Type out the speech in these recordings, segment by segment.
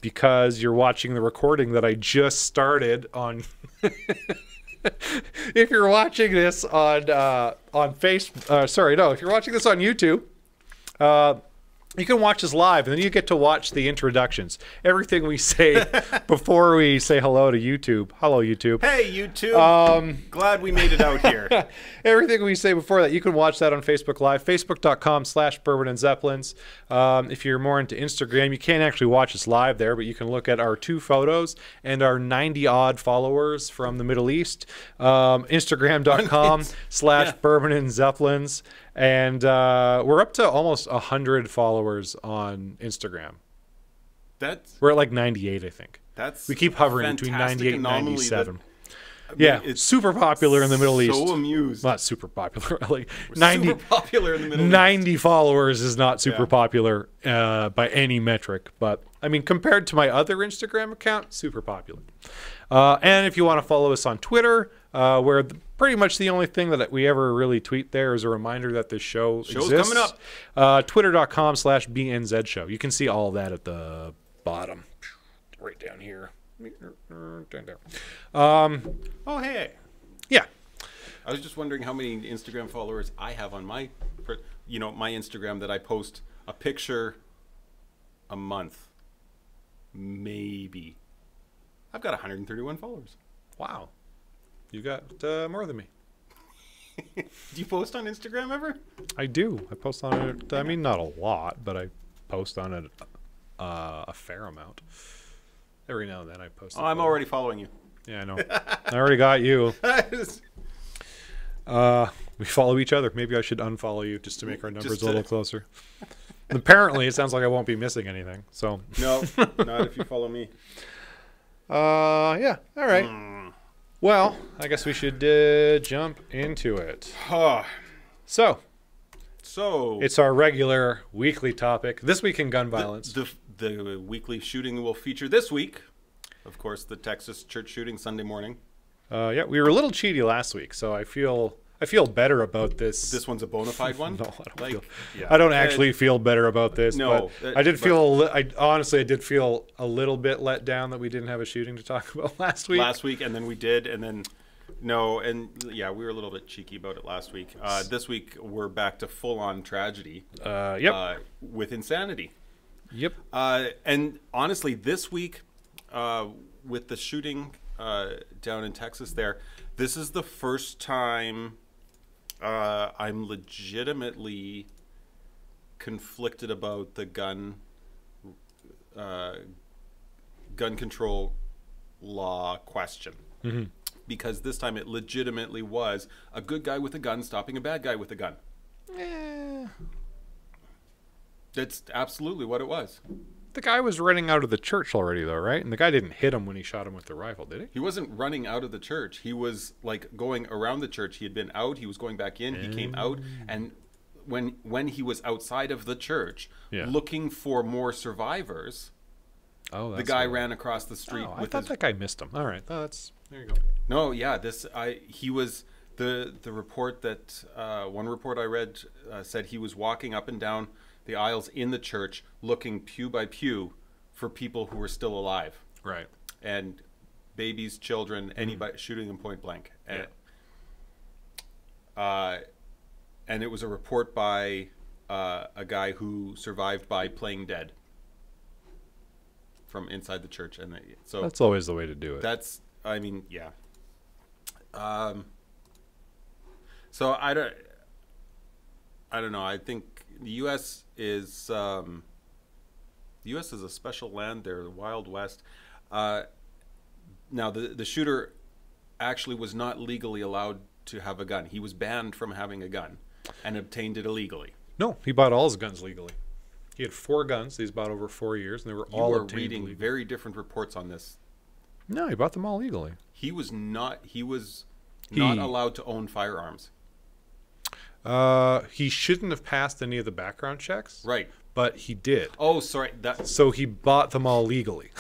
because you're watching the recording that I just started on. If you're watching this on if you're watching this on YouTube, you can watch us live, and then you get to watch the introductions. Everything we say before we say hello to YouTube. Hello, YouTube. Hey, YouTube. Glad we made it out here. Everything we say before that, you can watch that on Facebook Live, facebook.com/Bourbon Zeppelins. If you're more into Instagram, you can't actually watch us live there, but you can look at our 2 photos and our 90-odd followers from the Middle East. Instagram.com/Bourbon Zeppelins. And we're up to almost 100 followers on Instagram. We're at like 98, I think. We keep hovering between 98 and 97. It's super popular in the Middle East. So amused. Not super popular. Like super popular in the Middle East. 90 followers is not super popular by any metric. But, I mean, compared to my other Instagram account, super popular. And if you want to follow us on Twitter, where pretty much the only thing that we ever really tweet there is a reminder that this show's exists. Coming up. Twitter.com/BNZ show. You can see all of that at the bottom. Right down here. Down there. Oh, hey. Yeah. I was just wondering how many Instagram followers I have on my Instagram that I post a picture a month. Maybe. I've got 131 followers. Wow. You got more than me. Do you post on Instagram ever? I do. I post on it. I mean, not a lot, but I post on it a fair amount. Every now and then I post. Oh, I'm already following you. Yeah, I know. I already got you. We follow each other. Maybe I should unfollow you just to make our numbers a little closer. Apparently, it sounds like I won't be missing anything. So no, not if you follow me. Yeah. All right. Well, I guess we should jump into it. So it's our regular weekly topic. This week in gun violence. The weekly shooting will feature this week, of course, the Texas church shooting Sunday morning. Yeah, we were a little cheaty last week, so I feel better about this. This one's a bona fide one? No, I don't actually feel better about this. No, but I did feel. I honestly did feel a little bit let down that we didn't have a shooting to talk about last week. And then we did, and then no, and yeah, we were a little bit cheeky about it last week. This week we're back to full on tragedy. With insanity. Yep. And honestly, this week with the shooting down in Texas, this is the first time I'm legitimately conflicted about the gun control law question. Mm-hmm. Because this time it legitimately was a good guy with a gun stopping a bad guy with a gun. That's absolutely what it was. The guy was running out of the church already, though, right? And the guy didn't hit him when he shot him with the rifle, did he? He wasn't running out of the church. He was like going around the church. He had been out. He was going back in. He came out, and when he was outside of the church, looking for more survivors, the guy ran across the street. I thought that guy missed him. All right, there you go. No, yeah, he was the report that one report I read said he was walking up and down the aisles in the church, looking pew by pew for people who were still alive. Right. And babies, children, anybody, shooting them point blank. And it was a report by a guy who survived by playing dead from inside the church. And so that's always the way to do it. Yeah. So I don't know. I think the U.S. is a special land. They're the Wild West. Now, the shooter actually was not legally allowed to have a gun. He was banned from having a gun and obtained it illegally. No, he bought all his guns legally. He had 4 guns that he's bought over 4 years, and they were all obtained reading legally. Very different reports on this. No, he bought them all legally. He was not allowed to own firearms. He shouldn't have passed any of the background checks. Right. But he did. Oh, sorry. So he bought them all legally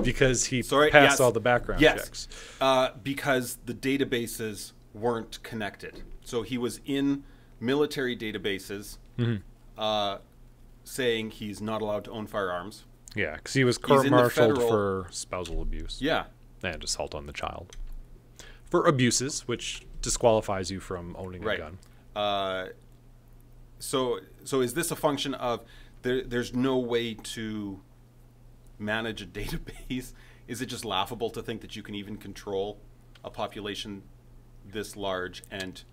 because he passed all the background checks. Because the databases weren't connected. So he was in military databases saying he's not allowed to own firearms. Yeah, because he was He's in the court-martialed federal- for spousal abuse. Yeah. And assault on the child. For abuses, which disqualifies you from owning a Right. gun. So is this a function of there's no way to manage a database? Is it just laughable to think that you can even control a population this large and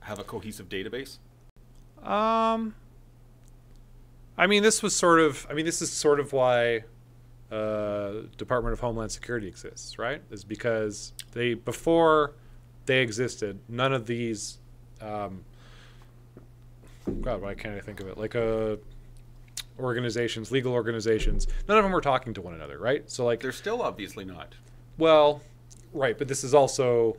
have a cohesive database? I mean, this is sort of why Department of Homeland Security exists, right? Is because before they existed, none of these, God, why can't I think of it? Like organizations, legal organizations, none of them were talking to one another, right? So like, They're still obviously not. well, right, but this is also,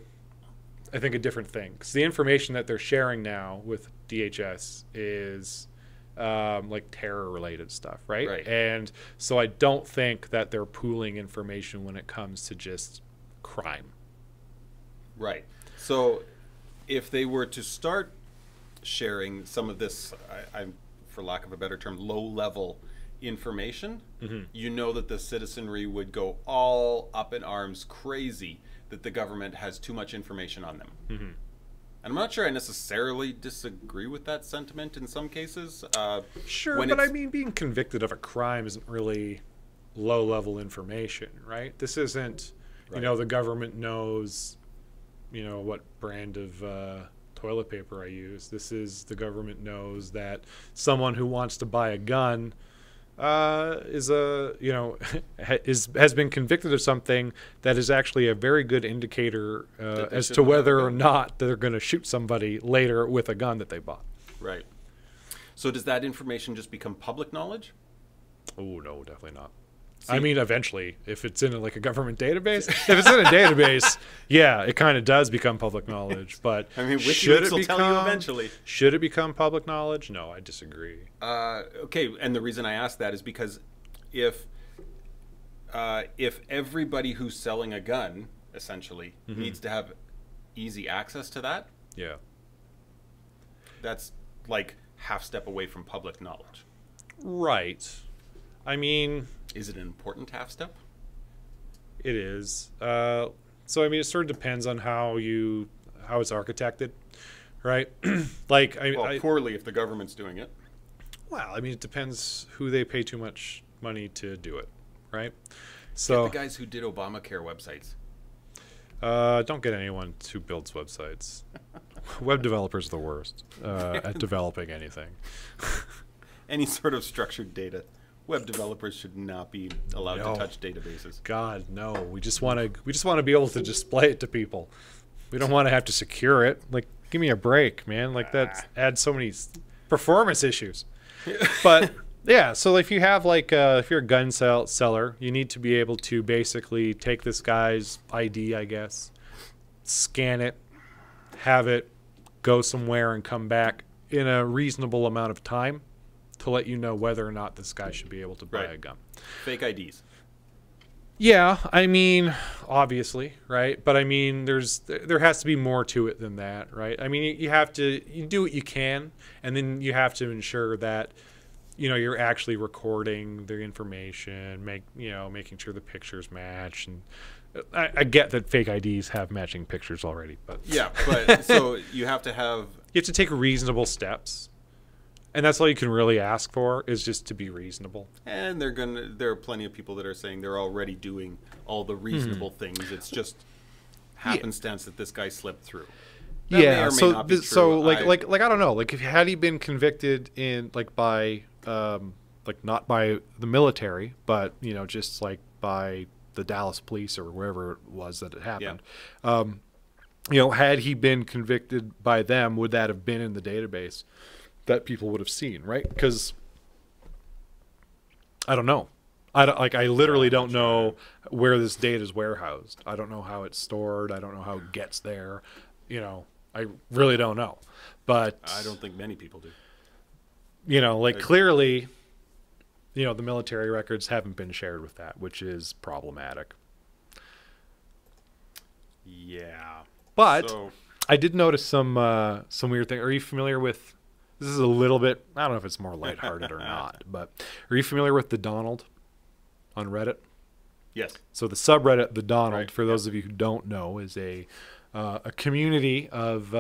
I think, a different thing. Because the information that they're sharing now with DHS is like terror-related stuff, right? Right. And so I don't think that they're pooling information when it comes to just crime. Right. So if they were to start sharing some of this, I'm for lack of a better term, low-level information, you know that the citizenry would go all up in arms, crazy that the government has too much information on them. And I'm not sure I necessarily disagree with that sentiment in some cases. Sure, but I mean, being convicted of a crime isn't really low-level information, right? This isn't, you know, the government knows, you know, what brand of toilet paper I use. This is the government knows that someone who wants to buy a gun has been convicted of something that is actually a very good indicator as to whether or not they're going to shoot somebody later with a gun that they bought. Right. So does that information just become public knowledge? Oh, no, definitely not. See, I mean, eventually, if it's in like a government database, if it's in a database, yeah, it kind of does become public knowledge. But I mean, WikiLeaks will tell you eventually. Should it become public knowledge? No, I disagree. Okay, and the reason I ask that is because if everybody who's selling a gun essentially needs to have easy access to that, yeah, that's like half step away from public knowledge. Right. I mean, is it an important half step? It is. So I mean, it sort of depends on how it's architected, right? Like, poorly if the government's doing it. Well, I mean, it depends who they pay too much money to do it, right? So get the guys who did Obamacare websites. Don't get anyone who builds websites. Web developers are the worst at developing anything. Any sort of structured data. Web developers should not be allowed to touch databases. God, no. We just want to be able to display it to people. We don't want to have to secure it. Like, give me a break, man. Like, that adds so many performance issues. But yeah, so if you have if you're a gun seller, you need to be able to basically take this guy's ID, I guess, scan it, have it go somewhere and come back in a reasonable amount of time to let you know whether or not this guy should be able to buy a gun. Fake IDs. Yeah, I mean, obviously, right? But I mean, there has to be more to it than that, right? I mean, you do what you can, and then you have to ensure that, you know, you're actually recording the information, making sure the pictures match. And I get that fake IDs have matching pictures already, but yeah, but so you have to take reasonable steps. And that's all you can really ask for, is just to be reasonable. And there are plenty of people that are saying they're already doing all the reasonable things. It's just happenstance that this guy slipped through. That may or may not be true. I don't know. Like, had he been convicted by not by the military, but just like by the Dallas police or wherever it was that it happened. Yeah. Had he been convicted by them, would that have been in the database that people would have seen, right? Because I don't know. I literally don't know where this data is warehoused. I don't know how it's stored. I don't know how it gets there. I really don't know. But I don't think many people do. Clearly, the military records haven't been shared with that, which is problematic. Yeah. But I did notice some weird thing. Are you familiar with? This is a little bit, I don't know if it's more lighthearted or not, but are you familiar with the Donald on Reddit? Yes. So the subreddit, the Donald, Right, for those of you who don't know, is a community of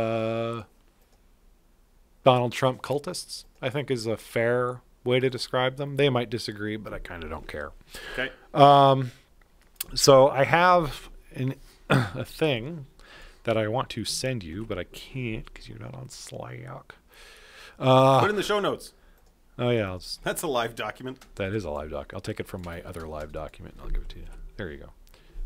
Donald Trump cultists, I think is a fair way to describe them. They might disagree, but I kind of don't care. Okay. So I have a thing that I want to send you, but I can't because you're not on Slack. Put it in the show notes. Oh, yeah. That's a live document. That is a live doc. I'll take it from my other live document, and I'll give it to you. There you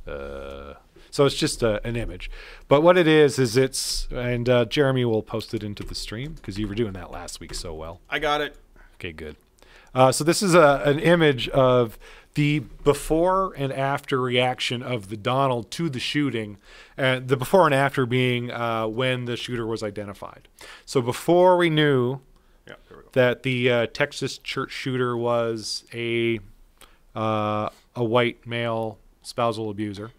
go. So it's just an image. But what it is it's, and Jeremy will post it into the stream because you were doing that last week so well. I got it. Okay, good. So this is an image of the before and after reaction of the Donald to the shooting, and the before and after being when the shooter was identified. So before we knew that the Texas church shooter was a white male spousal abuser,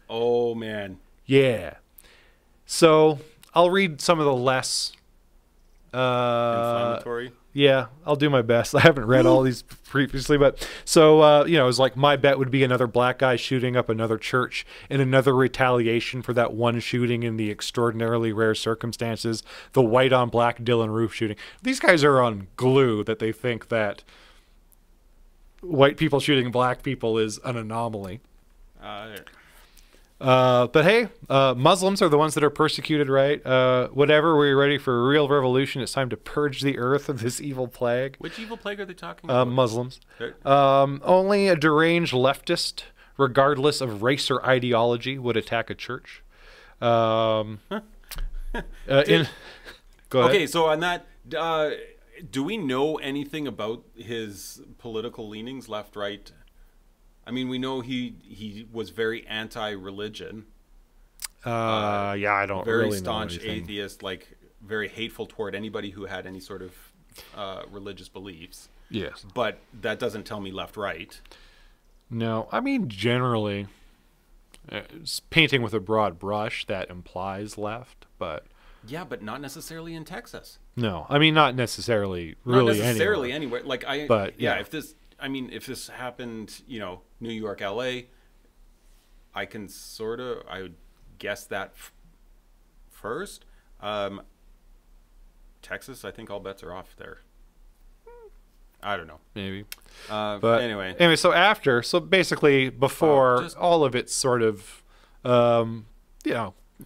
Oh, man. Yeah. So I'll read some of the less... inflammatory. Yeah, I'll do my best. I haven't read all these previously, but so it was like my bet would be another black guy shooting up another church in another retaliation for that one shooting in the extraordinarily rare circumstances, the white on black Dylan Roof shooting. These guys are on glue that they think that white people shooting black people is an anomaly. But hey, Muslims are the ones that are persecuted, right? Whatever, we're ready for a real revolution. It's time to purge the earth of this evil plague. Which evil plague are they talking about? Muslims. Only a deranged leftist, regardless of race or ideology, would attack a church. Go ahead. Okay, so on that, do we know anything about his political leanings, left, right? I mean, we know he was very anti-religion. Yeah, I don't very really staunch know anything. atheist, like very hateful toward anybody who had any sort of religious beliefs. Yes. But that doesn't tell me left, right. No, I mean, generally, it's painting with a broad brush that implies left, but... Yeah, but not necessarily in Texas. No, I mean, not necessarily really not necessarily anywhere. Like, But, yeah. if this happened, New York, LA, I can I would guess that first. Texas, I think all bets are off there. I don't know. Maybe. But anyway, so basically before all of it's sort of,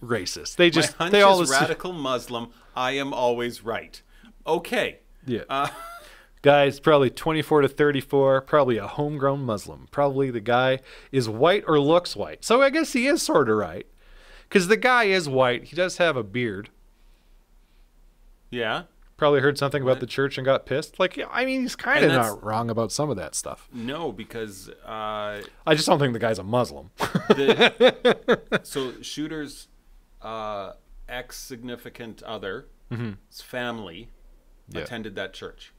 racist. They just, my hunch they all is radical Muslim. I am always right. Okay. Yeah. Guy's probably 24 to 34, probably a homegrown Muslim. Probably the guy is white or looks white. So I guess he is sort of right. Because the guy is white. He does have a beard. Yeah. Probably heard something about the church and got pissed. Like, I mean, he's kind of not wrong about some of that stuff. No, because... I just don't think the guy's a Muslim. So shooter's ex-significant other's family attended that church.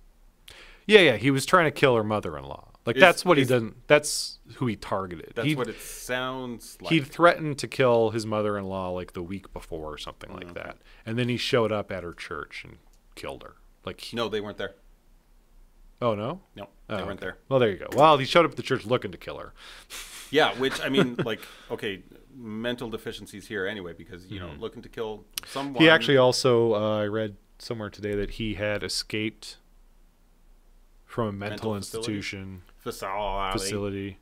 Yeah, he was trying to kill her mother-in-law. Like, that's what he doesn't... That's who he targeted. That's what it sounds like. He threatened to kill his mother-in-law, like, the week before or something like that. And then he showed up at her church and killed her. Like, no, they weren't there. Oh, no? No, they weren't there. Well, there you go. Well, he showed up at the church looking to kill her. Yeah, which, I mean, like, okay, mental deficiencies here anyway, because, looking to kill someone... He actually also, I read somewhere today that he had escaped from a mental institution facility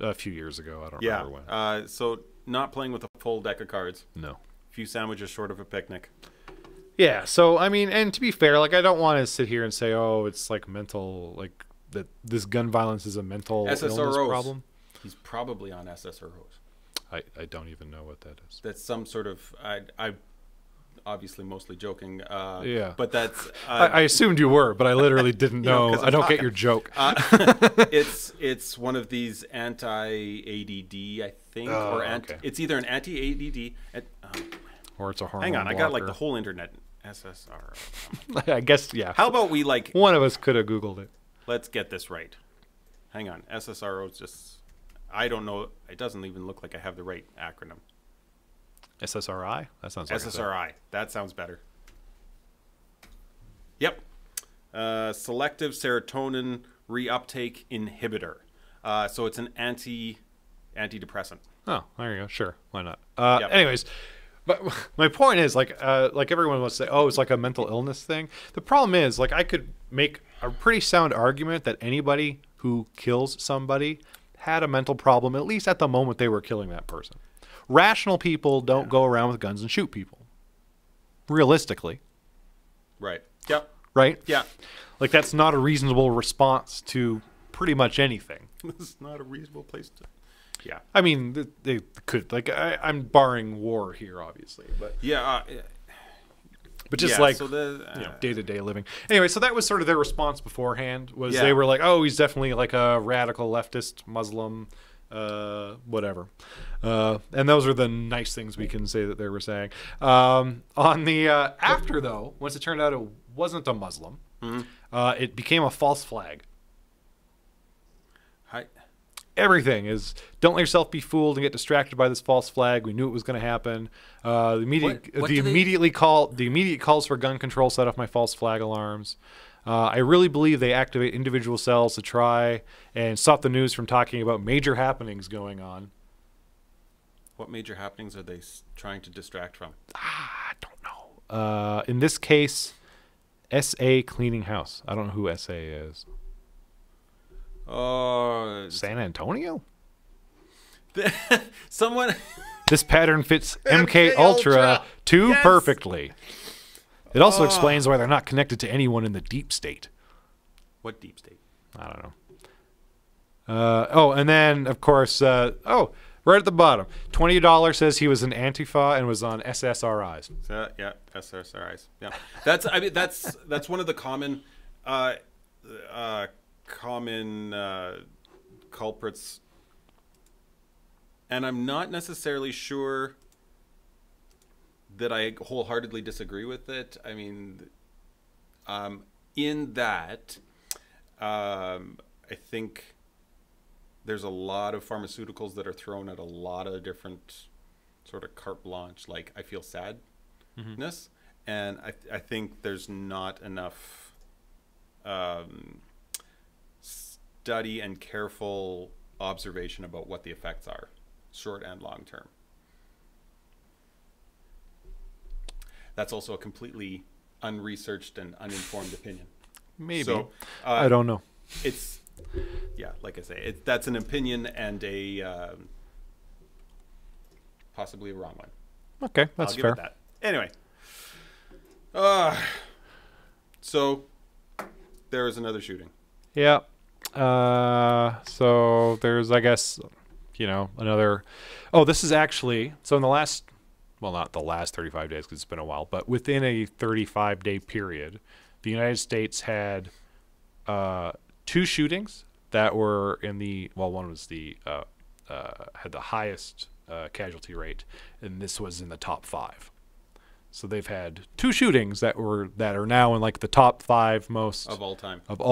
a few years ago. I don't remember when. So not playing with a full deck of cards. No. A few sandwiches short of a picnic. Yeah, so, I mean, and to be fair, like, I don't want to sit here and say, oh, it's, like, mental, like, that this gun violence is a mental illness problem. He's probably on SSROs. I don't even know what that is. That's some sort of... I obviously mostly joking. Yeah. But that's... I assumed you were, but I literally didn't know. I don't get your joke. It's one of these anti-ADD, I think. Okay. It's either an anti-ADD... or it's a hormone Hang on, blocker. I got like the whole internet. SSRO. I guess, yeah. How about we like... One of us could have Googled it. Let's get this right. Hang on. SSRO is just... I don't know. It doesn't even look like I have the right acronym. SSRI? That sounds like SSRI. That sounds better. Yep. Selective serotonin reuptake inhibitor. So it's an antidepressant. Oh, there you go. Sure, why not? Yep. Anyways, but my point is, like everyone wants to say, oh, it's like a mental illness thing. The problem is, like, I could make a pretty sound argument that anybody who kills somebody had a mental problem, at least at the moment they were killing that person. Rational people don't go around with guns and shoot people. Realistically. Right. Yep. Right? Yeah. Like, that's not a reasonable response to pretty much anything. This is not a reasonable place to... Yeah. I mean, they could, like, I'm barring war here, obviously, but yeah, but just so day-to-day living. Anyway, so that was sort of their response beforehand. Was they were like, oh, he's definitely like a radical leftist Muslim, whatever. And those are the nice things we can say that they were saying. On the after though, once it turned out it wasn't a Muslim, it became a false flag. Everything is, don't let yourself be fooled and get distracted by this false flag. We knew it was going to happen. The immediate calls for gun control set off my false flag alarms. I really believe they activate individual cells to try and stop the news from talking about major happenings going on. What major happenings are they trying to distract from? I don't know. In this case, SA cleaning house. I don't know who SA is. San Antonio? Someone. This pattern fits MK Ultra too perfectly. It also explains why they're not connected to anyone in the deep state. What deep state? I don't know. And then, of course, right at the bottom, $20 says he was an Antifa and was on SSRIs. Yeah, SSRIs. Yeah, that's one of the common culprits, and I'm not necessarily sure that I wholeheartedly disagree with it. I mean, in that, I think there's a lot of pharmaceuticals that are thrown at a lot of different sort of carte blanche, like I feel sadness, and I think there's not enough study and careful observation about what the effects are, short and long term. That's also a completely unresearched and uninformed opinion. Maybe. So, I don't know. It's, like I say, that's an opinion and a possibly a wrong one. Okay, that's fair. I'll give it that. Anyway. So there is another shooting. Yeah. So there's, I guess, another. Oh, this is actually, so in the last, well, not the last 35 days because it's been a while, but within a 35-day period, the United States had 2 shootings that were in the, well, one was had the highest casualty rate, and this was in the top 5. So they've had 2 shootings that are now in like the top 5 most of all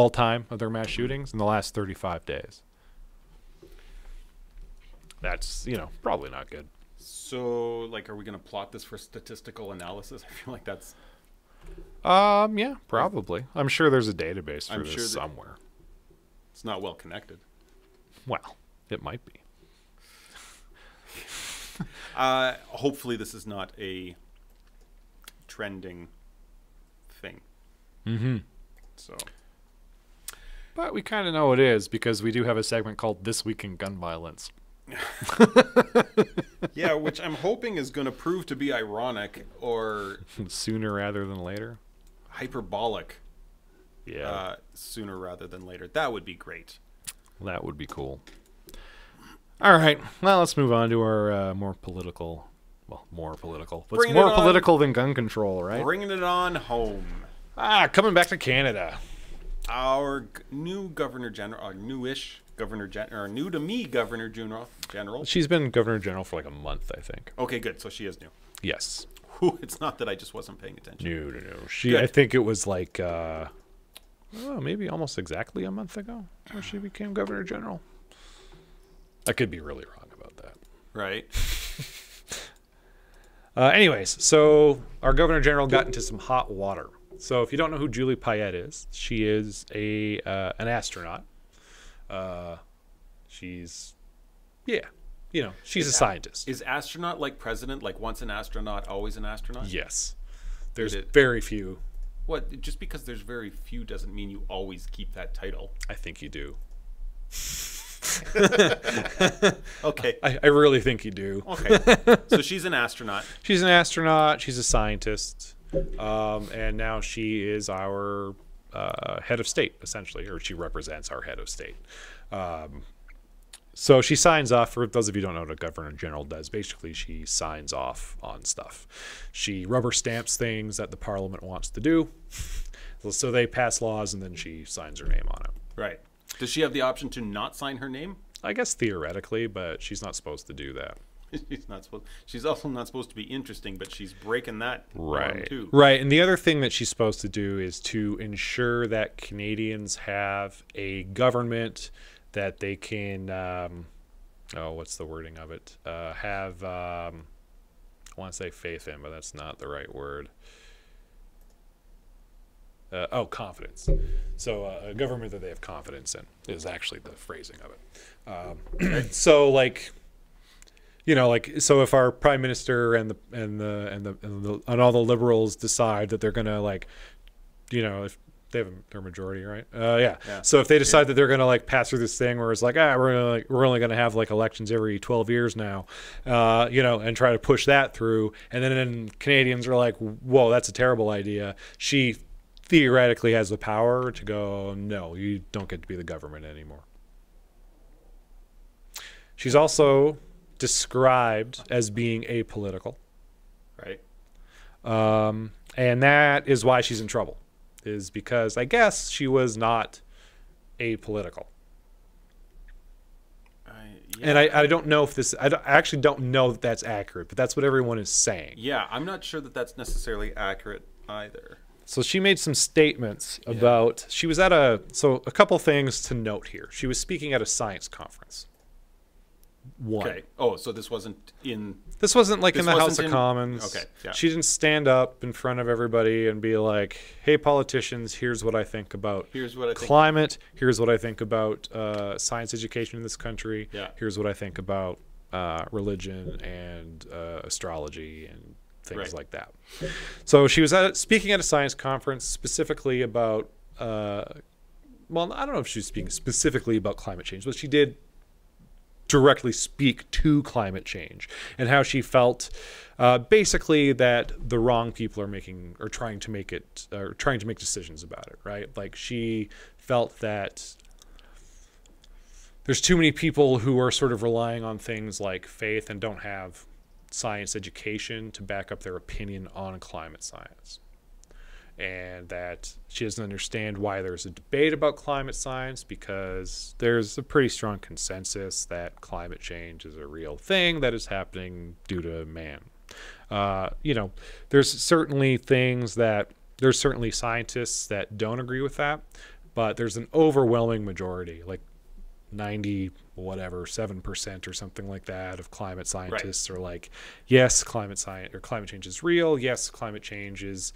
time of their mass shootings in the last 35 days. That's, probably not good. So, like, are we going to plot this for statistical analysis? I feel like that's... Yeah, probably. I'm sure there's a database for this somewhere. It's not well connected. Well, it might be. Hopefully this is not a trending thing. So, but we kind of know it is because we do have a segment called This Week in Gun Violence. Yeah, which I'm hoping is going to prove to be ironic or sooner rather than later. Hyperbolic. Yeah. Sooner rather than later. That would be great. That would be cool. All right. Well, let's move on to our more political. Well, more political. What's more political than gun control, right? Bringing it on home. Coming back to Canada. Our new Governor General, newish Governor General, or new to me Governor General. She's been Governor General for like a month, I think. Okay, good. So she is new. Yes. It's not that I just wasn't paying attention. No. I think it was like, maybe almost exactly a month ago where she became Governor General. I could be really wrong about that. Right. Anyways, so our Governor General got into some hot water. So if you don't know who Julie Payette is, she is an astronaut. She's she's a scientist. Is astronaut like president? Like once an astronaut, always an astronaut? Yes. There's very few. What? Just because there's very few doesn't mean you always keep that title. I think you do. Okay. I really think you do. Okay. So she's an astronaut. She's an astronaut. She's a scientist. And now she is our head of state, essentially, or she represents our head of state. So she signs off. For those of you who don't know what a governor general does, basically she signs off on stuff. She rubber stamps things that the parliament wants to do. So they pass laws, and then she signs her name on it. Right. Does she have the option to not sign her name? I guess theoretically, but she's not supposed to do that. She's not supposed. She's also not supposed to be interesting, but she's breaking that norm too. Right. And the other thing that she's supposed to do is to ensure that Canadians have a government that they can, what's the wording of it? Have, I want to say faith in, but that's not the right word. Confidence. So a government that they have confidence in is actually the phrasing of it. So like, so if our prime minister and all the liberals decide that they're gonna if they have their majority, right? Yeah. So if they decide that they're gonna pass through this thing where it's we're only gonna have elections every 12 years now, and try to push that through, and then Canadians are like, whoa, that's a terrible idea. She theoretically has the power to go, no, you don't get to be the government anymore. She's also described as being apolitical. Right. And that is why she's in trouble, is because I guess she was not apolitical. And I don't know if this, I actually don't know that that's accurate, but that's what everyone is saying. Yeah, I'm not sure that that's necessarily accurate either. So she made some statements about, she was at a couple things to note here. She was speaking at a science conference. Okay. Oh, so this wasn't in... This wasn't in the House of Commons. Okay, yeah. She didn't stand up in front of everybody and be like, hey, politicians, here's what I think about climate. Here's what I think about science education in this country. Yeah. Here's what I think about religion and astrology and things like that. So she was speaking at a science conference specifically about, I don't know if she was speaking specifically about climate change, but she did directly speak to climate change and how she felt basically that the wrong people are trying to make decisions about it, right? Like she felt that there's too many people who are sort of relying on things like faith and don't have science education to back up their opinion on climate science. And that she doesn't understand why there's a debate about climate science, because there's a pretty strong consensus that climate change is a real thing that is happening due to man. There's certainly scientists that don't agree with that, but there's an overwhelming majority, like 7% or something like that of climate scientists are like, yes, climate change is real. Yes, climate change is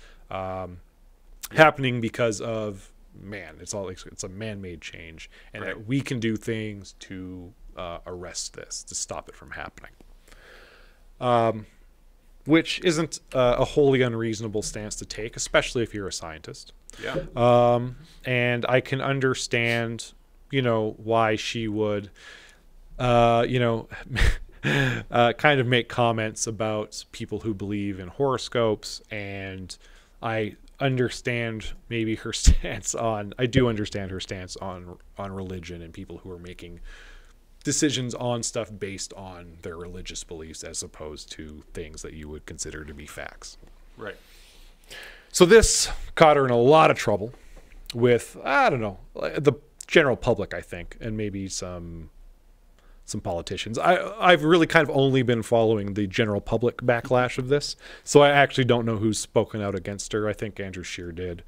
happening because of man. It's a man-made change, and that we can do things to arrest this, to stop it from happening. Which isn't a wholly unreasonable stance to take, especially if you're a scientist. Yeah. And I can understand, why she would, kind of make comments about people who believe in horoscopes, and I understand maybe her stance on religion and people who are making decisions on stuff based on their religious beliefs as opposed to things that you would consider to be facts. Right. So this caught her in a lot of trouble with, the general public, I think, and maybe some politicians. I've really kind of only been following the general public backlash of this, so I actually don't know who's spoken out against her. I think Andrew Scheer did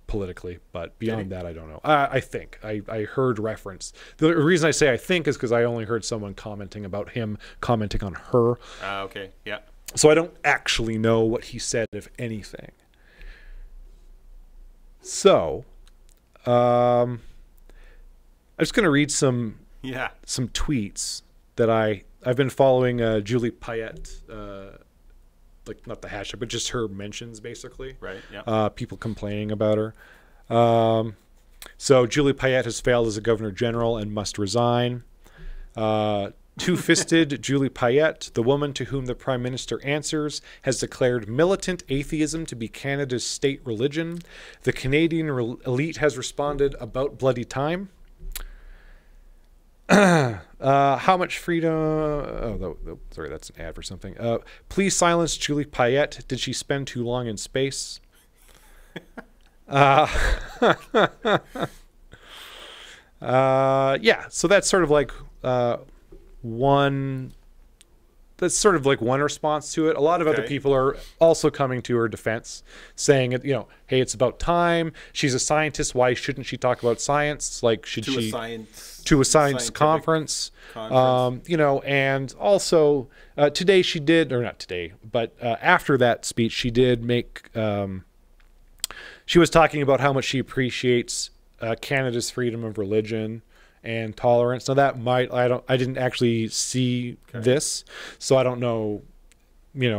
politically, but beyond that, I don't know. I think I heard reference. The reason I say I think is because I only heard someone commenting about him commenting on her. Okay, yeah. So I don't actually know what he said, if anything. So, I'm just going to read some tweets that I've been following Julie Payette, like not the hashtag, but just her mentions basically. Right. Yeah. People complaining about her. So Julie Payette has failed as a governor general and must resign. Two-fisted Julie Payette, the woman to whom the prime minister answers, has declared militant atheism to be Canada's state religion. The Canadian elite has responded about bloody time. How much freedom? Sorry, that's an ad for something. Please silence Julie Payette. Did she spend too long in space? Yeah, so that's sort of like one response to it. A lot of other people are also coming to her defense, saying, hey, it's about time. She's a scientist. Why shouldn't she talk about science? Like, should she to a science conference? And also today she did, or not today, but after that speech, she did make. She was talking about how much she appreciates Canada's freedom of religion and tolerance. Now that I didn't actually see this, so I don't know,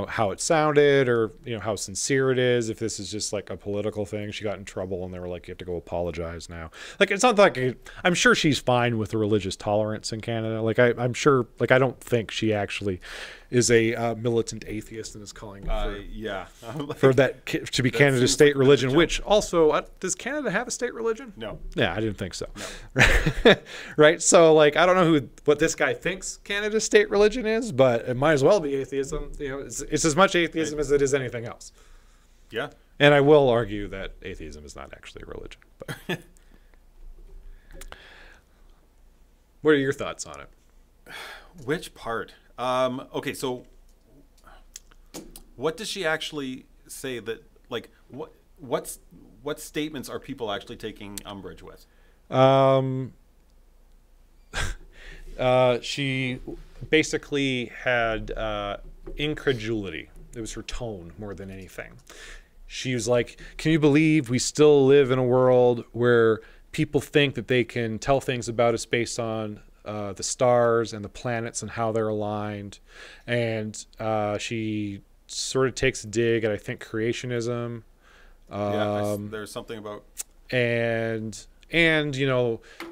how it sounded or, how sincere it is. If this is just like a political thing, she got in trouble and they were like, you have to go apologize now. Like, it's not like, I'm sure she's fine with the religious tolerance in Canada. Like, I'm sure, like, I don't think she actually is a militant atheist and is calling for that to be Canada's state religion, which also, does Canada have a state religion? No. Yeah, I didn't think so. No. Right? So, like, I don't know what this guy thinks Canada's state religion is, but it might as well be atheism. It's as much atheism as it is anything else. Yeah. And I will argue that atheism is not actually a religion. But what are your thoughts on it? Which part? Okay, so what does she actually say that, like, what statements are people actually taking umbrage with? She basically had incredulity. It was her tone more than anything. She was like, can you believe we still live in a world where people think that they can tell things about us based on the stars and the planets and how they're aligned? And she sort of takes a dig at, I think, creationism. There's something about... And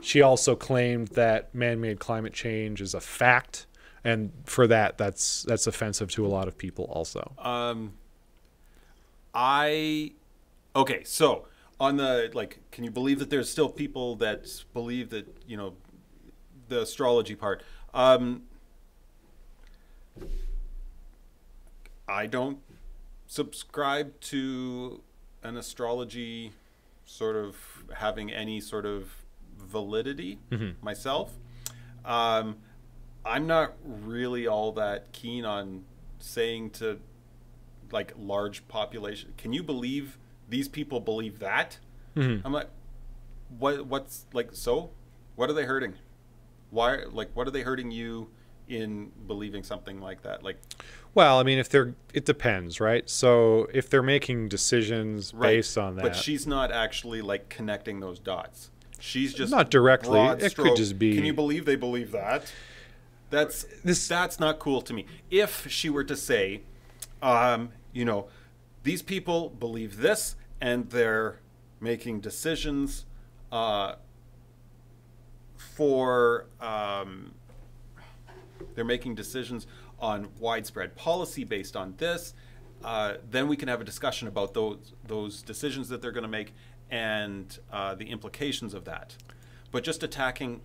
she also claimed that man-made climate change is a fact. And for that's offensive to a lot of people also. Okay, so on the, like, can you believe that there's still people that believe that, the astrology part? I don't subscribe to an astrology sort of having any sort of validity myself. I'm not really all that keen on saying to, like, large population, can you believe these people believe that? I'm like, what's, like, so what are they hurting? Why, like, what are they hurting you in believing something like that? Like, well, I mean, it depends, right? So if they're making decisions based on that, but she's not actually, like, connecting those dots. She's just not directly. It could just be. Can you believe they believe that? That's not cool to me. If she were to say, these people believe this, and they're making decisions they're making decisions on widespread policy based on this, then we can have a discussion about those decisions that they're going to make and the implications of that. But just attacking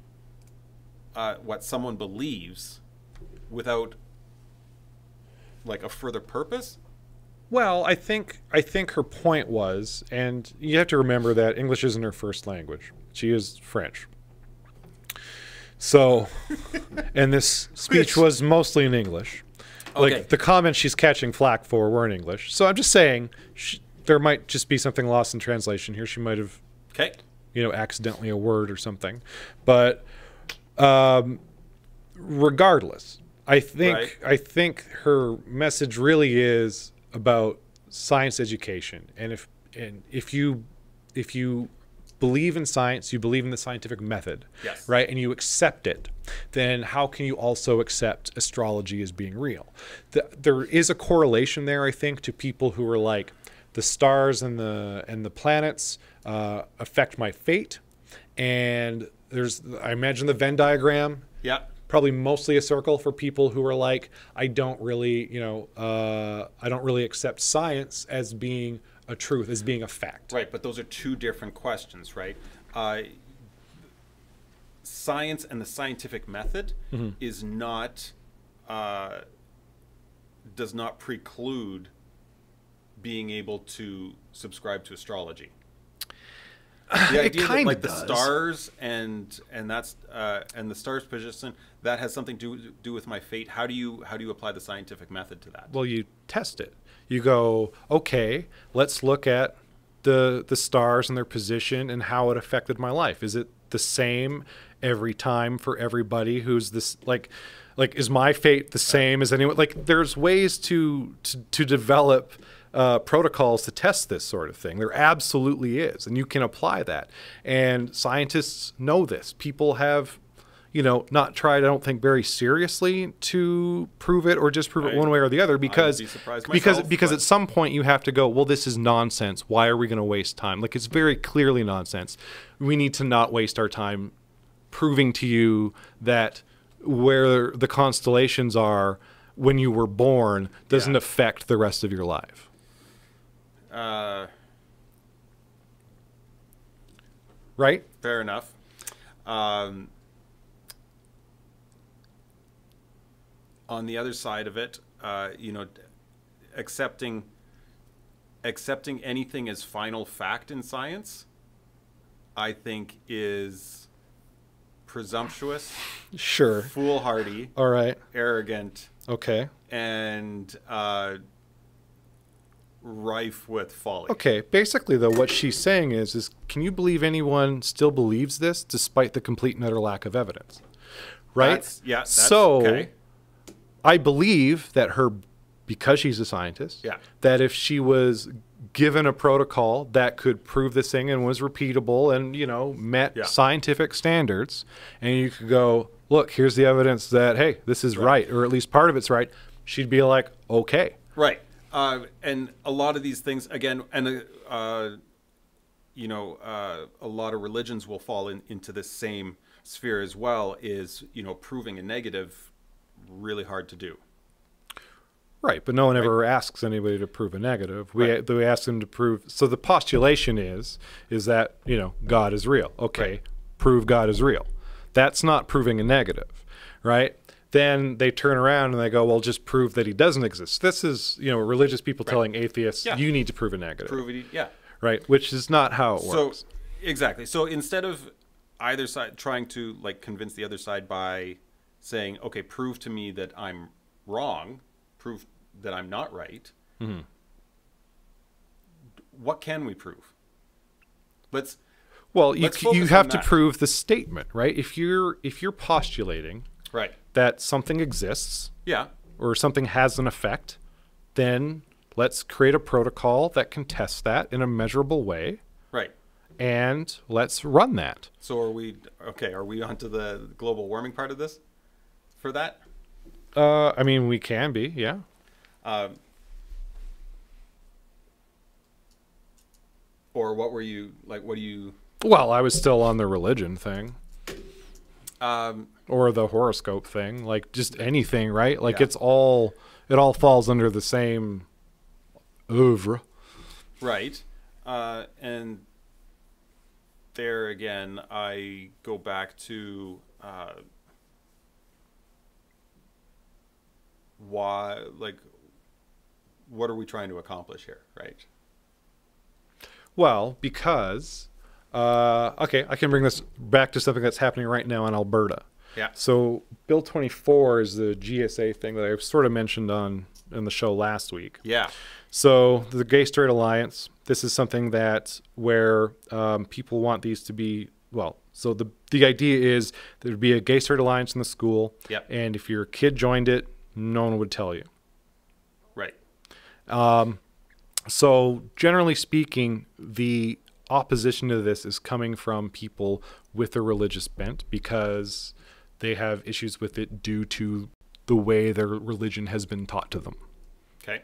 what someone believes without, like, a further purpose? Well, I think her point was, and you have to remember that English isn't her first language. She is French. So, and this speech was mostly in English. Okay. Like, the comments she's catching flack for were in English. So I'm just saying there might just be something lost in translation here. She might have, accidentally a word or something. But regardless, I think her message really is about science education, and if you if you believe in science, you believe in the scientific method, yes, right, and you accept it, then how can you also accept astrology as being real? There is a correlation there, I think, to people who are like, the stars and the planets affect my fate, and I imagine the Venn diagram. Yeah. Probably mostly a circle for people who are like, I don't really accept science as being a truth, as being a fact. Right, but those are two different questions, right? Science and the scientific method is not does not preclude being able to subscribe to astrology. The idea that like the stars and that's and the stars position, that has something to do with my fate. How do you apply the scientific method to that? Well, you test it. You go, okay, let's look at the stars and their position and how it affected my life. Is it the same every time for everybody? Who's this like is my fate the same as anyone? Like, there's ways to develop protocols to test this sort of thing. There absolutely is, and you can apply that. And scientists know this. People have, not tried, I don't think, very seriously to prove it or disprove it one way or the other, because at some point you have to go, well, this is nonsense. Why are we going to waste time? Like, it's very clearly nonsense. We need to not waste our time proving to you that where the constellations are when you were born doesn't affect the rest of your life. Right? Fair enough. On the other side of it, accepting anything as final fact in science, I think, is presumptuous, sure, foolhardy, all right, arrogant, okay, and rife with folly. Okay, basically, though, what she's saying is can you believe anyone still believes this despite the complete and utter lack of evidence? Right? Okay. I believe that because she's a scientist, that if she was given a protocol that could prove this thing and was repeatable and, met scientific standards, and you could go, look, here's the evidence that, hey, this is right, or at least part of it's right, she'd be like, okay. Right. And a lot of these things, again, and a lot of religions will fall into this same sphere as well, is, proving a negative really hard to do. Right, but no one ever asks anybody to prove a negative. We ask them to prove. So the postulation is that, God is real. Okay, prove God is real. That's not proving a negative, right? Then they turn around and they go, well, just prove that he doesn't exist. This is, religious people telling atheists, you need to prove a negative. Prove it, right, which is not how it works. Exactly. So instead of either side trying to convince the other side by saying, okay, prove to me that I'm wrong, prove that I'm not right. Mm-hmm. What can we prove? You have to prove the statement, right? If you're postulating that something exists, or something has an effect, then let's create a protocol that can test that in a measurable way. Right. And let's run that. So are we onto the global warming part of this for that? I mean, we can be, yeah. Or what were you what do you? Well, I was still on the religion thing, or the horoscope thing, just anything, right? It all falls under the same oeuvre, right? And there again, I go back to why, what are we trying to accomplish here, right? Well, because, I can bring this back to something that's happening right now in Alberta. Yeah. So Bill 24 is the GSA thing that I sort of mentioned in the show last week. Yeah. So the Gay Straight Alliance, this is something where people want these to be, so the idea is there'd be a Gay Straight Alliance in the school. Yep. And if your kid joined it, no one would tell you. Right. So generally speaking, the opposition to this is coming from people with a religious bent because they have issues with it due to the way their religion has been taught to them. Okay.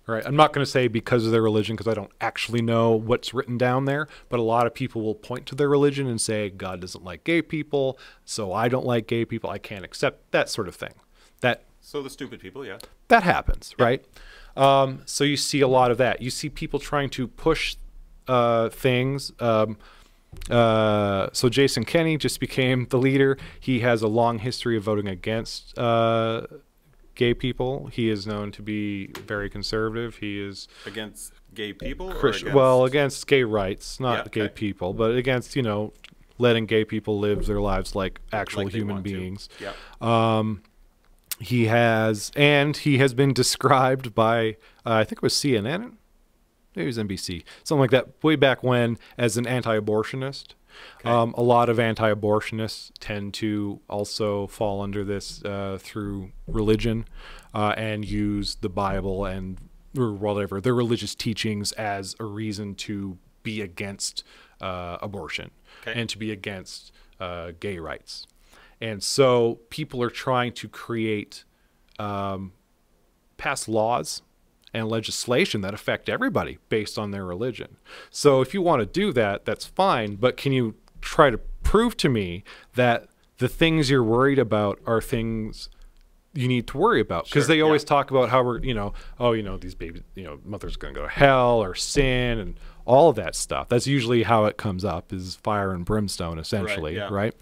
All right. I'm not going to say because of their religion because I don't actually know what's written down there, but a lot of people will point to their religion and say, God doesn't like gay people, so I don't like gay people. I can't accept that sort of thing. So the stupid people, yeah. That happens, right? So you see a lot of that. You see people trying to push things. So Jason Kenney just became the leader. He has a long history of voting against gay people. He is known to be very conservative. He is against gay people, against gay rights, not gay people, but against letting gay people live their lives like actual human beings. Yeah. He has been described by I think it was CNN. Maybe it was NBC, something like that, way back when, as an anti-abortionist. Okay. A lot of anti-abortionists tend to also fall under this through religion and use the Bible or whatever, their religious teachings as a reason to be against abortion and to be against gay rights. And so people are trying to pass laws and legislation that affect everybody based on their religion. So if you want to do that, that's fine. But can you try to prove to me that the things you're worried about are things you need to worry about? Because they always talk about how we're, these babies, mother's going to go to hell or sin and all of that stuff. That's usually how it comes up, is fire and brimstone, essentially, right?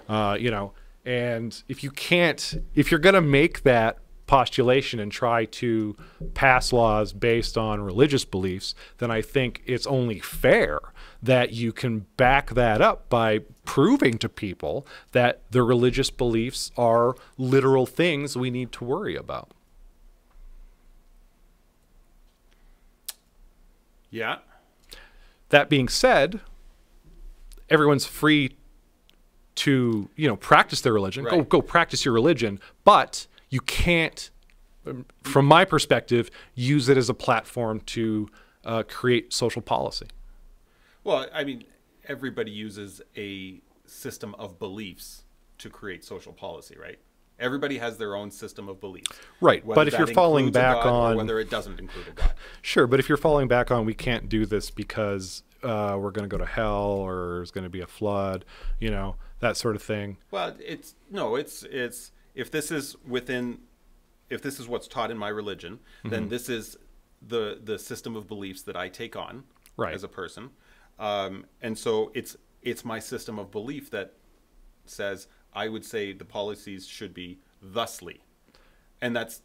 And if you're going to make that postulation and try to pass laws based on religious beliefs, then I think it's only fair that you can back that up by proving to people that the religious beliefs are literal things we need to worry about. Yeah. That being said, everyone's free to, practice their religion. Right. Go practice your religion, but you can't, from my perspective, use it as a platform to create social policy. Well, I mean, everybody uses a system of beliefs to create social policy, right? Everybody has their own system of beliefs. Right, but if you're falling back on... whether it doesn't include a God. Sure, but if you're falling back on, we can't do this because we're going to go to hell or there's going to be a flood, that sort of thing. Well, it's if this is what's taught in my religion, then this is the system of beliefs that I take on as a person. And so it's my system of belief that says, I would say the policies should be thusly. And that's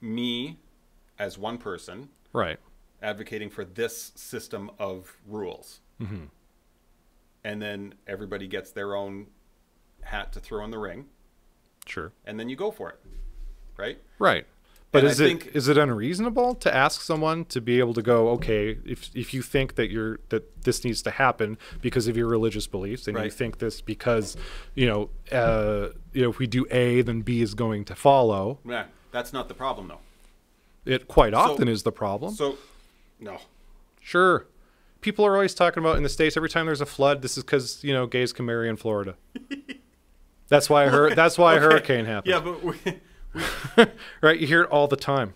me as one person advocating for this system of rules. Mm-hmm. And then everybody gets their own hat to throw in the ring. Sure. And then you go for it. Right? Right. But is it unreasonable to ask someone to be able to go, okay, if you think that this needs to happen because of your religious beliefs, and you think this because if we do A, then B is going to follow. Yeah, that's not the problem, though. It quite often is the problem. So, no. Sure. People are always talking about in the States, every time there's a flood, this is because gays can marry in Florida. That's why a hurricane happened. Yeah, but right, you hear it all the time.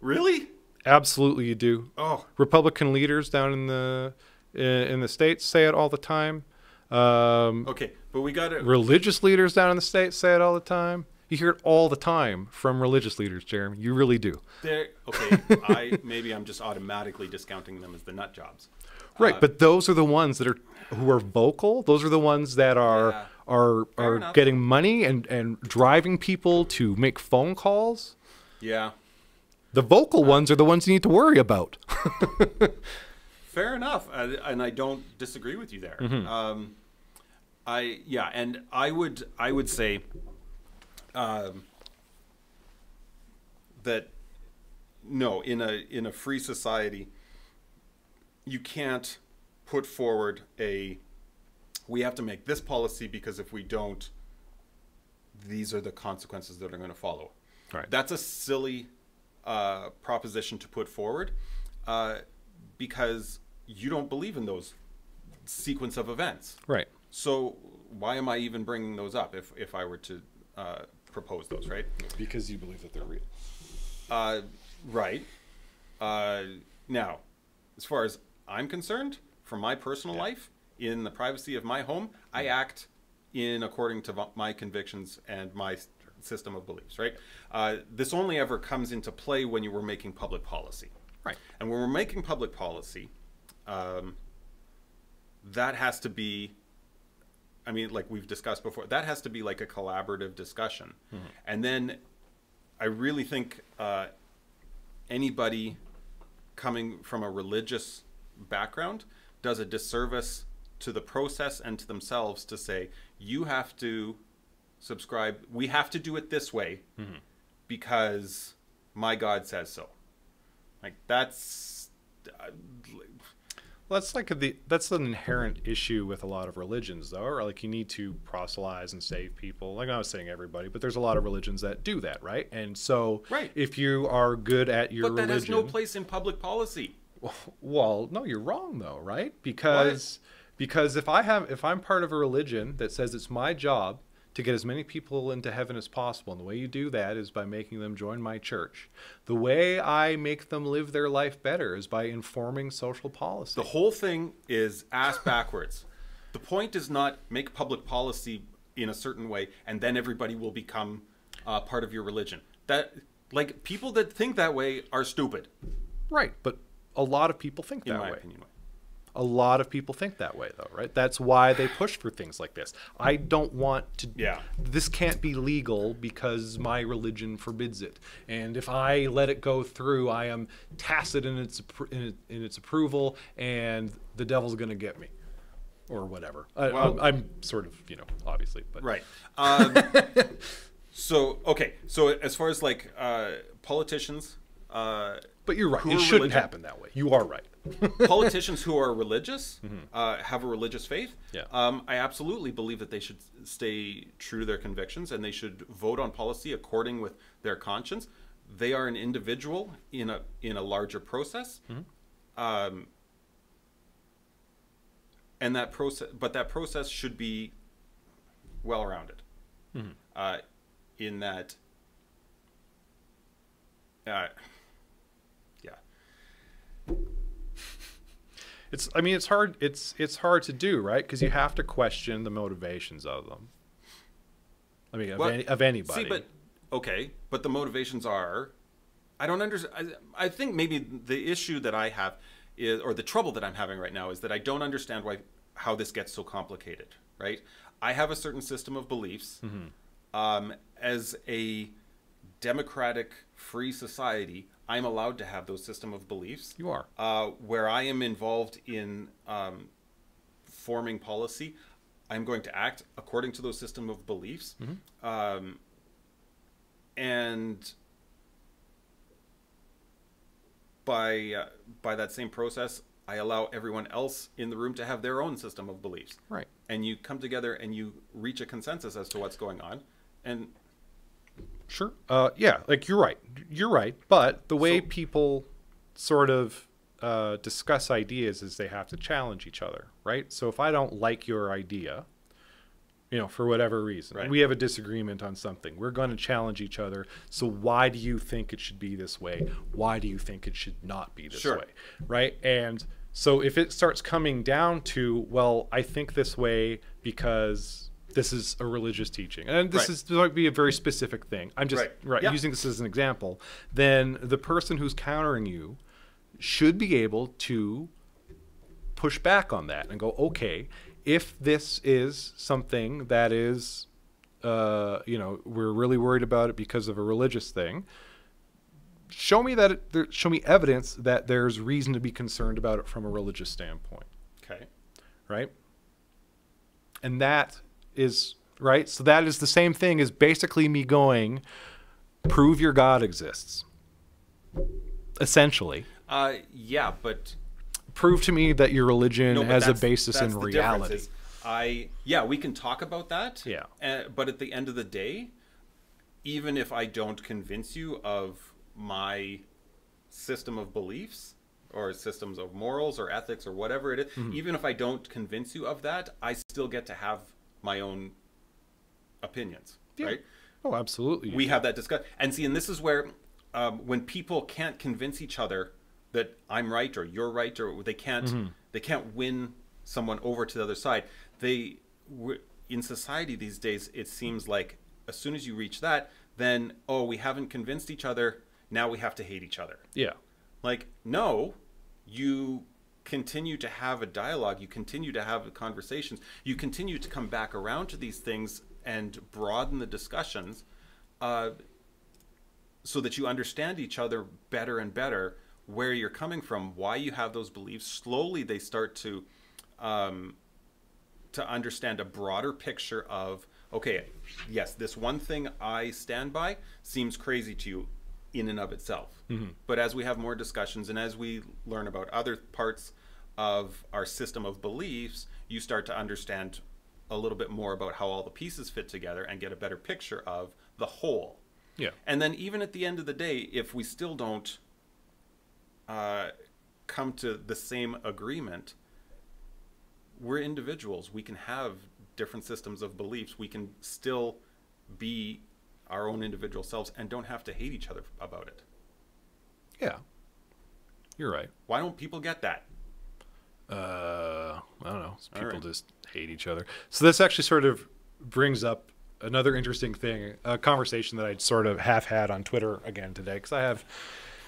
Really? Absolutely, you do. Oh, Republican leaders down in the States say it all the time. Okay, but we got it. Religious leaders down in the States say it all the time. You hear it all the time from religious leaders, Jeremy. You really do. Maybe I'm just automatically discounting them as the nut jobs. Right, but those are the ones who are vocal. Those are the ones that are getting money and driving people to make phone calls. Yeah. The vocal ones are the ones you need to worry about. Fair enough, and I don't disagree with you there. Mm-hmm. And I would say that no, in a free society, you can't put forward we have to make this policy because if we don't, these are the consequences that are going to follow. Right. That's a silly proposition to put forward because you don't believe in those sequence of events. Right. So why am I even bringing those up if I were to propose those, right? Because you believe that they're real. Right. Now, as far as I'm concerned, from my personal life, in the privacy of my home, I act in according to my convictions and my system of beliefs, right? This only ever comes into play when you were making public policy. Right. And when we're making public policy, that has to be, I mean, like we've discussed before, that has to be like a collaborative discussion. Mm-hmm. And then I really think anybody coming from a religious background does a disservice to the process and to themselves to say, you have to subscribe, we have to do it this way because my God says so. Like that's... Well, that's like that's an inherent issue with a lot of religions, though. Or like you need to proselytize and save people. Like I was saying, everybody, but there's a lot of religions that do that, right? And so, if you are good at your religion, but that has no place in public policy. Well, no, you're wrong, though, right? Because if I'm part of a religion that says it's my job to get as many people into heaven as possible, and the way you do that is by making them join my church. The way I make them live their life better is by informing social policy. The whole thing is ass backwards. The point is not make public policy in a certain way and then everybody will become part of your religion. That, like, people that think that way are stupid. Right, but a lot of people think that way. In my opinion. A lot of people think that way, though, right? That's why they push for things like this. I don't want to... Yeah. This can't be legal because my religion forbids it. And if I let it go through, I am tacit in its approval, and the devil's going to get me. Or whatever. Well, I'm sort of, obviously. But. Right. So as far as, like, politicians... but you're right. It shouldn't happen that way. You are right. Politicians who are religious, have a religious faith. Yeah. I absolutely believe that they should stay true to their convictions and they should vote on policy according with their conscience. They are an individual in a larger process, and that process should be well rounded. In that. It's hard. It's hard to do, right? Because you have to question the motivations of them. I mean, of anybody. See, but the motivations are, I don't understand. I think maybe the issue that I have is, or the trouble that I'm having right now, is that I don't understand how this gets so complicated. Right? I have a certain system of beliefs. As a democratic, free society, I'm allowed to have those system of beliefs. You are. Where I am involved in forming policy, I'm going to act according to those system of beliefs. And by that same process, I allow everyone else in the room to have their own system of beliefs. Right. And you come together and you reach a consensus as to what's going on. And sure. Yeah, like you're right. You're right. But the way people sort of discuss ideas is they have to challenge each other, right? So if I don't like your idea, for whatever reason, we have a disagreement on something, we're going to challenge each other. So why do you think it should be this way? Why do you think it should not be this way? Right? And so if it starts coming down to, well, I think this way because this is a religious teaching, and this might be a very specific thing. I'm just using this as an example. Then the person who's countering you should be able to push back on that and go, okay, if this is something that is, we're really worried about it because of a religious thing, show me evidence that there's reason to be concerned about it from a religious standpoint. Okay. Right? And that is right. So that is the same thing as basically me going, prove your God exists. Essentially. Yeah, but prove to me that your religion has a basis in reality. We can talk about that. Yeah. But at the end of the day, even if I don't convince you of my system of beliefs, or systems of morals or ethics or whatever it is, even if I don't convince you of that, I still get to have my own opinions, right? Oh, absolutely. We have that discussion. And see, and this is where when people can't convince each other that I'm right or you're right, or they can't win someone over to the other side, in society these days, it seems like as soon as you reach that, then, oh, we haven't convinced each other, now we have to hate each other. Yeah. Like, no, you continue to have a dialogue, you continue to have conversations, you continue to come back around to these things and broaden the discussions so that you understand each other better and better, where you're coming from, why you have those beliefs. Slowly they start to understand a broader picture of, okay, yes, this one thing I stand by seems crazy to you in and of itself. But as we have more discussions and as we learn about other parts of our system of beliefs, you start to understand a little bit more about how all the pieces fit together and get a better picture of the whole. Yeah. And then even at the end of the day, if we still don't come to the same agreement, we're individuals. We can have different systems of beliefs. We can still be our own individual selves and don't have to hate each other about it. Yeah. You're right. Why don't people get that? I don't know. People just hate each other. So this actually sort of brings up another interesting thing, a conversation that I sort of half had on Twitter again today, because I have...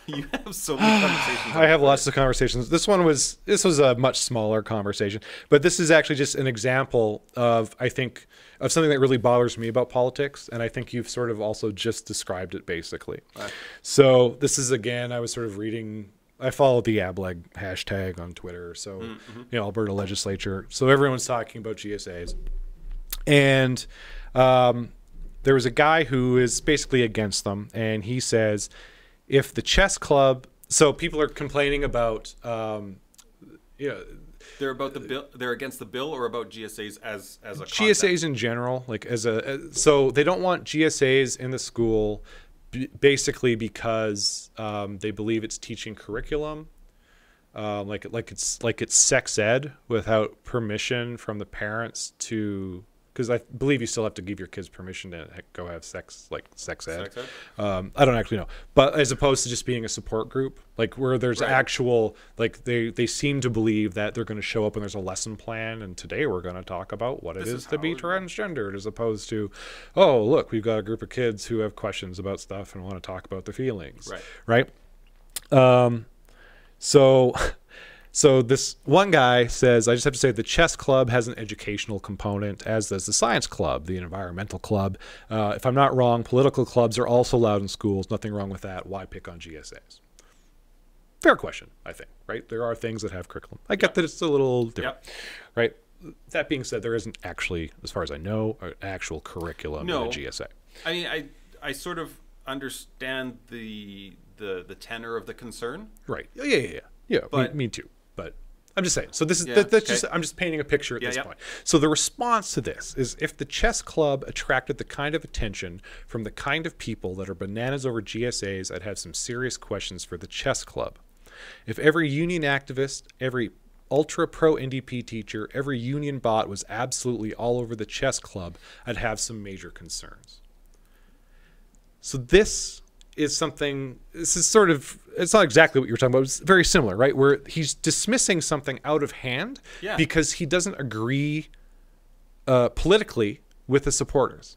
You have so many conversations. I have lots of conversations. This was a much smaller conversation, but this is actually just an example of, I think, of something that really bothers me about politics, and I think you've sort of also just described it basically. Right. So this is, again, I was sort of reading, I follow the ABLEG hashtag on Twitter, so Alberta legislature. So everyone's talking about GSAs, and there was a guy who is basically against them, and he says, if the chess club, so people are complaining about, they're about the bill. They're against the bill, or about GSAs as a concept? GSAs in general, like so they don't want GSAs in the school, basically because they believe it's teaching curriculum, like it's sex ed without permission from the parents to. Because I believe you still have to give your kids permission to go have sex, like sex ed. I don't actually know. But as opposed to just being a support group, like where there's actual, like they seem to believe that they're going to show up and there's a lesson plan. And today we're going to talk about what it is to be transgendered, as opposed to, oh, look, we've got a group of kids who have questions about stuff and want to talk about their feelings. Right. So this one guy says, I just have to say the chess club has an educational component, as does the science club, the environmental club. If I'm not wrong, political clubs are also allowed in schools. Nothing wrong with that. Why pick on GSAs? Fair question, I think, right? There are things that have curriculum. I get that it's a little different, right? That being said, there isn't actually, as far as I know, an actual curriculum in a GSA. I mean, I sort of understand the tenor of the concern. Right. Yeah, but me too. But I'm just saying. So this is that's just, I'm just painting a picture at this point. So the response to this is, if the chess club attracted the kind of attention from the kind of people that are bananas over GSAs, I'd have some serious questions for the chess club. If every union activist, every ultra pro NDP teacher, every union bot was absolutely all over the chess club, I'd have some major concerns. So this is something, this is sort of, it's not exactly what you were talking about, it's very similar, right? Where he's dismissing something out of hand because he doesn't agree politically with the supporters.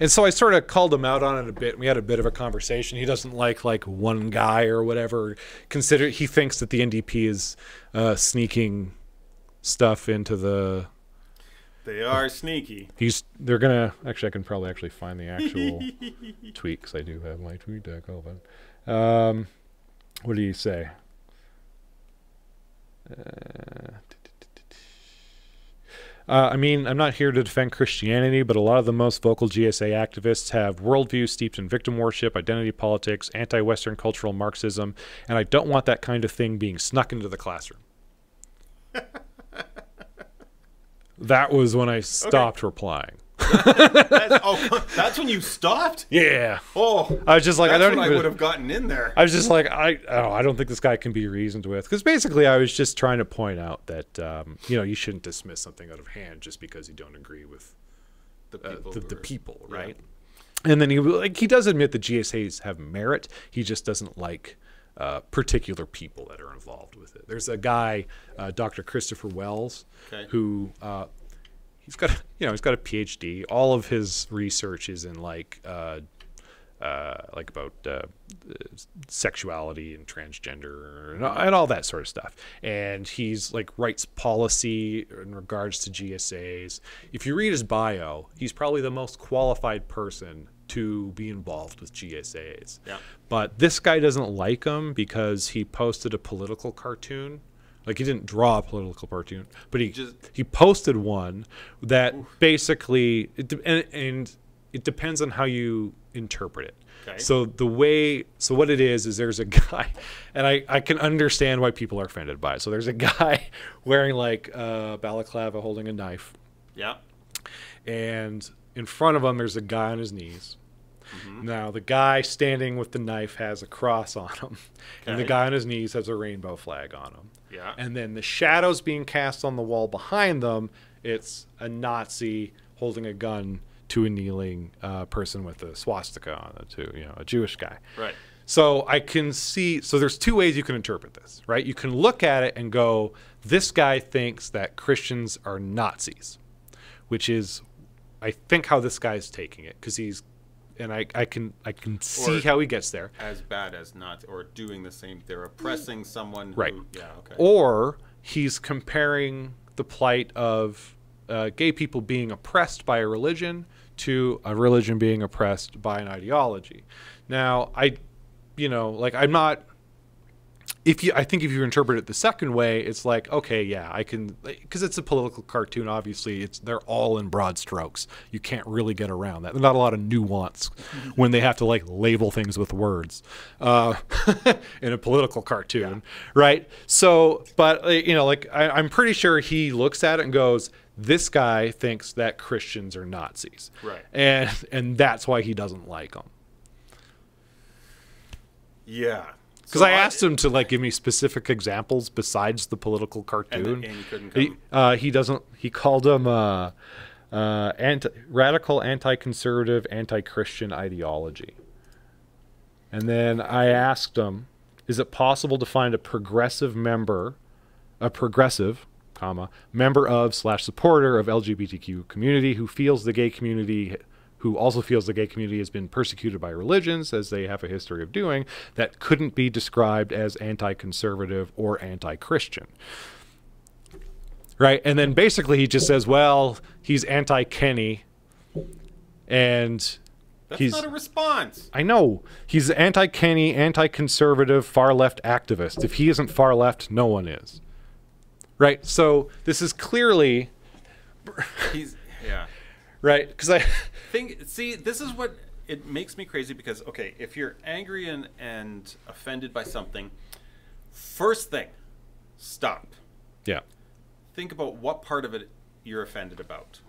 And so I sort of called him out on it a bit. We had a bit of a conversation. He doesn't like one guy or whatever. He thinks that the NDP is sneaking stuff into the... They are sneaky. They're gonna actually. I can probably actually find the actual tweet, because I do have my tweet deck open. What do you say? I mean, I'm not here to defend Christianity, but a lot of the most vocal GSA activists have worldviews steeped in victim worship, identity politics, anti-Western cultural Marxism, and I don't want that kind of thing being snuck into the classroom. That was when I stopped replying. That's when you stopped? Yeah. Oh, I was just like, I would have gotten in there. I was just like, I don't think this guy can be reasoned with. Because basically I was just trying to point out that, you shouldn't dismiss something out of hand just because you don't agree with the people, right? Yeah. And then he does admit that GSAs have merit. He just doesn't like particular people that are involved with it. There's a guy, Dr. Christopher Wells, who he's got a PhD. All of his research is in like about sexuality and transgender and all that sort of stuff. And he's like writes policy in regards to GSAs. If you read his bio, he's probably the most qualified person to be involved with GSAs. Yeah. But this guy doesn't like him because he posted a political cartoon. Like, he didn't draw a political cartoon, but he posted one that basically and it depends on how you interpret it. Okay. So what it is there's a guy, and I can understand why people are offended by it. So there's a guy wearing like a balaclava holding a knife. Yeah. And in front of him, there's a guy on his knees. Mm-hmm. Now, the guy standing with the knife has a cross on him. Okay. And the guy on his knees has a rainbow flag on him. Yeah. And then the shadows being cast on the wall behind them, it's a Nazi holding a gun to a kneeling person with a swastika on it, too, a Jewish guy. Right. So I can see, so there's two ways you can interpret this, right? You can look at it and go, this guy thinks that Christians are Nazis, which is, I think, how this guy's taking it, because he's, and I can see how he gets there. As bad as not, or doing the same, they're oppressing someone who, right. Yeah, okay. Or he's comparing the plight of gay people being oppressed by a religion to a religion being oppressed by an ideology. Now, I'm not, I think if you interpret it the second way, it's like, okay, yeah, I can, because it's a political cartoon, obviously, they're all in broad strokes. You can't really get around that. There's not a lot of nuance when they have to like label things with words in a political cartoon, right? So, but I'm pretty sure he looks at it and goes, this guy thinks that Christians are Nazis, right? And that's why he doesn't like them. Yeah. Because I asked him to like give me specific examples besides the political cartoon. And he couldn't come. He doesn't. He called them radical, anti-conservative, anti-Christian ideology. And then I asked him, is it possible to find a progressive member of / supporter of LGBTQ community who feels the gay community, who also feels the gay community has been persecuted by religions, as they have a history of doing, that couldn't be described as anti-conservative or anti-Christian. Right? And then basically he just says, well, he's anti-Kenny, and that's not a response. I know. He's anti-Kenny, anti-conservative, far-left activist. If he isn't far-left, no one is. Right? So this is clearly... Yeah. Right? Because this is what it makes me crazy, because, okay, if you're angry and offended by something, first thing, stop. Yeah. Think about what part of it you're offended about.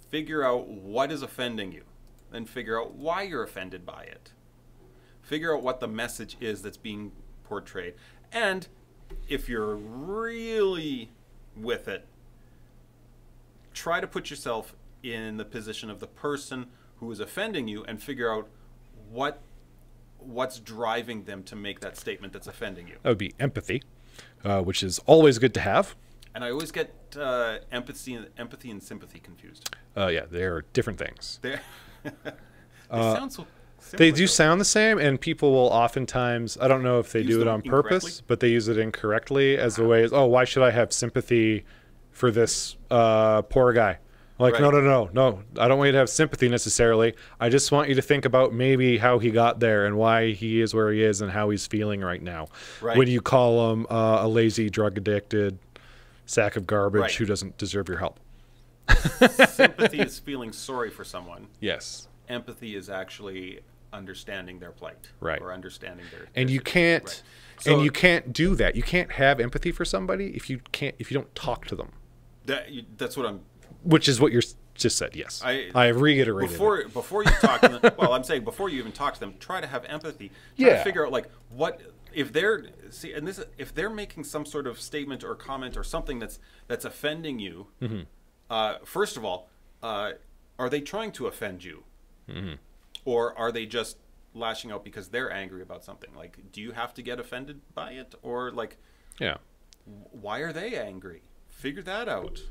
Figure out what is offending you. Then figure out why you're offended by it. Figure out what the message is that's being portrayed. And if you're really with it, try to put yourself in the position of the person who is offending you and figure out what's driving them to make that statement that's offending you. That would be empathy, which is always good to have. And I always get empathy and sympathy confused. Yeah, they're different things. They sound so similar. They do sound the same, and people will oftentimes, I don't know if they do it on purpose, but they use it incorrectly as a way as, oh, why should I have sympathy for this poor guy? Like, right. No. I don't want you to have sympathy necessarily. I just want you to think about maybe how he got there and why he is where he is and how he's feeling right now. Right. When you call him a lazy, drug-addicted sack of garbage who doesn't deserve your help. Sympathy is feeling sorry for someone. Yes. Empathy is actually understanding their plight. Right. Or understanding their and you can't right. So, and you can't do that. You can't have empathy for somebody if you don't talk to them. That's what I'm which is what you're just said. Yes, I reiterated before you talk to them. Well, I'm saying before you even talk to them, try to have empathy. Try to figure out like what if they're if they're making some sort of statement or comment or something that's offending you. First of all, are they trying to offend you, or are they just lashing out because they're angry about something? Like, do you have to get offended by it, or like, why are they angry? Figure that out.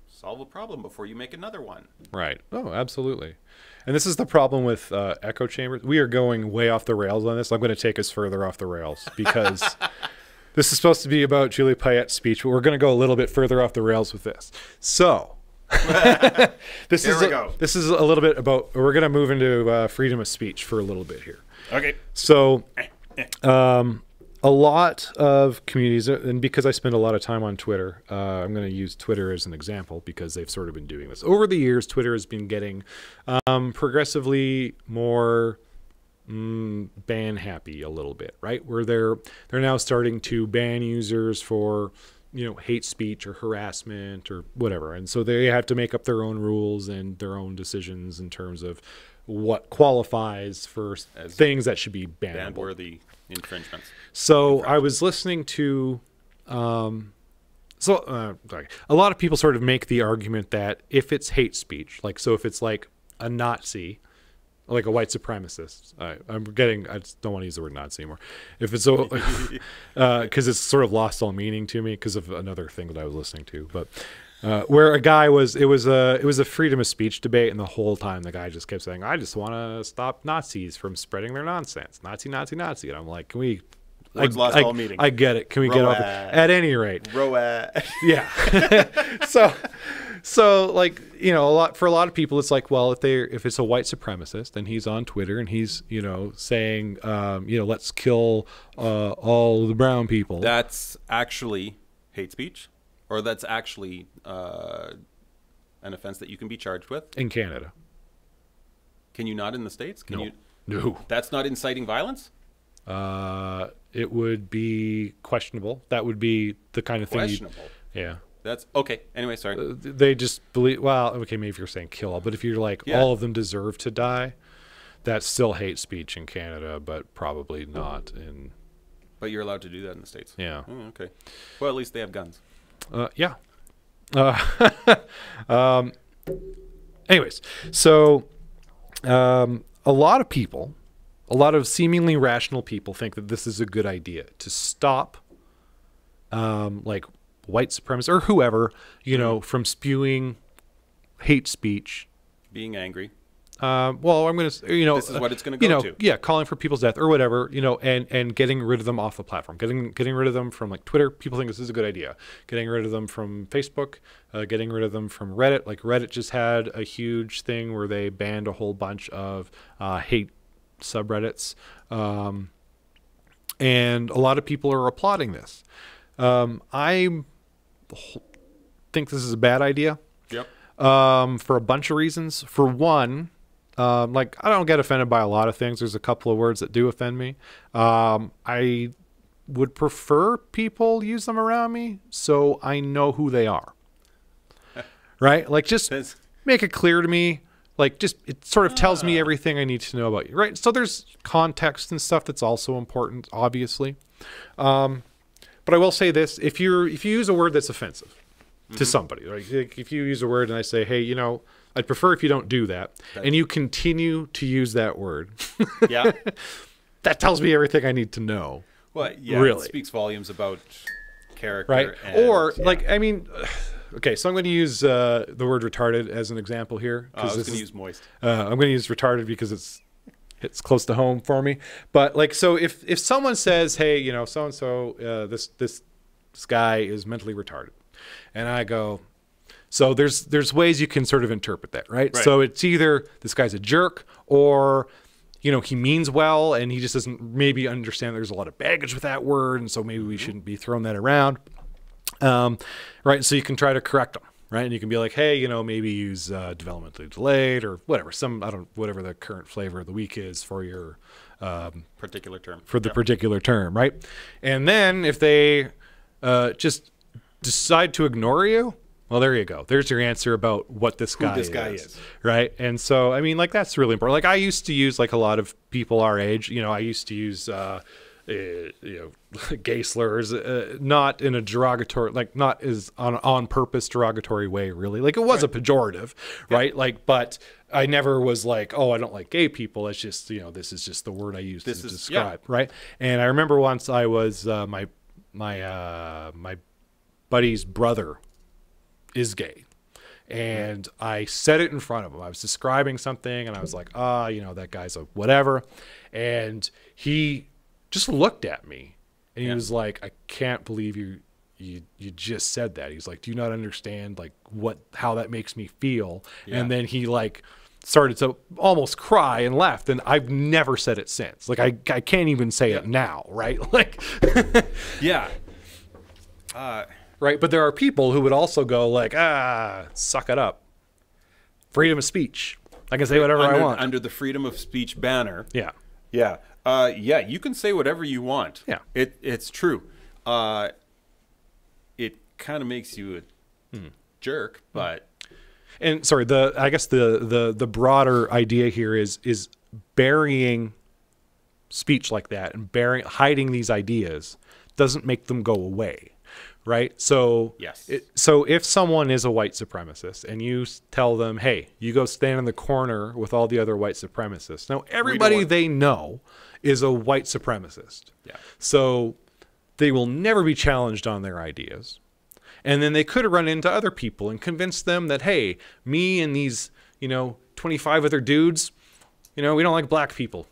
Solve a problem before you make another one. Right. Oh, absolutely. And this is the problem with echo chambers. We are going way off the rails on this. I'm going to take us further off the rails because this is supposed to be about Julie Payette's speech, but we're going to go a little bit further off the rails with this. So this is a little bit about, we're going to move into freedom of speech for a little bit here. Okay. So a lot of communities, and because I spend a lot of time on Twitter, I'm going to use Twitter as an example because they've sort of been doing this. Over the years, Twitter has been getting progressively more ban happy a little bit, right? Where they're now starting to ban users for, hate speech or harassment or whatever. And so they have to make up their own rules and their own decisions in terms of what qualifies for things that should be bannable. Ban-worthy infringements. So I was listening to, a lot of people sort of make the argument that if it's hate speech, so if it's like a Nazi, like a white supremacist, I just don't want to use the word Nazi anymore. If it's because it's sort of lost all meaning to me because of another thing that I was listening to, but. Where a guy it was a freedom of speech debate, and the whole time the guy just kept saying, "I just want to stop Nazis from spreading their nonsense, Nazi, Nazi, Nazi." And I'm like, "Can we?" Lost all meeting. I get it. Can we get off? At any rate, yeah. so for a lot of people, it's like, well, if it's a white supremacist and he's on Twitter and he's saying, let's kill all the brown people. That's actually hate speech. Or that's actually an offense that you can be charged with? In Canada. Can you not in the States? No. That's not inciting violence? It would be questionable. That would be the kind of thing. Questionable? Yeah. That's okay. Anyway, sorry. They just believe, well, okay, maybe if you're saying kill, but if you're like, all of them deserve to die, that's still hate speech in Canada, but probably not in... But you're allowed to do that in the States? Yeah. Oh, okay. Well, at least they have guns. Yeah. Anyways, so a lot of seemingly rational people think that this is a good idea to stop like white supremacists or whoever, from spewing hate speech. Being angry. Well, I'm going to, this is what it's going to go to. Yeah, calling for people's death or whatever, and getting rid of them off the platform, getting rid of them from like Twitter. People think this is a good idea. Getting rid of them from Facebook, getting rid of them from Reddit. Like Reddit just had a huge thing where they banned a whole bunch of hate subreddits, and a lot of people are applauding this. I think this is a bad idea. Yep. For a bunch of reasons. For one, I don't get offended by a lot of things. There's a couple of words that do offend me. I would prefer people use them around me so I know who they are. Right? Like, just make it clear to me. Like, just, it sort of tells me everything I need to know about you. Right? So there's context and stuff that's also important, obviously. But I will say this. If you use a word that's offensive to somebody, like if you use a word and I say, hey, I'd prefer if you don't do that, and you continue to use that word, that tells me everything I need to know. Well, yeah, really. It speaks volumes about character. Right. Okay, so I'm going to use the word retarded as an example here. I was going to use moist. I'm going to use retarded because it's close to home for me. But so if someone says, hey, so-and-so, this guy is mentally retarded, and I go, so there's ways you can sort of interpret that, right? So it's either this guy's a jerk, or he means well and he just doesn't maybe understand there's a lot of baggage with that word, and so maybe we shouldn't be throwing that around. Right? So you can try to correct them, right? And you can be like, hey, maybe use developmentally delayed or whatever, whatever the current flavor of the week is for your particular term. For the particular term, right? And then if they just decide to ignore you, Well, there you go. There's your answer about what this guy is. Right? And so, I mean, like, that's really important. Like, I used to use, like, a lot of people our age, you know, I used to use, you know, gay slurs, not in a derogatory, like, not as on purpose derogatory way, really. Like, it was a pejorative, right? Like, but I never was like, oh, I don't like gay people. It's just, you know, this is just the word I use to describe, right? And I remember once I was, my buddy's brother is gay. And I said it in front of him. I was describing something and I was like, you know, that guy's a whatever. And he just looked at me and he was like, I can't believe you just said that. He's like, do you not understand like how that makes me feel? And then he like started to almost cry and laughed. And I've never said it since. Like I can't even say it now. Right. Like, right. But there are people who would also go like, suck it up. Freedom of speech. I can say whatever I want. Under the freedom of speech banner. Yeah. Yeah. Yeah. You can say whatever you want. Yeah. It's true. It kind of makes you a jerk, but. And sorry, I guess the broader idea here is burying speech like that and hiding these ideas doesn't make them go away. Right. So, so if someone is a white supremacist and you tell them, hey, you go stand in the corner with all the other white supremacists. Now, everybody they know is a white supremacist. Yeah. So they will never be challenged on their ideas. And then they could run into other people and convince them that, hey, me and these, you know, 25 other dudes, you know, we don't like black people.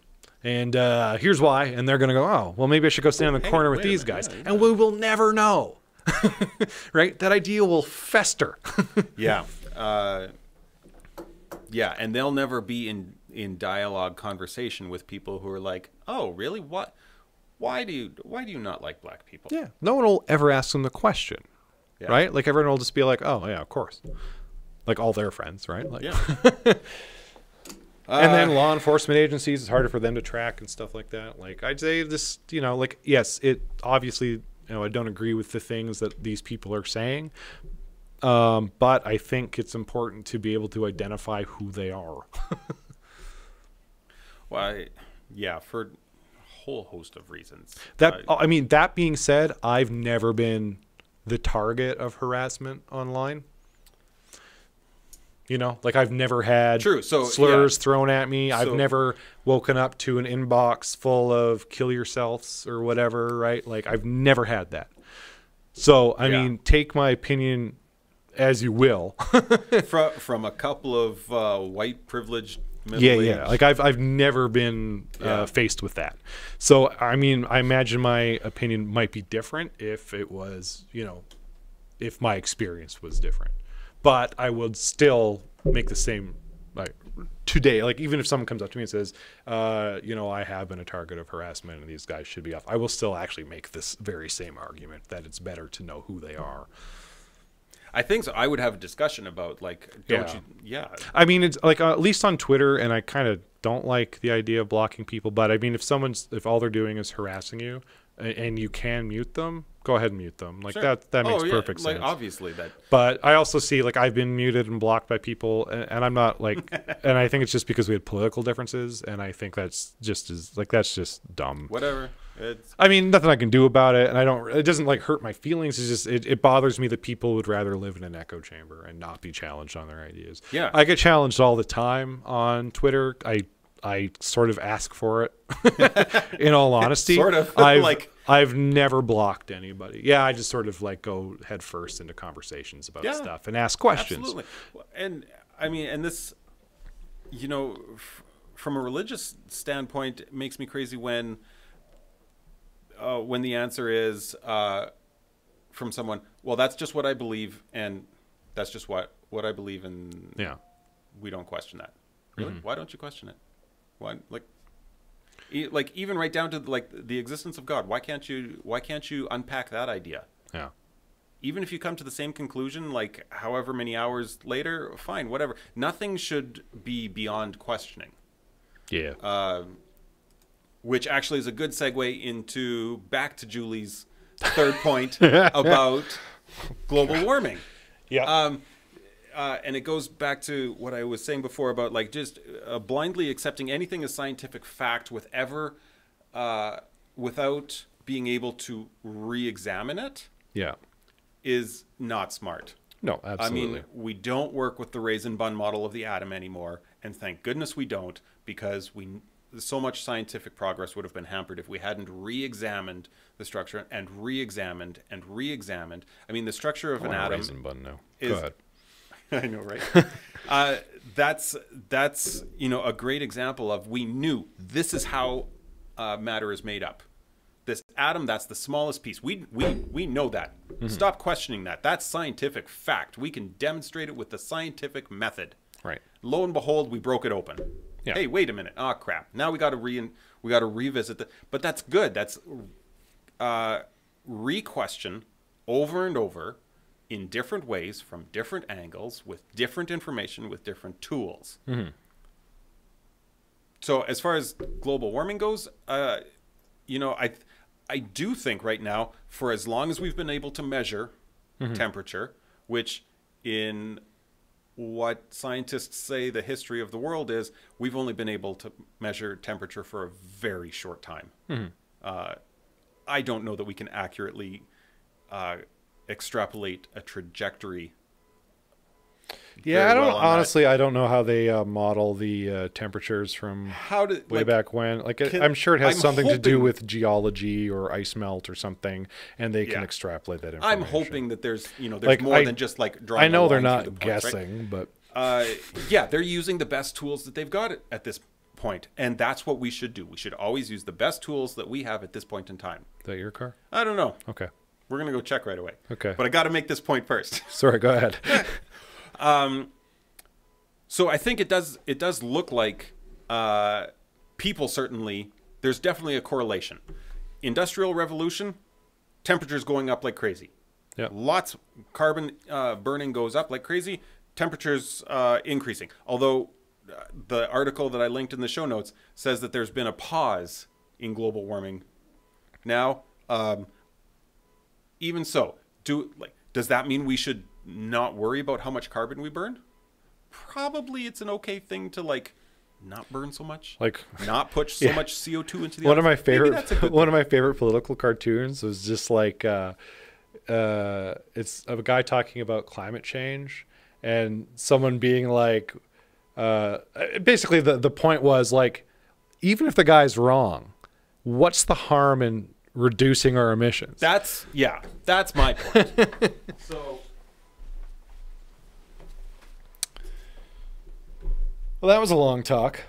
And here's why. And they're going to go, oh, well, maybe I should go stand in the corner with these guys. Yeah. And we will never know. Right? That idea will fester. Yeah. Yeah. And they'll never be in dialogue conversation with people who are like, oh, really? What? Why do you not like black people? Yeah. No one will ever ask them the question. Yeah. Right? Like everyone will just be like, oh, yeah, of course. Like all their friends, right? Like, yeah. And then law enforcement agencies, it's harder for them to track and stuff like that. Like I'd say this, you know, like, yes, it obviously, you know, I don't agree with the things that these people are saying. But I think it's important to be able to identify who they are. Well, yeah, for a whole host of reasons. I mean, that being said, I've never been the target of harassment online. You know, like I've never had slurs thrown at me. I've never woken up to an inbox full of kill yourselves or whatever, right? Like I've never had that. So, I mean, take my opinion as you will. from a couple of white privileged middle-aged. Yeah. Like I've never been faced with that. So, I mean, I imagine my opinion might be different if it was, you know, if my experience was different. But I would still make the same, like today, like even if someone comes up to me and says, you know, I have been a target of harassment and these guys should be off, I will still actually make this very same argument that it's better to know who they are. I think so. I would have a discussion about like, I mean, it's like at least on Twitter, and I kind of don't like the idea of blocking people. But I mean, if all they're doing is harassing you, and you can mute them, go ahead and mute them. Like that makes perfect sense. Like obviously that. But I also see like I've been muted and blocked by people, and I'm not like, and I think it's just because we had political differences, and I think that's just dumb. Whatever. I mean, nothing I can do about it, and it doesn't like hurt my feelings. It's just it bothers me that people would rather live in an echo chamber and not be challenged on their ideas. Yeah, I get challenged all the time on Twitter. I sort of ask for it. In all honesty, sort of. I've never blocked anybody. Yeah, I just sort of like go head first into conversations about stuff and ask questions. Absolutely. And I mean, and this, you know, from a religious standpoint, it makes me crazy when the answer is from someone, well, that's just what I believe, and that's just what I believe, and we don't question that. Really? Mm-hmm. Why don't you question it? Why, like even right down to like the existence of God? Why can't you unpack that idea? Yeah. Even if you come to the same conclusion, like however many hours later, fine, whatever. Nothing should be beyond questioning. Yeah. Which actually is a good segue into back to Julie's third point about global warming. Yeah. And it goes back to what I was saying before about like just blindly accepting anything as scientific fact without being able to re-examine it. Yeah. Is not smart. No, absolutely. I mean, we don't work with the raisin bun model of the atom anymore, and thank goodness we don't, because so much scientific progress would have been hampered if we hadn't re-examined the structure and re-examined and re-examined. I mean, the structure of an atom. Raisin bun now. Go ahead. I know, right? That's a great example of we knew this is how matter is made up. This atom, that's the smallest piece. We know that. Mm-hmm. Stop questioning that. That's scientific fact. We can demonstrate it with the scientific method. Right. Lo and behold, we broke it open. Yeah. Hey, wait a minute. Oh crap. Now we got to revisit the. But that's good. That's re-question over and over in different ways from different angles with different information with different tools. Mm-hmm. So as far as global warming goes, I do think right now, for as long as we've been able to measure temperature, which in what scientists say the history of the world is, we've only been able to measure temperature for a very short time. Mm-hmm. I don't know that we can accurately extrapolate a trajectory. Yeah, honestly, I don't know how they model the temperatures from way back when. I'm sure it has something to do with geology or ice melt or something, and they can extrapolate that information. I'm hoping that there's more than just drawing. I know they're not guessing, right? But they're using the best tools that they've got at this point, and that's what we should do. We should always use the best tools that we have at this point in time. Is that your car? I don't know. Okay, we're gonna go check right away. Okay, but I got to make this point first. Sorry, go ahead. So I think it does look like people certainly, there's definitely a correlation. Industrial revolution, temperatures going up like crazy. Yeah. Lots carbon burning goes up like crazy, temperatures increasing. Although the article that I linked in the show notes says that there's been a pause in global warming. Now, even so, does that mean we should not worry about how much carbon we burn? Probably it's an okay thing to not burn so much, not push so much CO2 into the one of my favorite political cartoons was just it's a guy talking about climate change and someone being basically the point was even if the guy's wrong, what's the harm in reducing our emissions? That's my point. So well, that was a long talk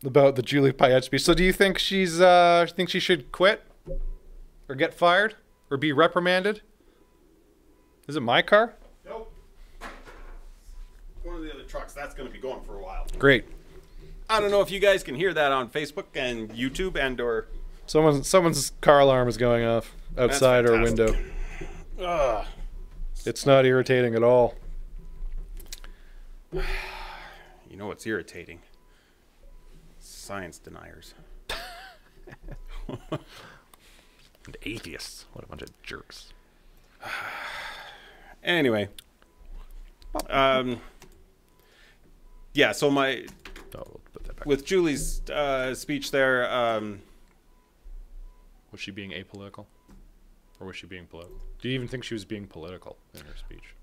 about the Julie Payette speech. So do you think she should quit or get fired or be reprimanded? Is it my car? Nope. One of the other trucks. That's going to be going for a while. Great. I don't know if you guys can hear that on Facebook and YouTube or someone's car alarm is going off outside our window. It's not irritating at all. You know what's irritating? Science deniers. And atheists. What a bunch of jerks. Anyway. So we'll put that back. With Julie's speech there, was she being apolitical? Or was she being political? Do you even think she was being political in her speech?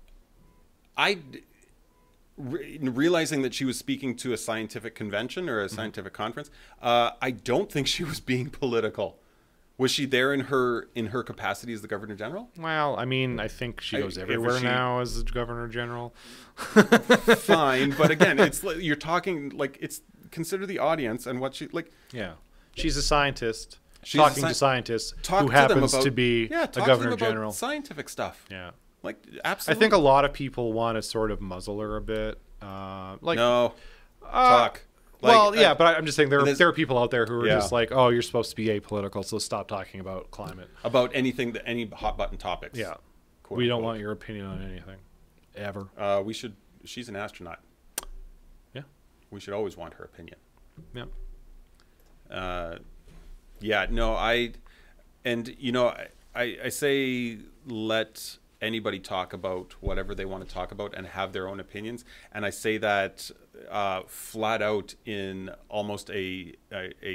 Realizing that she was speaking to a scientific convention or a scientific conference, I don't think she was being political. Was she there in her capacity as the Governor General? Well, I mean, I think she goes everywhere now as the Governor General. Fine, but again, it's you're talking it's consider the audience and what she Yeah, she's a scientist. Talking to scientists who happens to be a Governor General. Scientific stuff. Yeah. Absolutely. I think a lot of people want to sort of muzzle her a bit. No. Talk. But I'm just saying there are people out there who are just oh, you're supposed to be apolitical, so stop talking about climate. About any hot button topics. Yeah. We don't want your opinion on anything. Ever. She's an astronaut. Yeah. We should always want her opinion. Yeah. I say let anybody talk about whatever they want to talk about and have their own opinions. And I say that flat out in almost a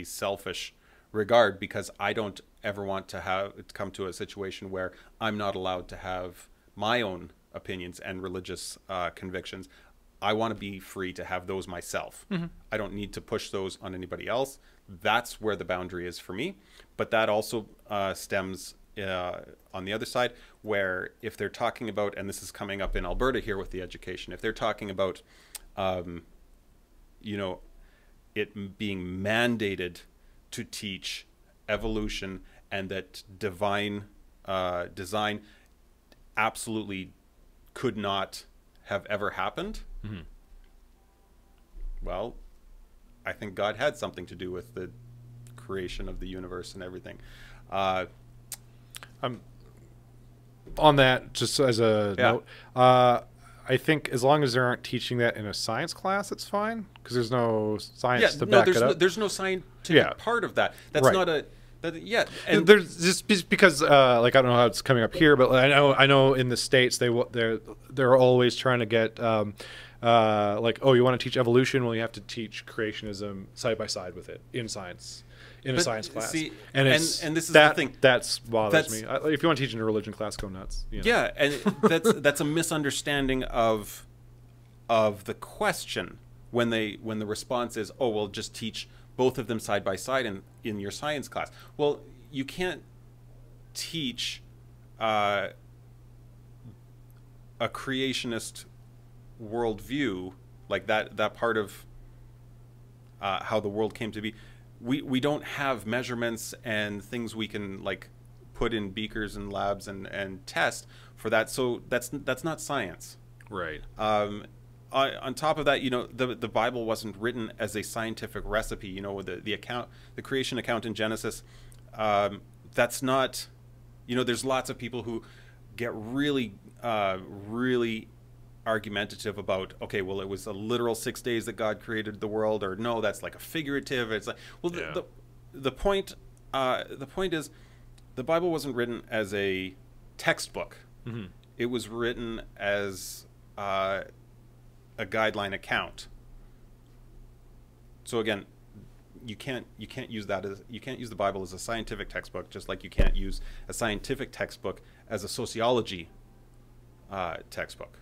selfish regard, because I don't ever want to come to a situation where I'm not allowed to have my own opinions and religious convictions. I want to be free to have those myself. I don't need to push those on anybody else. That's where the boundary is for me. But that also stems on the other side, where if they're talking about, and this is coming up in Alberta here with the education, if they're talking about, you know, it being mandated to teach evolution, and that divine design absolutely could not have ever happened, well, I think God had something to do with the creation of the universe and everything. On that, just as a note, I think as long as they aren't teaching that in a science class, it's fine, because there's no science to back it up. There's no scientific part of that. That's not a... and there's just because like, I don't know how it's coming up here, but I know in the States they're always trying to get like, oh, you want to teach evolution? Well, you have to teach creationism side by side with it in science, in a science class. See, and this is the thing that bothers me. If you want to teach in a religion class, go nuts. You know? Yeah, and that's a misunderstanding of the question when the response is, oh, well, just teach both of them side by side in your science class. Well, you can't teach a creationist worldview, like that part of how the world came to be. We don't have measurements and things we can like put in beakers and labs and test for that. So that's not science, right? On top of that, you know, the Bible wasn't written as a scientific recipe. You know, the creation account in Genesis, that's not, you know, there's lots of people who get really argumentative about, okay, well, it was a literal 6 days that God created the world, or no, that's like a figurative. It's like, well, the point is, the Bible wasn't written as a textbook. It was written as a guideline account. So again, you can't use the Bible as a scientific textbook, just like you can't use a scientific textbook as a sociology textbook.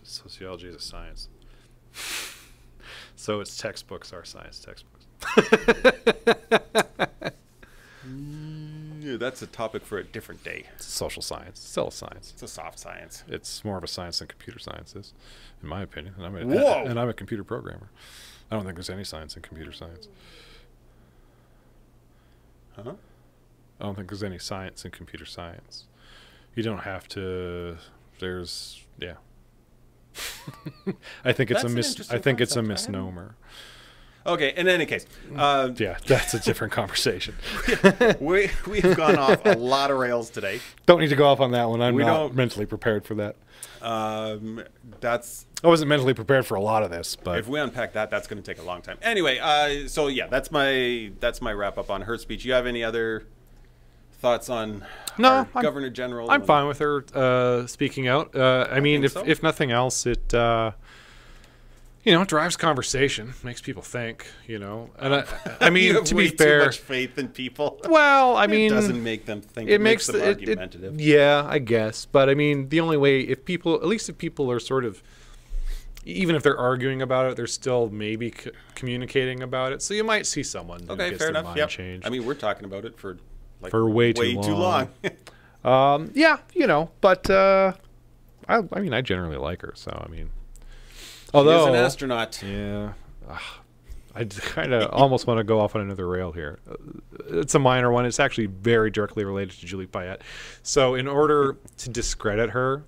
Sociology is a science. So its textbooks are science textbooks. Yeah, that's a topic for a different day. It's social science. It's still a science. It's a soft science. It's more of a science than computer science is, in my opinion. And Whoa! I'm a computer programmer. I don't think there's any science in computer science. Huh? I don't think there's any science in computer science. You don't have to. There's I think it's a misnomer. Okay, in any case. Yeah, that's a different conversation. We've gone off a lot of rails today. Don't need to go off on that one. I'm not mentally prepared for that. I wasn't mentally prepared for a lot of this, but if we unpack that, that's going to take a long time. Anyway, so yeah, that's my wrap up on her speech. You have any other thoughts on Governor General? I'm fine with her speaking out. I mean, if nothing else, it drives conversation, makes people think. And I mean, to be fair, too much faith in people. Well, I mean, it doesn't make them think. It makes them argumentative. Yeah, I guess. But I mean, the only way, if people are sort of, even if they're arguing about it, they're still maybe communicating about it. So you might see someone who gets their mind changed. I mean, we're talking about it for way too long. Yeah, but I mean, I generally like her, so I mean, although she is an astronaut. Yeah, I kind of almost want to go off on another rail here. It's a minor one. It's actually very directly related to Julie Payette. So in order to discredit her,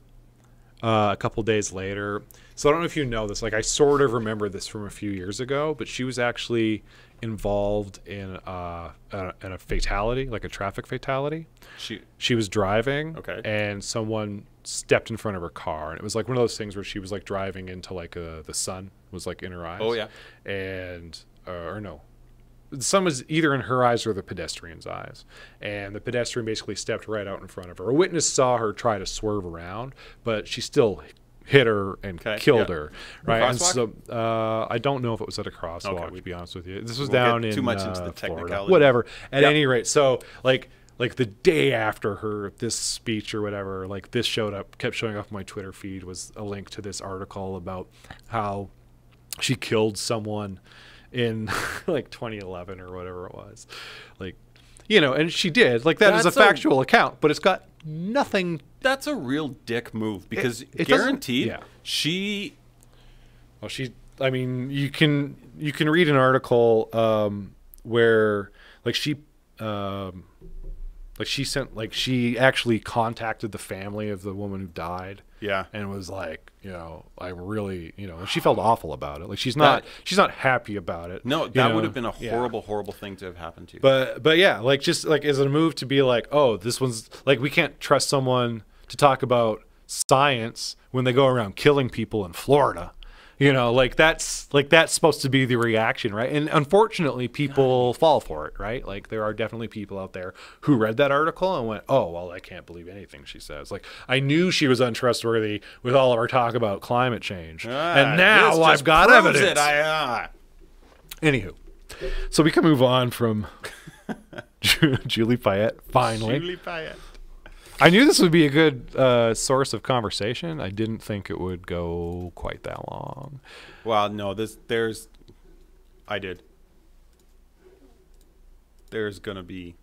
a couple days later, so I don't know if you know this, like I sort of remember this from a few years ago, but she was actually involved in a fatality, like a traffic fatality. She was driving, and someone stepped in front of her car, and it was like one of those things where she was like driving into like the sun was like in her eyes. Oh yeah, and or no, sun was either in her eyes or the pedestrian's eyes, and the pedestrian basically stepped right out in front of her. A witness saw her try to swerve around, but she still hit her and killed her, right? And so I don't know if it was at a crosswalk, to be honest with you. This was down in too much into the technicality. Whatever. At any rate, so like the day after this speech or whatever, like this kept showing up on my Twitter feed, was a link to this article about how she killed someone in like 2011 or whatever it was. Like, you know, and she did. Like, that is a factual account, but it's got nothing. That's a real dick move, because it guaranteed she. Well, I mean, you can read an article where like she she actually contacted the family of the woman who died. Yeah. And was like, you know, I really, you know, she felt awful about it. Like, she's not happy about it. No, that would have been a horrible, horrible thing to have happened to you. But yeah, like, just like as a move to be like, oh, this one's like, we can't trust someone to talk about science when they go around killing people in Florida. You know, like that's supposed to be the reaction, right? And unfortunately, people fall for it, right? Like, there are definitely people out there who read that article and went, "Oh, well, I can't believe anything she says." Like, I knew she was untrustworthy with all of our talk about climate change, and now I've got evidence. Anywho, so we can move on from Julie Payette. Finally, Julie Payette. I knew this would be a good source of conversation. I didn't think it would go quite that long. Well, no, I did. There's going to be.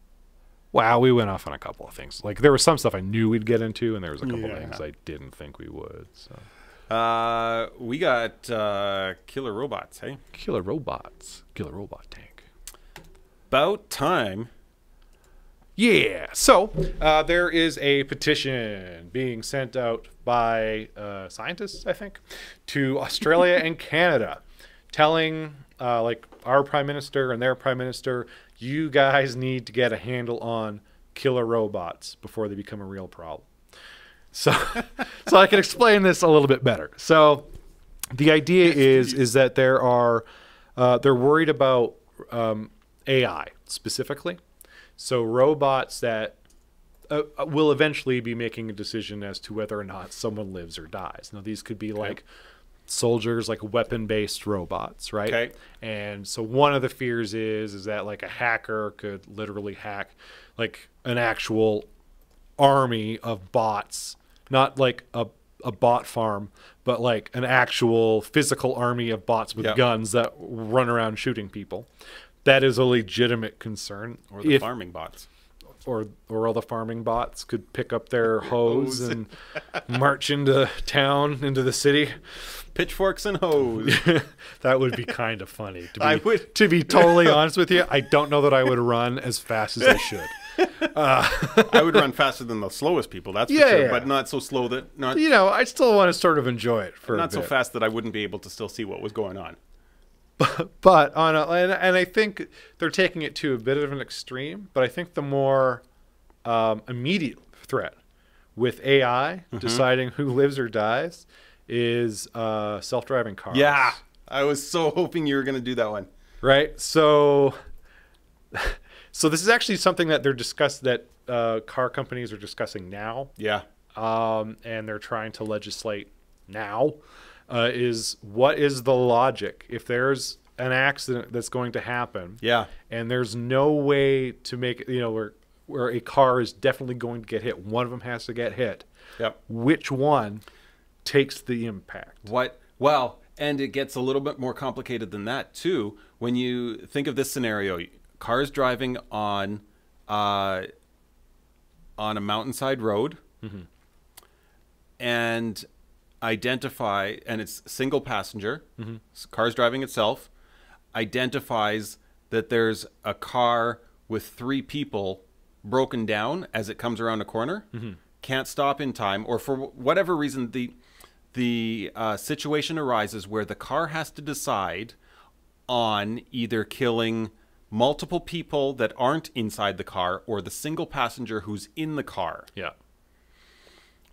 Wow, we went off on a couple of things. Like, there was some stuff I knew we'd get into, and there was a couple of things I didn't think we would. So, we got killer robots, hey? Killer robots. Killer robot tank. About time. Yeah. So there is a petition being sent out by scientists, I think, to Australia and Canada, telling like our prime minister and their prime minister, you guys need to get a handle on killer robots before they become a real problem. So, so I can explain this a little bit better. So the idea is that they're worried about AI specifically. So robots that will eventually be making a decision as to whether or not someone lives or dies. Now, these could be like soldiers, like weapon-based robots, right? Okay. And so one of the fears is that like a hacker could literally hack like an actual army of bots, not like a bot farm, but like an actual physical army of bots with guns that run around shooting people. That is a legitimate concern. Or the farming bots. Or all the farming bots could pick up their hose and march into town, into the city. Pitchforks and hose. That would be kind of funny. To be totally honest with you, I don't know that I would run as fast as I should. I would run faster than the slowest people, that's for sure. But not so slow that... not. You know, I still want to sort of enjoy it for a bit. Not so fast that I wouldn't be able to still see what was going on. But and I think they're taking it to a bit of an extreme. But I think the more immediate threat with AI deciding who lives or dies is self-driving cars. Yeah, I was so hoping you were going to do that one. Right. So this is actually something that car companies are discussing now. Yeah. And they're trying to legislate now. Is what is the logic if there's an accident that's going to happen? Yeah. And there's no way to make it, you know, where a car is definitely going to get hit. One of them has to get hit. Yep. Which one takes the impact? Well, and it gets a little bit more complicated than that too. When you think of this scenario, cars driving on a mountainside road, and identify, and it's single passenger, car's driving itself, identifies that there's a car with 3 people broken down as it comes around a corner, can't stop in time, or for whatever reason the situation arises where the car has to decide on either killing multiple people that aren't inside the car or the single passenger who's in the car. Yeah.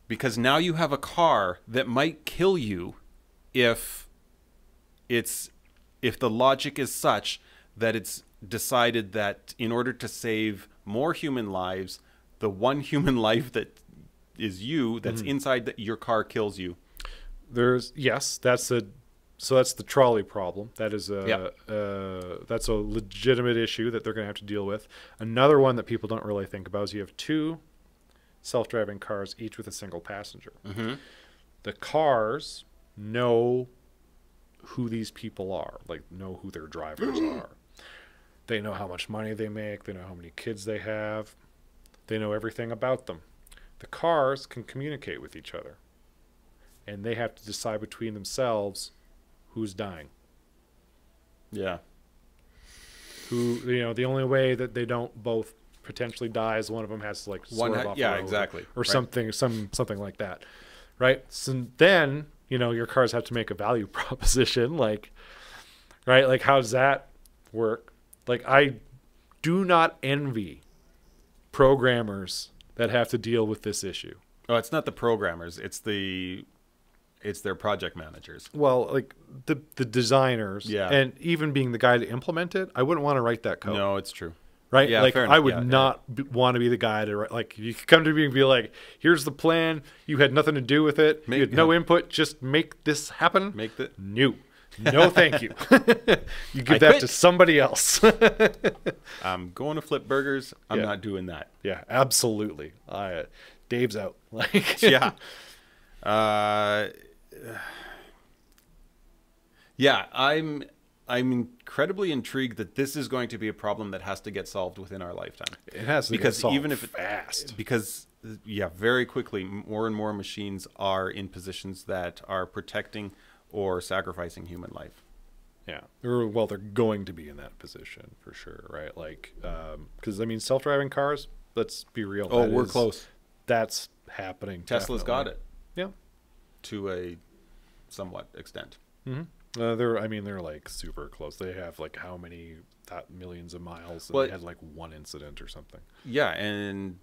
Because now you have a car that might kill you if the logic is such that it's decided that in order to save more human lives, the one human life that is you, that's inside your car, kills you. That's the trolley problem. That is that's a legitimate issue that they're going to have to deal with. Another one that people don't really think about is you have two self-driving cars, each with a single passenger. The cars know who these people are, like know who their drivers are. They know how much money they make. They know how many kids they have. They know everything about them. The cars can communicate with each other, and they have to decide between themselves who's dying. Yeah. The only way that they don't both potentially die is one of them has to like swerve off the road exactly, or something like that, right? So then your cars have to make a value proposition, like, right? Like, how does that work? Like, I do not envy programmers that have to deal with this issue. Oh, it's not the programmers; it's their project managers. Well, like the designers, and even being the guy to implement it, I wouldn't want to write that code. No, it's true. Right? Yeah, like, fair I enough. would not want to be the guy to write. Like, you could come to me and be like, here's the plan. You had nothing to do with it. You had no input. Just make this happen. No, thank you. You give that to somebody else. I'm going to flip burgers. I'm not doing that. Yeah, absolutely. Dave's out. Like, yeah. Yeah, I'm incredibly intrigued that this is going to be a problem that has to get solved within our lifetime. It has to get solved fast. Because very quickly, more and more machines are in positions that are protecting or sacrificing human life. Yeah. Well, they're going to be in that position for sure, right? Like, because self-driving cars. Let's be real. Oh, we're close. That's happening. Tesla's got it. Yeah. To a somewhat extent. They're like super close. They have like how many millions of miles, and they had like one incident or something. Yeah, and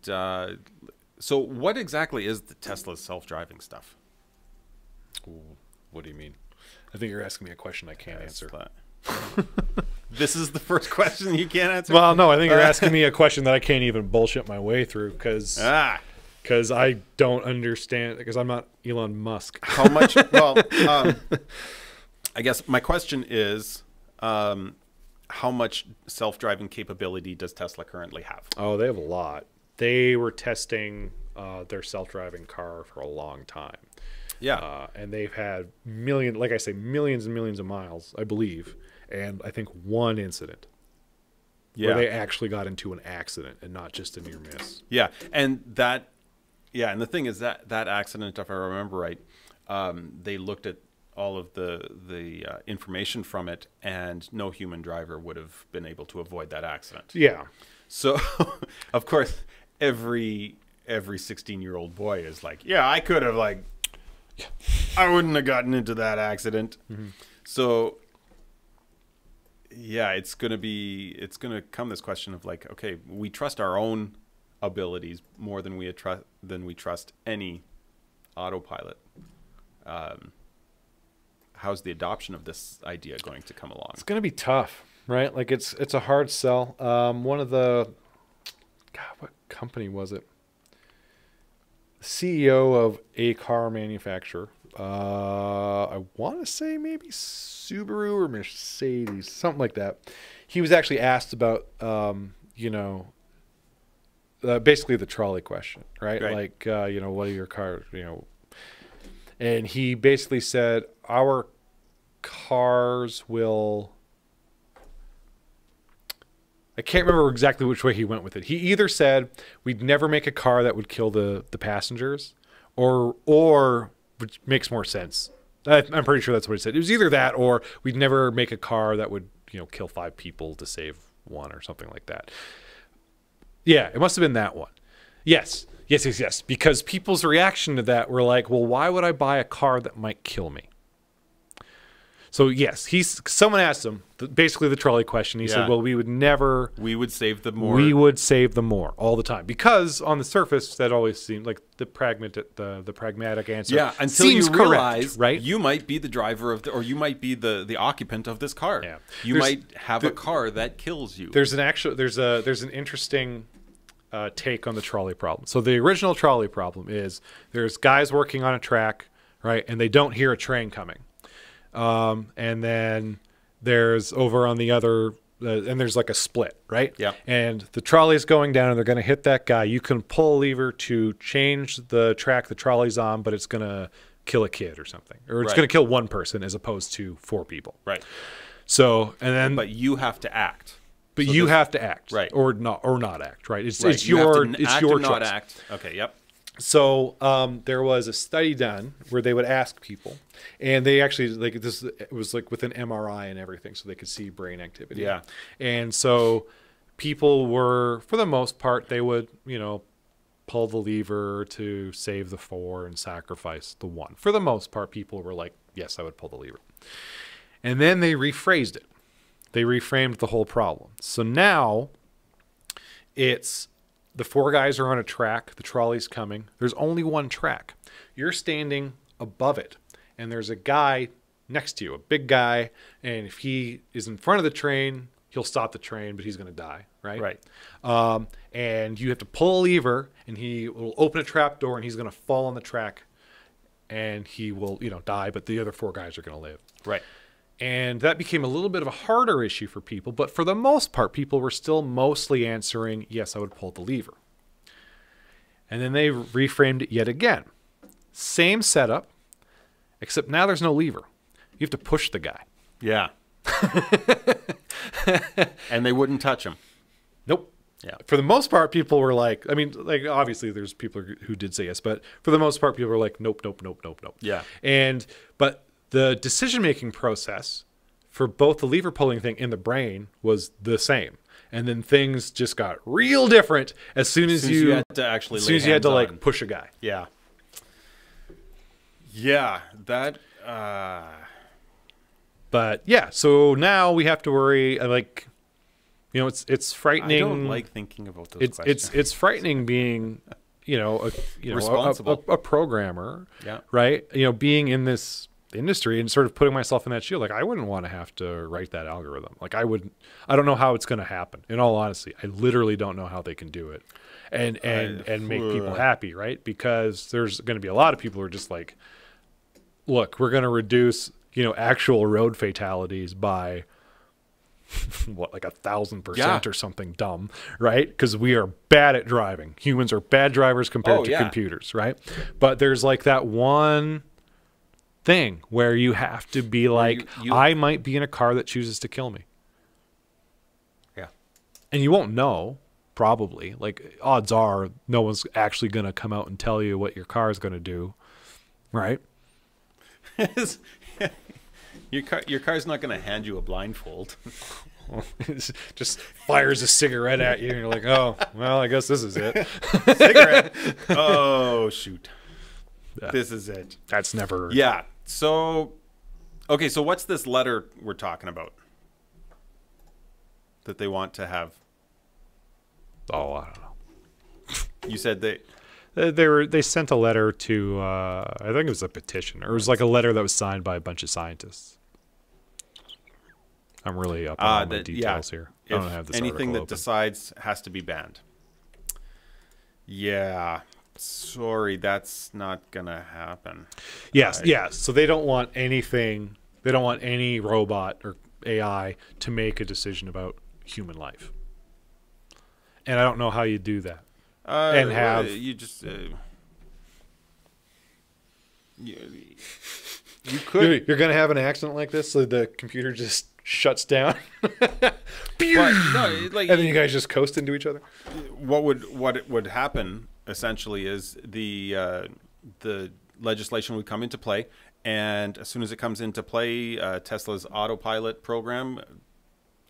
so what exactly is the Tesla self-driving stuff? What do you mean? I think you're asking me a question I can't answer. This is the first question you can't answer? Well, no, I think you're asking me a question that I can't even bullshit my way through because I don't understand, because I'm not Elon Musk. How much? Well, I guess my question is, how much self-driving capability does Tesla currently have? Oh, they have a lot. They were testing their self-driving car for a long time. Yeah. And they've had millions and millions of miles, I believe, and I think one incident. Yeah. Where they actually got into an accident and not just a near miss. Yeah. And and the thing is that accident, if I remember right, they looked at all of the information from it, and no human driver would have been able to avoid that accident. Yeah. So, of course, every 16-year-old boy is like, yeah, I could have, like, I wouldn't have gotten into that accident. So, yeah, it's gonna come this question of like, okay, we trust our own abilities more than we trust any autopilot. How's the adoption of this idea going to come along? It's going to be tough, right? Like it's a hard sell. One of the, what company was it? The CEO of a car manufacturer. I want to say maybe Subaru or Mercedes, something like that. He was actually asked about, basically the trolley question, right? Like, what are your cars, and he basically said, our cars will, I can't remember exactly which way he went with it. He either said we'd never make a car that would kill the passengers, or which makes more sense. I'm pretty sure that's what he said. It was either that or we'd never make a car that would, kill 5 people to save 1 or something like that. Yeah, it must have been that one. Yes. Because people's reaction to that were like, well, why would I buy a car that might kill me? So yes, someone asked him basically the trolley question. He said, "Well, we would save them more. We would save them more all the time because on the surface that always seemed like the pragmatic answer. Yeah, until seems you realize, correct, right? You might be the driver of or you might be the occupant of this car. Yeah. You might have a car that kills you. There's an interesting take on the trolley problem. So the original trolley problem is there's guys working on a track, right, and they don't hear a train coming. And then there's over on the other, and there's like a split, right? Yeah. And the trolley's going down and they're going to hit that guy. You can pull a lever to change the track the trolley's on, but it's going to kill a kid or something. Or it's going to kill one person as opposed to 4 people. Right. So, and then. But you have to act. But so you have to act. Right. Or not act, right? It's you your choice. Not act. Okay, yep. So there was a study done where they would ask people, and they actually it was like with an MRI and everything, so they could see brain activity. Yeah. And so people were, for the most part, they would pull the lever to save the 4 and sacrifice the 1. For the most part, people were like, yes, I would pull the lever. And then they rephrased it. They reframed the whole problem. So now it's. The 4 guys are on a track. The trolley's coming. There's only one track. You're standing above it, and there's a guy next to you, a big guy, and if he is in front of the train, he'll stop the train, but he's going to die, right? Right. And you have to pull a lever, and he will open a trap door, and he's going to fall on the track, and he will, die, but the other 4 guys are going to live. Right. And that became a little bit of a harder issue for people. But for the most part, people were still mostly answering, yes, I would pull the lever. And then they reframed it yet again. Same setup, except now there's no lever. You have to push the guy. Yeah. And they wouldn't touch him. Nope. Yeah. For the most part, people were like, obviously there's people who did say yes, but for the most part, people were like, nope, nope, nope, nope, nope. Yeah. But the decision-making process for both the lever pulling thing in the brain was the same. And then things just got real different as soon as you had to actually push a guy. Yeah. Yeah, that But yeah, so now we have to worry it's frightening. I don't like thinking about those questions. It's frightening being a programmer, yeah, right? Being in this industry and sort of putting myself in that shoe. Like I wouldn't want to have to write that algorithm. Like I don't know how it's going to happen. In all honesty, I literally don't know how they can do it and make people happy, right? Because there's going to be a lot of people who are just like, look, we're going to reduce, actual road fatalities by what, like 1,000% or something dumb, right? Because we are bad at driving. Humans are bad drivers compared to computers, right? But there's like that one thing where you have to be like, I might be in a car that chooses to kill me. Yeah. And you won't know, probably. Like, odds are no one's actually going to come out and tell you what your car is going to do, right? Your car's not going to hand you a blindfold. Just fires a cigarette at you, and you're like, oh, well, I guess this is it. Cigarette. Oh, shoot. Yeah. This is it. That's never... Yeah. So, okay, so what's this letter we're talking about that they want to have? Oh, I don't know. You said they sent a letter to, I think it was a petition, or it was like a letter that was signed by a bunch of scientists. I'm really up on all my details here. I don't have this anything that open. decides has to be banned. Yeah. Sorry, that's not gonna happen. Yes, yes. So they don't want anything. They don't want any robot or AI to make a decision about human life. And I don't know how you do that. And have you just you could. You're gonna have an accident like this, so the computer just shuts down. But, no, like, and then you guys just coast into each other. What would happen essentially is the legislation would come into play, and as soon as it comes into play, Tesla's autopilot program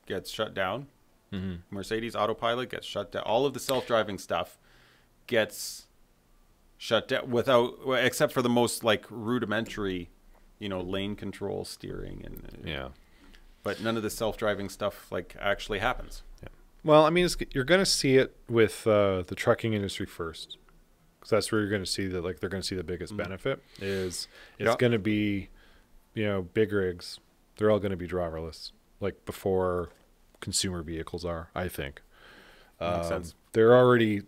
gets shut down. Mm-hmm. Mercedes autopilot gets shut down. All of the self-driving stuff gets shut down except for the most like rudimentary you know, lane control, steering, and Yeah. but none of the self-driving stuff like actually happens. Yeah. Well, I mean, you're going to see it with the trucking industry first, because that's where you're going to see that. Like, they're going to see the biggest benefit is it's going to be, you know, big rigs. They're all going to be driverless, like before consumer vehicles are. I think. Makes sense. They're already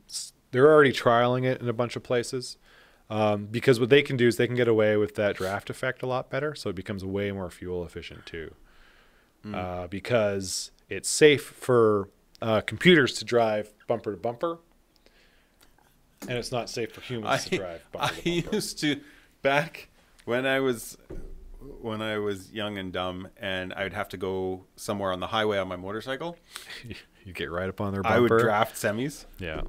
trialing it in a bunch of places, because what they can do is they can get away with that draft effect a lot better, so it becomes way more fuel efficient too. Because it's safe for computers to drive bumper to bumper, and it's not safe for humans to drive bumper to bumper. I used to, back when I was young and dumb, and I would have to go somewhere on the highway on my motorcycle. You get right up on their bumper. I would draft semis. Yeah.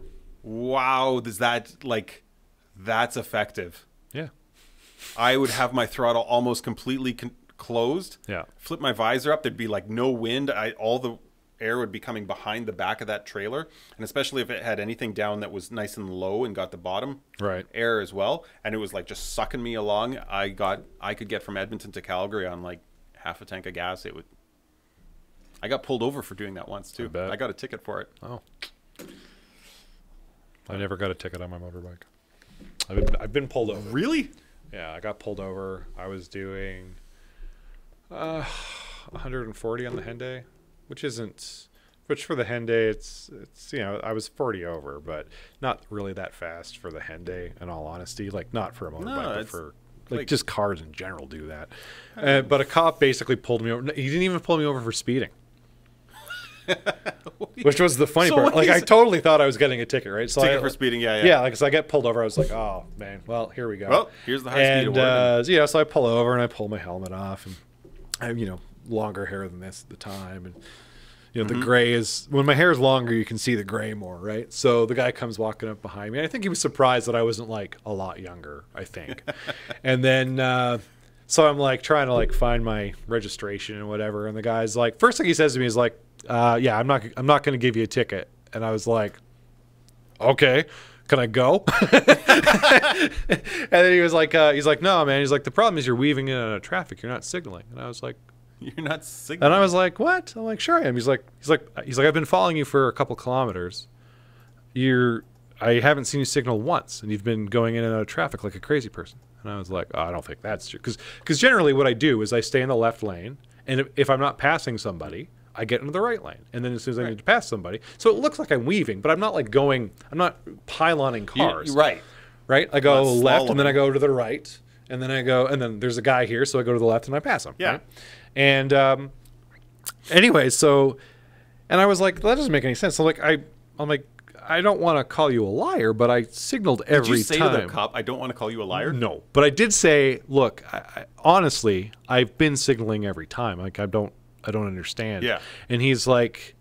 Wow, that's effective. Yeah. I would have my throttle almost completely closed. Yeah. Flip my visor up. There'd be like no wind. All the air would be coming behind the back of that trailer, and especially if it had anything down that was nice and low and got the bottom air as well, and it was like just sucking me along. I could get from Edmonton to Calgary on like half a tank of gas. I got pulled over for doing that once too. I got a ticket for it. Oh. I never got a ticket on my motorbike. I've been pulled over. Really? Yeah, I got pulled over. I was doing 140 on the Hyundai, which for the Hyundai, it's you know, I was 40 over, but not really that fast for the Hyundai, in all honesty. Like, not for a motorbike, but for like just cars in general do that. But a cop basically pulled me over. He didn't even pull me over for speeding. Which was the funny part. Like, I totally thought I was getting a ticket, right? So ticket for speeding, yeah. Yeah, like, so I get pulled over. I was like, oh, man, well, here we go. Well, here's the high speed award. Yeah, so I pull over and I pull my helmet off, and I have, you know, longer hair than this at the time, and you know, the gray is, when my hair is longer, you can see the gray more, right? So the guy comes walking up behind me. I think he was surprised that I wasn't like a lot younger, I think. And then so I'm like trying to like find my registration and whatever, and the guy's like, first thing he says to me is like, yeah, I'm not going to give you a ticket. And I was like, okay, can I go? And then he was like, he's like, no, man. He's like, the problem is you're weaving in and out of traffic. You're not signaling. And I was like, you're not signaling. and I was like, what? I'm like, sure I am. He's like, I've been following you for a couple kilometers. I haven't seen you signal once, and you've been going in and out of traffic like a crazy person. And I was like, oh, I don't think that's true. Because generally what I do is I stay in the left lane, and if I'm not passing somebody, I get into the right lane. And then as soon as I need to pass somebody, so it looks like I'm weaving, but I'm not like I'm not piloning cars. Right. I go left, and then I go to the right, and then I go, and then there's a guy here, so I go to the left and I pass him. Yeah. Right? And anyway, so, and I was like, that doesn't make any sense. So I'm like, I don't want to call you a liar, but I signaled every time. Did you say to the cop, I don't want to call you a liar? No, but I did say, look, honestly, I've been signaling every time. Like, I don't understand. Yeah. And he's like,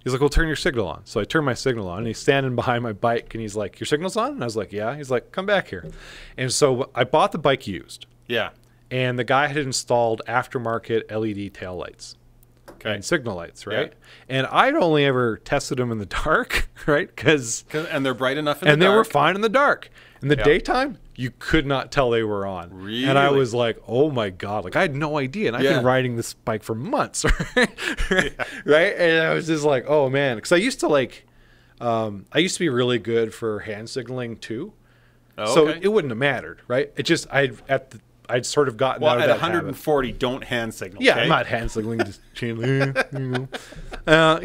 well, turn your signal on. So I turn my signal on, and he's standing behind my bike, and he's like, your signal's on? And I was like, yeah. He's like, come back here. And so I bought the bike used. Yeah. And the guy had installed aftermarket LED taillights. Okay. And signal lights, right? Yeah. And I'd only ever tested them in the dark, right? And they're bright enough in the dark. And they were fine in the dark. In the daytime, you could not tell they were on. Really? And I was like, oh my God. Like, I had no idea. And I've been riding this bike for months. Right? And I was just like, oh man. Because I used to be really good for hand signaling too. Oh, so okay. it wouldn't have mattered, right? It just, I'd sort of gotten out of at that 140, habit. Don't hand signal. Yeah, okay? I'm not hand signaling. Just you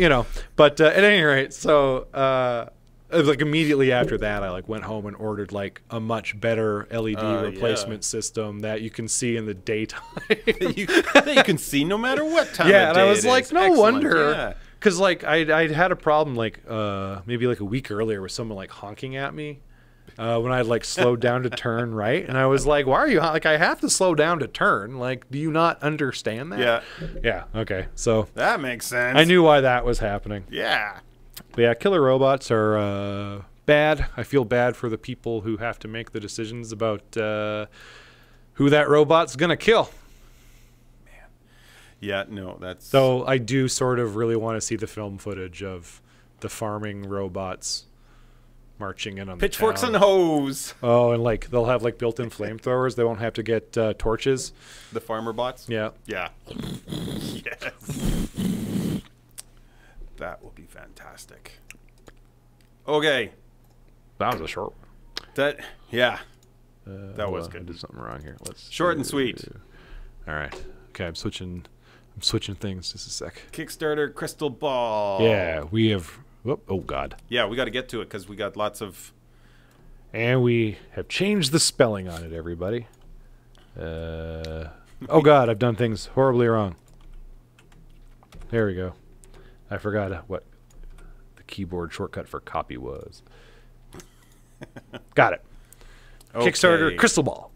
know. But at any rate, so like immediately after that, I like went home and ordered like a much better LED replacement system that you can see in the daytime. that you can see no matter what time. Yeah, of and day I was it like, is. no Excellent. wonder. Yeah. Because like I'd had a problem like maybe like a week earlier with someone like honking at me. When I like slowed down to turn right, and I was like, "Why are you like? I have to slow down to turn. Like, do you not understand that?" Yeah. Okay. So that makes sense. I knew why that was happening. Yeah. But yeah, killer robots are bad. I feel bad for the people who have to make the decisions about who that robot's gonna kill. Man. Yeah. No, that's. So I do sort of really want to see the film footage of the farming robots marching in on Pitchforks the town. and hoes. Oh, and like they'll have like built-in flamethrowers. They won't have to get torches. The farmer bots? Yeah. Yeah. Yes. That will be fantastic. Okay. That was a short one. Yeah. That was was good. I did something wrong here. Let's Short and sweet. All right. Okay, I'm switching things just a sec. Kickstarter crystal ball. Yeah, we have. Oh God. Yeah, we got to get to it because we got lots of. And we have changed the spelling on it, everybody. Oh God, I've done things horribly wrong. There we go. I forgot what the keyboard shortcut for copy was. Got it. Okay. Kickstarter Crystal Ball.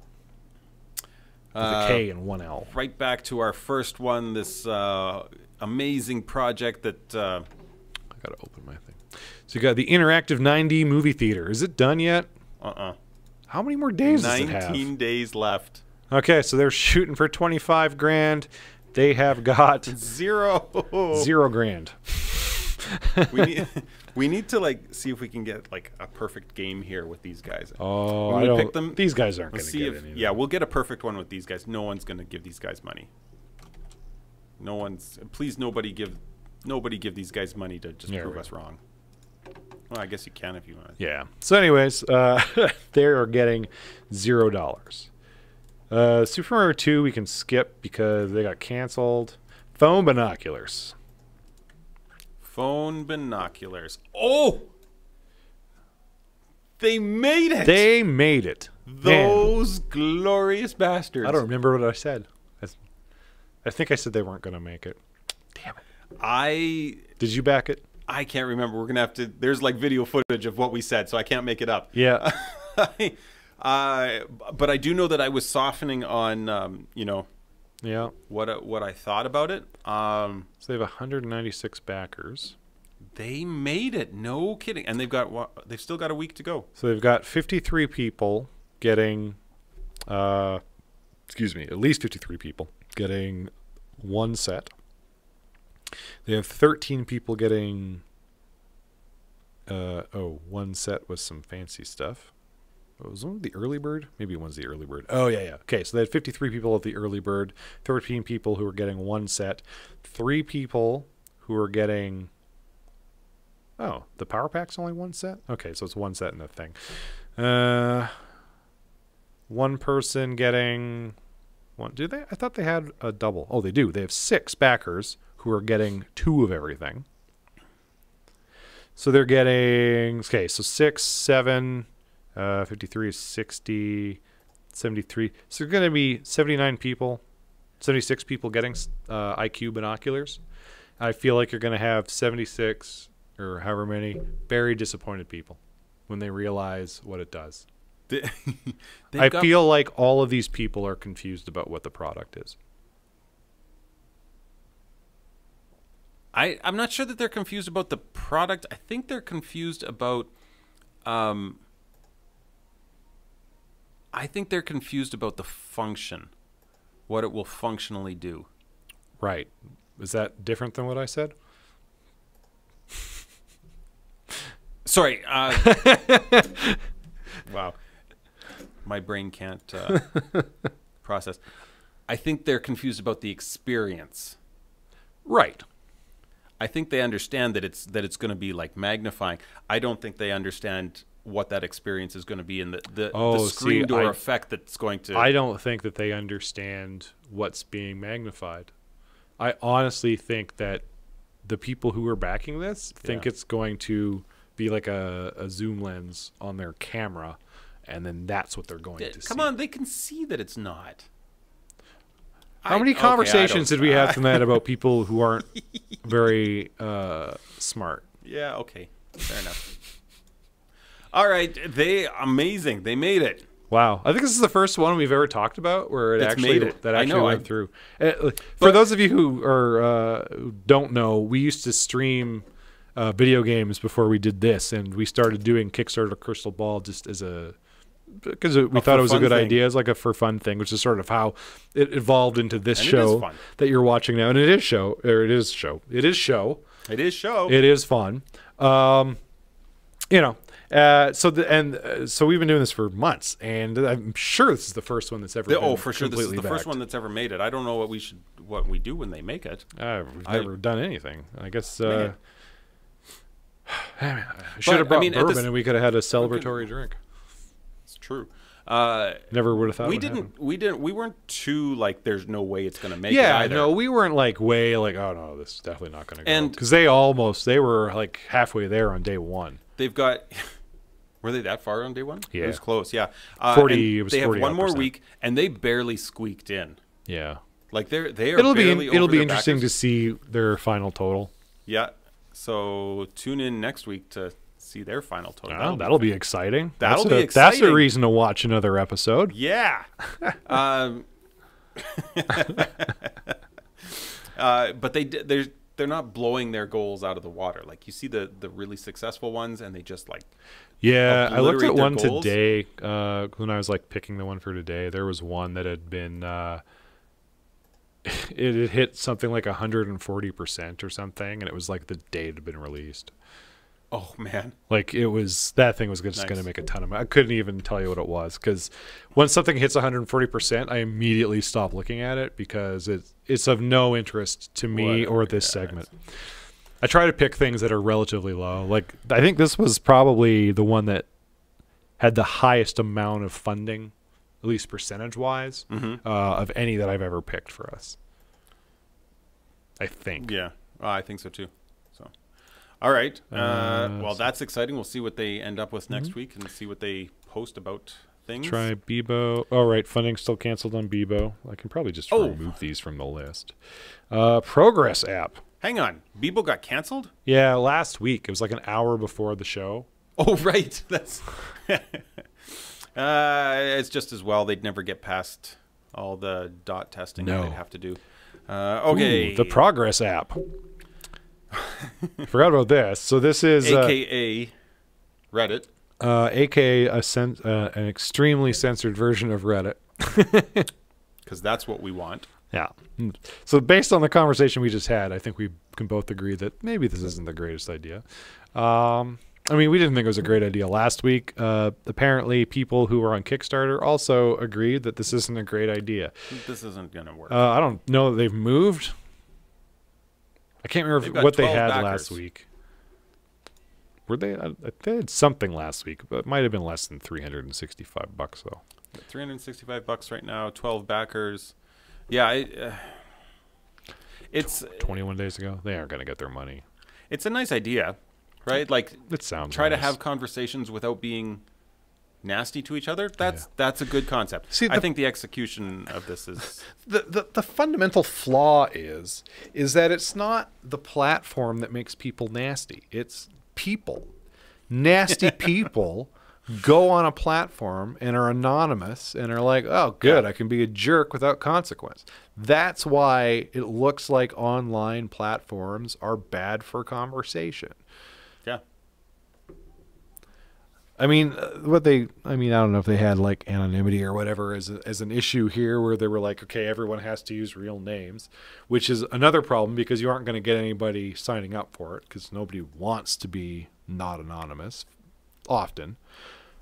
With a K and one L. Right back to our first one, this amazing project that... I gotta open my thing. So you got the interactive 9D movie theater. Is it done yet? How many more days does it have? 19 days left. Okay, so they're shooting for 25 grand. They have got zero grand. we need to like see if we can get like a perfect game here with these guys. Oh, when I we don't. pick them, these guys aren't going to get if, any. Yeah, we'll get a perfect one with these guys. No one's going to give these guys money. No one's. Please, nobody give these guys money to just prove us wrong. Well, I guess you can if you want. Yeah. So, anyways, they are getting $0. Super Mario 2 we can skip because they got canceled. Phone binoculars. Phone binoculars. Oh! They made it! They made it. Those glorious bastards. I don't remember what I said. I think I said they weren't going to make it. Damn it. Did you back it? I can't remember. We're going to have to... There's like video footage of what we said, so I can't make it up. Yeah. But I do know that I was softening on, yeah, what I thought about it. So they have 196 backers. They made it. No kidding. And they've still got a week to go. So they've got 53 people getting, at least 53 people getting one set. They have 13 people getting, one set with some fancy stuff. Was one the early bird? Maybe one's the early bird. Oh, yeah. Okay, so they had 53 people at the early bird, 13 people who were getting one set, 3 people who were getting... Oh, the power pack's only one set? Okay, so it's one set in the thing. One person getting... Do they? I thought they had a double. Oh, they do. They have 6 backers who are getting 2 of everything. So they're getting... Okay, so 6, 7... 53 is 60, 73. So there's going to be 79 people, 76 people getting IQ binoculars. I feel like you're going to have 76 or however many very disappointed people when they realize what it does. I feel like all of these people are confused about what the product is. I'm not sure that they're confused about the product. I think they're confused about... I think they're confused about the function, what it will functionally do. Right. Is that different than what I said? Sorry. Wow. My brain can't process. I think they're confused about the experience. Right. I think they understand that it's going to be like magnifying. I don't think they understand what that experience is going to be in the screen door effect that's going to... I don't think that they understand what's being magnified. I honestly think that the people who are backing this think it's going to be like a zoom lens on their camera, and then that's what they're going to see. Come on, they can see that it's not. How many conversations did we have tonight about people who aren't very smart? Yeah, okay. Fair enough. All right, amazing. They made it. Wow, I think this is the first one we've ever talked about where that actually went through. For those of you who don't know, we used to stream video games before we did this, and we started doing Kickstarter Crystal Ball just as because we thought it was a good idea, as like a for fun thing, which is sort of how it evolved into this show that you're watching now, and it is show. It is fun. So we've been doing this for months, and I'm sure this is the first one that's ever been for sure, this is the completely first backed. one that's ever made it. I don't know what we do when they make it. We've never done anything. I guess I should But, have brought I mean, bourbon, and we could have had a celebratory drink. It's true. Never would have thought we it would didn't. happen. We didn't. We weren't too like. There's no way it's going to make it Yeah, either. no, we weren't like way like, oh no, this is definitely not going to go. And- Because they were like halfway there on day one. They've got. Were they that far on day one? Yeah. It was close. Yeah. 40. It was They have 40 one more %. week, and they barely squeaked in. Yeah, Like they are. it'll barely be over their interesting backers. to see their final total. Yeah. So tune in next week to see their final total. Oh, that'll be exciting. That'll be That's a exciting. reason to watch another episode. Yeah. But they're not blowing their goals out of the water. Like you see the really successful ones, and they just like. Yeah, I looked at obliterate their one goals. today when I was like picking the one for today. There was one that had been it had hit something like 140% or something, and it was like the day it had been released. Oh man. Like that thing was just Nice. going to make a ton of money. I couldn't even tell you what it was because when something hits 140%, I immediately stop looking at it because it's of no interest to me or this segment. I try to pick things that are relatively low. Like I think this was probably the one that had the highest amount of funding, at least percentage-wise, of any that I've ever picked for us. I think. Yeah, I think so too. So, all right. Well, that's exciting. We'll see what they end up with next week and see what they post about things. Try Bebo. Oh, right. Funding still canceled on Bebo. I can probably just remove these from the list. Progress app. Hang on. Bebo got canceled? Yeah, last week. It was like an hour before the show. Oh, right. That's. It's just as well. They'd never get past all the dot testing that they'd have to do. Okay. Ooh, the Progress app. Forgot about this. So this is AKA Reddit. AKA an extremely censored version of Reddit. Because that's what we want. Yeah. So based on the conversation we just had, I think we can both agree that maybe this isn't the greatest idea. I mean, we didn't think it was a great idea last week. Apparently, people who were on Kickstarter also agreed that this isn't a great idea. This isn't going to work. I don't know that they've moved. I can't remember what they had last week. Were they? They had something last week, but it might have been less than $365 though. $365 right now. 12 backers. Yeah, it's 21 days ago. They aren't going to get their money. It's a nice idea, right? Like, it sounds try to nice. have conversations without being nasty to each other. That's a good concept. See, I think the execution of this is the fundamental flaw is that it's not the platform that makes people nasty. It's people. Nasty people go on a platform and are anonymous and are like, oh, good, I can be a jerk without consequence. That's why it looks like online platforms are bad for conversation. yeah. I mean, I don't know if they had like anonymity or whatever as an issue here where they were like, okay, everyone has to use real names, which is another problem because you aren't going to get anybody signing up for it because nobody wants to be not anonymous often.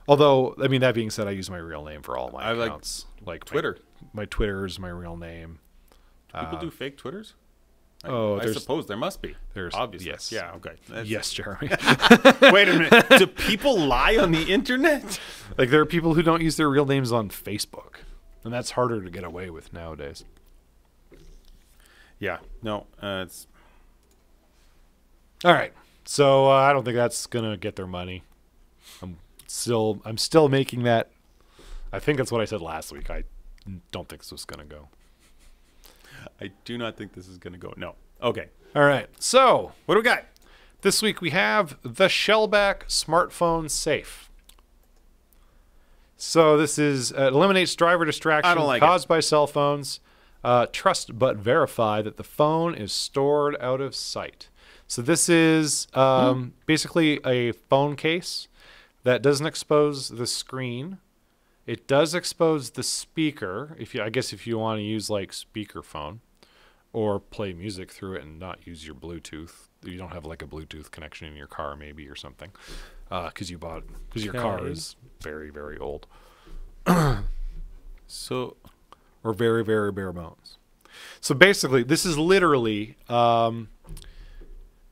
Although, I mean, that being said, I use my real name for all my accounts. Like Twitter. My Twitter is my real name. Do people do fake Twitters? I suppose there must be. There's obviously. yes. Yeah. Okay. Yes, Jeremy. Wait a minute. Do people lie on the internet? Like there are people who don't use their real names on Facebook, and that's harder to get away with nowadays. Yeah. No. It's All right. So I don't think that's gonna get their money. I'm still making that. I think that's what I said last week. I don't think this was gonna go. I do not think this is going to go. No. Okay. All right. So What do we got? this week we have the Shellback smartphone safe. So this is eliminates driver distraction I don't like caused by cell phones. Trust but verify that the phone is stored out of sight. So this is basically a phone case that doesn't expose the screen. It does expose the speaker. If you want to use like speakerphone or play music through it and not use your Bluetooth. You don't have like a Bluetooth connection in your car maybe or something. because your car is very, very old. So, or very, very bare bones. So basically, this is literally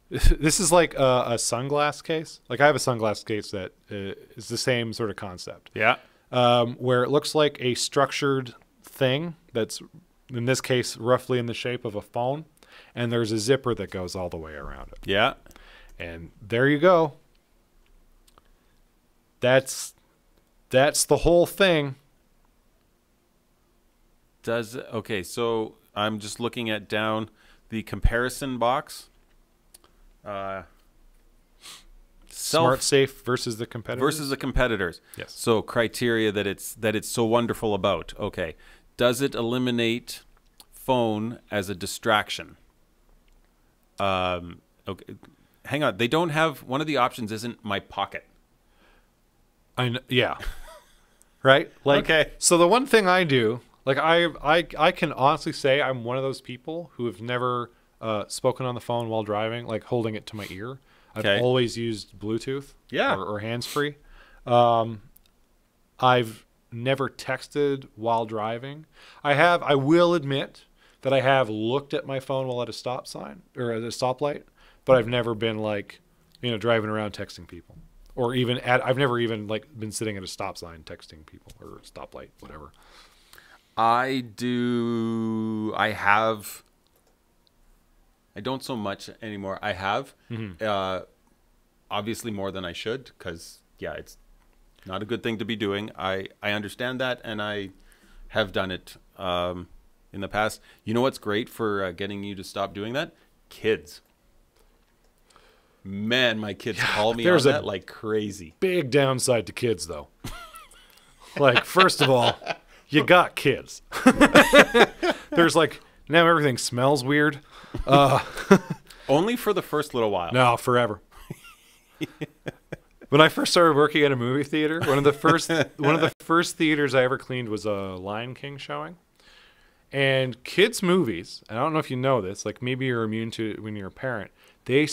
this is like a sunglass case. Like I have a sunglass case that is the same sort of concept. yeah. Where it looks like a structured thing that's, in this case, roughly in the shape of a phone, and there's a zipper that goes all the way around it. Yeah. And there you go. That's the whole thing. Okay, so I'm just looking at down the comparison box. Smart Safe versus the competitors. Yes. So criteria that it's so wonderful about. Okay. Does it eliminate phone as a distraction? Okay. Hang on. They don't have, one of the options isn't my pocket. Yeah. Right? Like, okay. So the one thing I do, like I can honestly say I'm one of those people who have never spoken on the phone while driving, like holding it to my ear. I've always used Bluetooth or hands-free. I've never texted while driving. I will admit that I have looked at my phone while at a stop sign or at a stoplight, but I've never been like, driving around texting people. Or even I've never even like been sitting at a stop sign texting people or a stoplight, whatever. I don't so much anymore. I have, obviously more than I should, because it's not a good thing to be doing. I understand that, and I have done it in the past. You know what's great for getting you to stop doing that? Kids. Man, my kids call me on that like crazy. Big downside to kids, though. Like, first of all, you got kids. There's like, now everything smells weird. Only for the first little while. No, forever. When I first started working at a movie theater, one of the first theaters I ever cleaned was a Lion King showing. And kids' movies, and I don't know if you know this, like maybe you're immune to it when you're a parent, they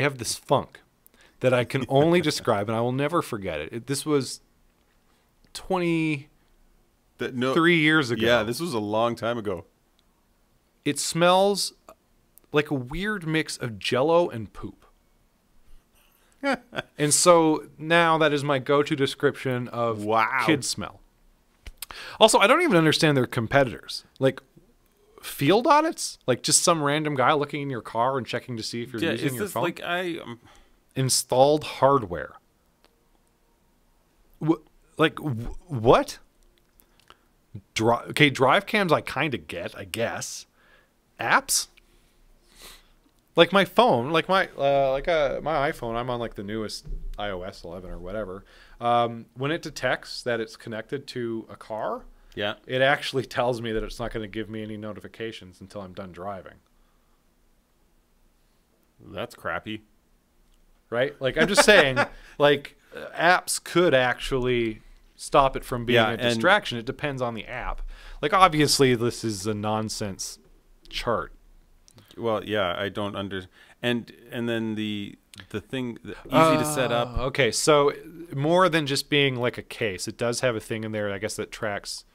have this funk that I can only describe, and I will never forget it. This was 23 years ago. Yeah, this was a long time ago. It smells like a weird mix of Jell-O and poop. And so now that is my go-to description of kid smell. Also, I don't even understand their competitors. Like, field audits? Like, just some random guy looking in your car and checking to see if you're using your phone? Like Installed hardware. What? Drive cams I kind of get, I guess. Apps? Like my phone, like my iPhone, I'm on like the newest iOS 11 or whatever. When it detects that it's connected to a car, it actually tells me that it's not going to give me any notifications until I'm done driving. That's crappy. Right? Like, I'm just saying, like, apps could actually stop it from being a distraction. It depends on the app. Like, obviously, this is a nonsense chart. Well, yeah, I don't understand. And then the thing, easy to set up. Okay, so more than just being like a case, it does have a thing in there, I guess, that tracks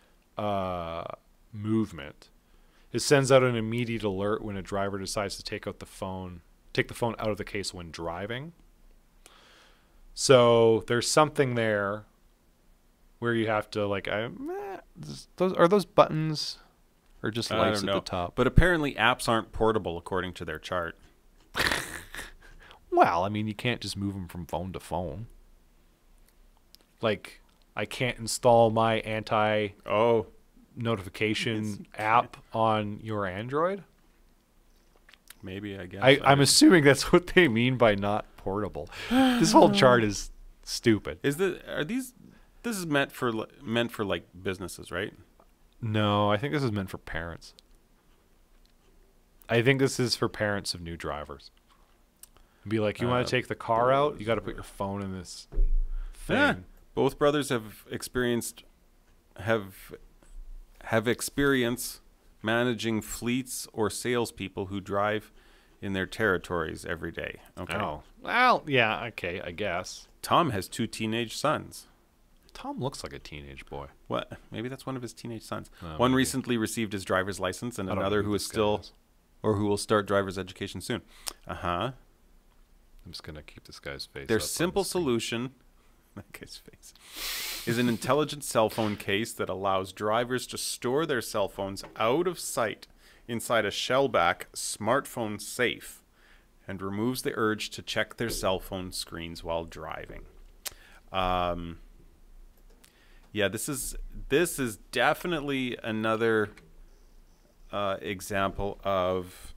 movement. It sends out an immediate alert when a driver decides to take the phone out of the case when driving. So there's something there where you have to like, are those buttons or just lights at the top? But apparently apps aren't portable according to their chart. Well, I mean, you can't just move them from phone to phone. Like, I can't install my anti-notification app on your Android. Maybe, I guess. I'm assuming that's what they mean by not portable. This whole chart is stupid. This is meant for like businesses, right? No, I think this is meant for parents. I think this is for parents of new drivers. Be like, you want to take the car out? You got to put your phone in this thing. Yeah. Both brothers have experience managing fleets or salespeople who drive in their territories every day. Okay. Oh. Well, yeah, okay, I guess. Tom has 2 teenage sons. Tom looks like a teenage boy. What? Maybe that's one of his teenage sons. One maybe. recently received his driver's license, and I don't another know who who is this guy still, is. or who will start driver's education soon. I'm just going to keep this guy's face Their up on simple the screen. solution, that guy's face, is an intelligent cell phone case that allows drivers to store their cell phones out of sight inside a shellback smartphone safe, and removes the urge to check their cell phone screens while driving. Yeah, this is definitely another example of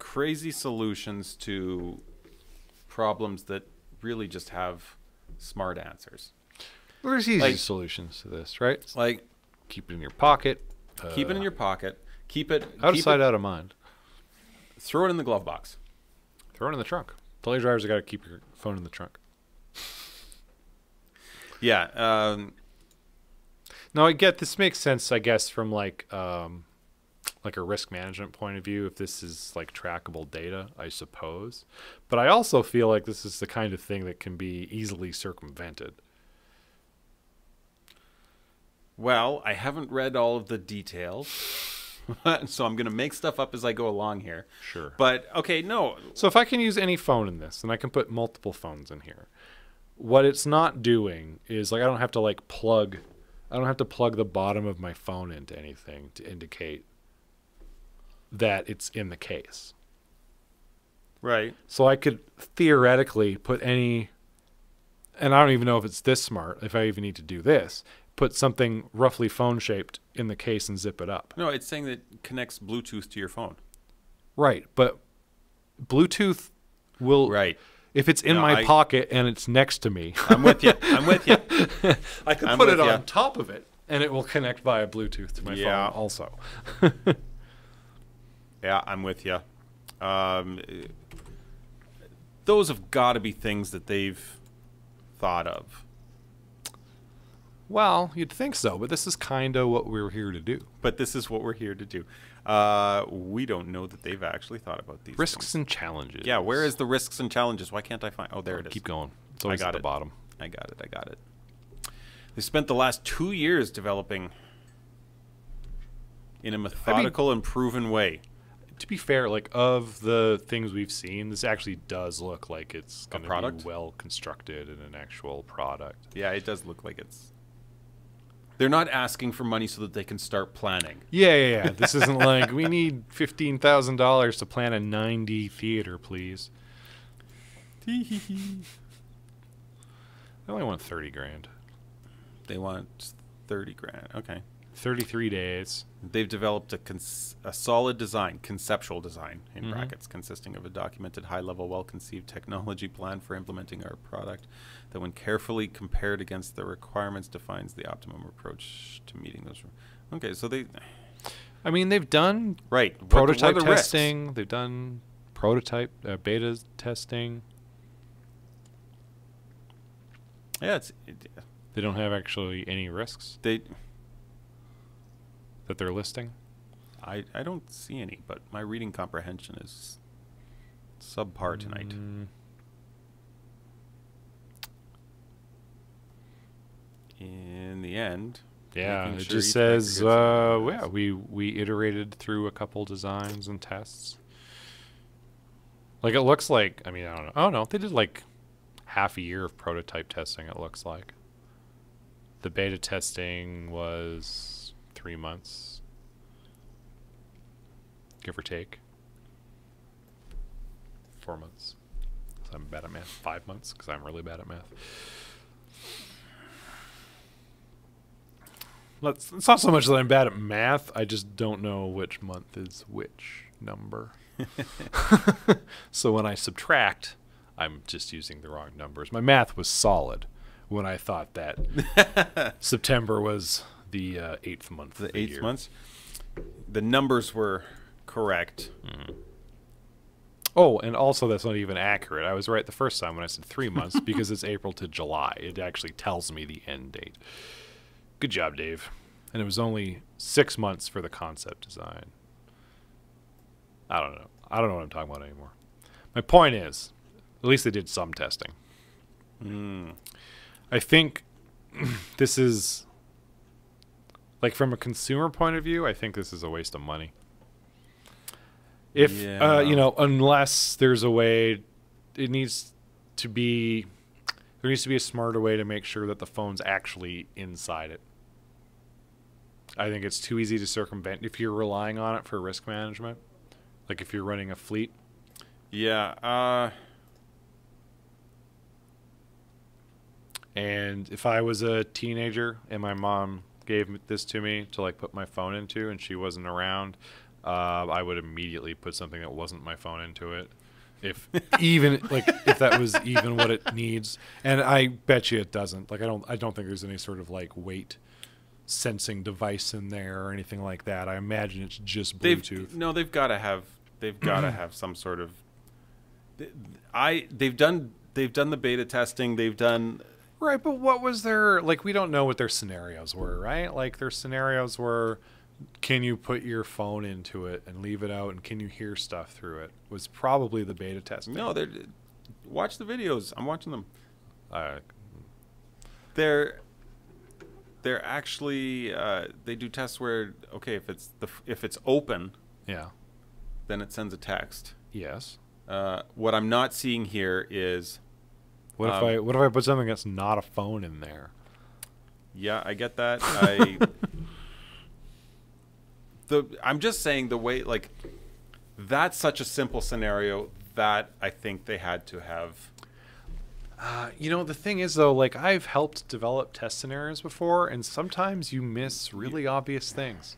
crazy solutions to problems that really just have smart answers. There's easy solutions to this, right? Like, keep it in your pocket. keep it in your pocket. Keep it Out of sight, out of mind. Throw it in the glove box. Throw it in the trunk. Tell your drivers you got to keep your phone in the trunk. Yeah. Now I get this makes sense, I guess, from like a risk management point of view. If this is like trackable data, I suppose. But I also feel like this is the kind of thing that can be easily circumvented. Well, I haven't read all of the details, so I'm going to make stuff up as I go along here. Sure. But, okay, no. So if I can use any phone in this, and I can put multiple phones in here, what it's not doing is, like, I don't have to plug the bottom of my phone into anything to indicate that it's in the case. Right. So I could theoretically put any, and I don't even know if it's this smart, if I even need to do this, put something roughly phone shaped in the case and zip it up. No, it's saying that it connects Bluetooth to your phone. Right, but Bluetooth will... Right. If it's in my pocket and it's next to me... I'm with you. I can put it on top of it, and it will connect via Bluetooth to my phone also. Yeah, I'm with you. Those have got to be things that they've thought of. Well, you'd think so, but this is kind of what we're here to do. But this is what we're here to do. We don't know that they've actually thought about these risks and challenges. Yeah, where is the risks and challenges? Why can't I find... Oh, there it is. Keep going. It's always at the bottom. I got it. They spent the last 2 years developing in a methodical and proven way. To be fair, like, of the things we've seen, this actually does look like it's going to be well constructed in an actual product. Yeah, it does look like it's... They're not asking for money so that they can start planning. Yeah. This isn't like, we need $15,000 to plan a 9D theater, please. They only want 30 grand. They want 30 grand. Okay. 33 days. They've developed a solid design, conceptual design, in brackets, consisting of a documented, high-level, well-conceived technology plan for implementing our product that, when carefully compared against the requirements, defines the optimum approach to meeting those. Okay, so they... I mean, they've done prototype testing. Risks? They've done prototype, beta testing. Yeah, they don't have actually any risks. That they're listing? I don't see any, but my reading comprehension is subpar tonight. In the end, it just says, we iterated through a couple designs and tests. Like, it looks like, I mean, I don't know. Oh, no, they did like half a year of prototype testing, it looks like. The beta testing was 3 months, give or take. 4 months, because I'm bad at math. 5 months, because I'm really bad at math. It's not so much that I'm bad at math, I just don't know which month is which number. So when I subtract, I'm just using the wrong numbers. My math was solid when I thought that September was the 8th month. The 8th month. The numbers were correct. Oh, and also that's not even accurate. I was right the first time when I said 3 months because it's April to July. It actually tells me the end date. Good job, Dave. And it was only 6 months for the concept design. I don't know. I don't know what I'm talking about anymore. My point is, at least they did some testing. I think this is, like, from a consumer point of view, I think this is a waste of money. If, you know, unless there's a way, there needs to be a smarter way to make sure that the phone's actually inside it. I think it's too easy to circumvent if you're relying on it for risk management. Like if you're running a fleet. Yeah. And if I was a teenager and my mom gave this to me to like put my phone into and she wasn't around, I would immediately put something that wasn't my phone into it. If even like if that was even what it needs. And I bet you it doesn't. Like I don't think there's any sort of like weight sensing device in there or anything like that. I imagine it's just Bluetooth. They've got to have some sort of they've done the beta testing, they've done right, but what was their like we don't know what their scenarios were, right? Like their scenarios were, can you put your phone into it and leave it out and can you hear stuff through it? Was probably the beta testing. No, watch the videos. I'm watching them. They're actually they do tests where if it's open, yeah, then it sends a text. Yes. What I'm not seeing here is what if I put something that's not a phone in there? Yeah, I get that. I'm just saying the way like that's such a simple scenario that I think they had to have. You know, the thing is, though, like, I've helped develop test scenarios before, and sometimes you miss really obvious things.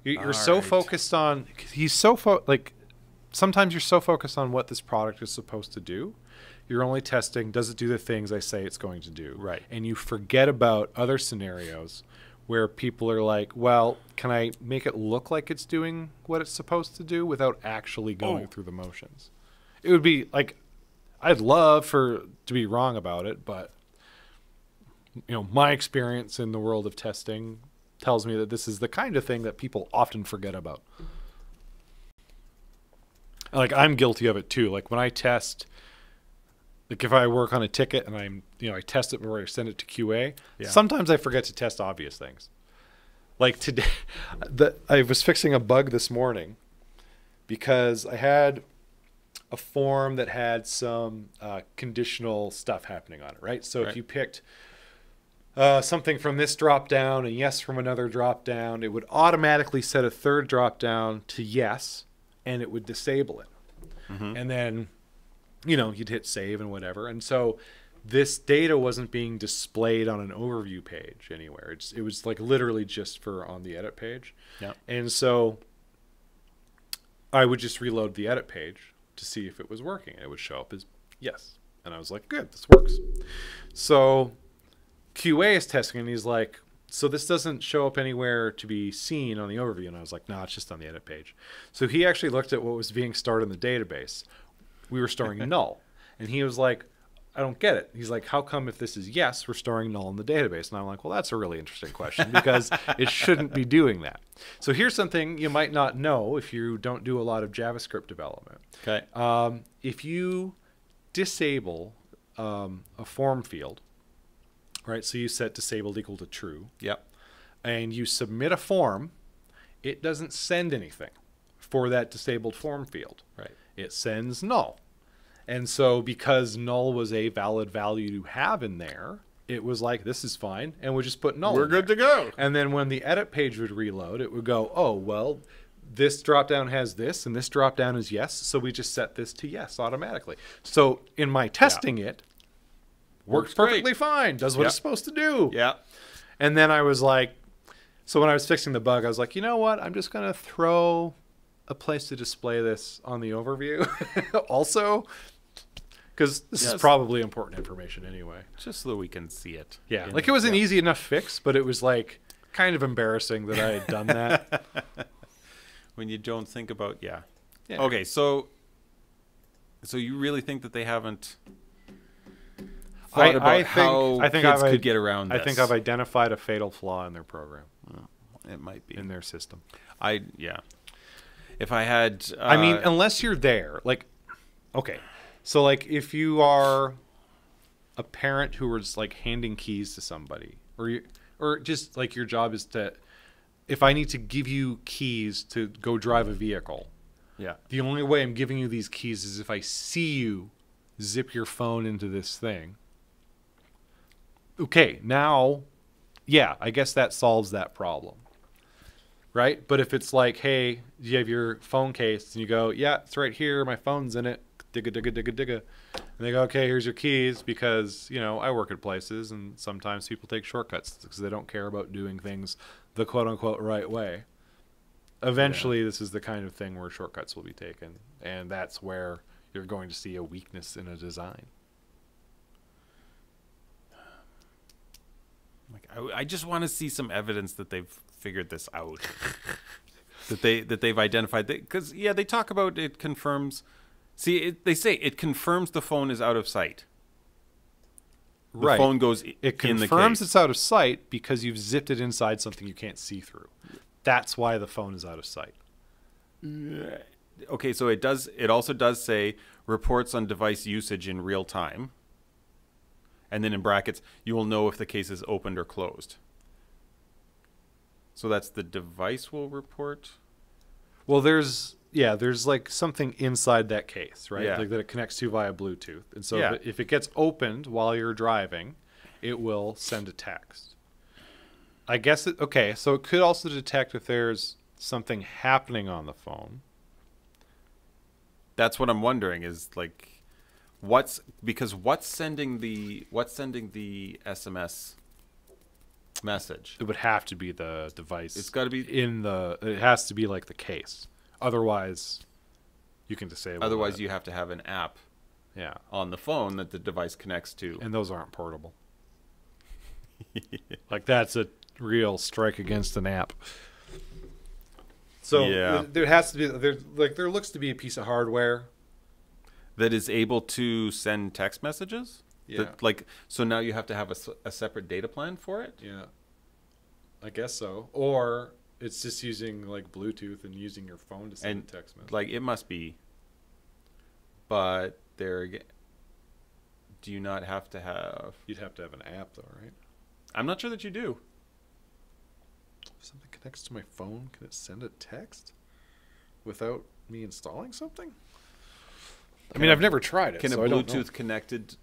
You're so focused on... sometimes you're so focused on what this product is supposed to do. You're only testing, does it do the things I say it's going to do? Right. And you forget about other scenarios where people are like, well, can I make it look like it's doing what it's supposed to do without actually going through the motions? It would be, like... I'd love to be wrong about it, but you know, my experience in the world of testing tells me that this is the kind of thing that people often forget about. Like I'm guilty of it too. Like when I test, like if I work on a ticket and I test it before I send it to QA, sometimes I forget to test obvious things. Like today, I was fixing a bug this morning because I had a form that had some conditional stuff happening on it, right? So if you picked something from this drop down and yes from another drop down, it would automatically set a third drop down to yes, and it would disable it. And then, you'd hit save and whatever. And so this data wasn't being displayed on an overview page anywhere. It was like literally just on the edit page. Yeah. And so I would just reload the edit page to see if it was working. It would show up as yes. And I was like, good, this works. So QA is testing and he's like, so this doesn't show up anywhere to be seen on the overview. And I was like, no, it's just on the edit page. So he actually looked at what was being stored in the database. We were storing null. And he was like, I don't get it. He's like, how come if this is yes, we're storing null in the database? And I'm like, well, that's a really interesting question because it shouldn't be doing that. So here's something you might not know if you don't do a lot of JavaScript development. Okay. If you disable a form field, right? So you set disabled equal to true. Yep. And you submit a form, it doesn't send anything for that disabled form field. Right. It sends null. And so because null was a valid value to have in there, it was like, this is fine, and we'll just put null We're in good there. to go. And then when the edit page would reload, it would go, oh, well, this dropdown has this, and this dropdown is yes, so we just set this to yes automatically. So in my testing it, works perfectly fine, does what it's supposed to do. Yeah. And then I was like, so when I was fixing the bug, I was like, you know what? I'm just going to throw a place to display this on the overview also, because this is probably important information anyway. Just so that we can see it. Yeah, like it was an easy enough fix, but it was like kind of embarrassing that I had done that. When you don't think about, Okay, so you really think that they haven't thought about how kids could get around this? I think I've identified a fatal flaw in their program. It might be. In their system. if I had, I mean, unless you're there, like, okay, so like if you are a parent who was like handing keys to somebody, or just like your job is to, if I need to give you keys to go drive a vehicle, yeah, the only way I'm giving you these keys is if I see you zip your phone into this thing. Okay, now, yeah, I guess that solves that problem. Right? But if it's like, hey, you have your phone case and you go, yeah, it's right here, my phone's in it, digga, digga, digga, digga. And they go, okay, here's your keys because, you know, I work at places and sometimes people take shortcuts because they don't care about doing things the quote unquote right way. Eventually, this is the kind of thing where shortcuts will be taken. And that's where you're going to see a weakness in a design. Like, I just want to see some evidence that they've figured this out. that they've identified, because they talk about it confirms. See, they say it confirms the phone is out of sight. The phone goes in the case. It confirms it's out of sight because you've zipped it inside something you can't see through. That's why the phone is out of sight. Okay, so it does. It also does say reports on device usage in real time. And then in brackets, you will know if the case is opened or closed. So that's the device will report? Well, there's like something inside that case, right? Yeah. Like that it connects to via Bluetooth. And so Yeah. if it gets opened while you're driving, it will send a text. I guess okay, so it could also detect if there's something happening on the phone. That's what I'm wondering is like what's sending the SMS message? It would have to be the device. It's got to be it has to be like the case. Otherwise, you can disable it. Otherwise, you have to have an app Yeah. on the phone that the device connects to. And those aren't portable. Like that's a real strike against an app. So there has to be there looks to be a piece of hardware that is able to send text messages. Yeah. So now you have to have a separate data plan for it. Yeah. I guess so. Or it's just using like Bluetooth and using your phone to send a text message. Like it must be. But do you not have to have? You'd have to have an app though, right? I'm not sure that you do. If something connects to my phone, can it send a text without me installing something? I mean, I've never tried it. Can so a I don't know. Bluetooth connected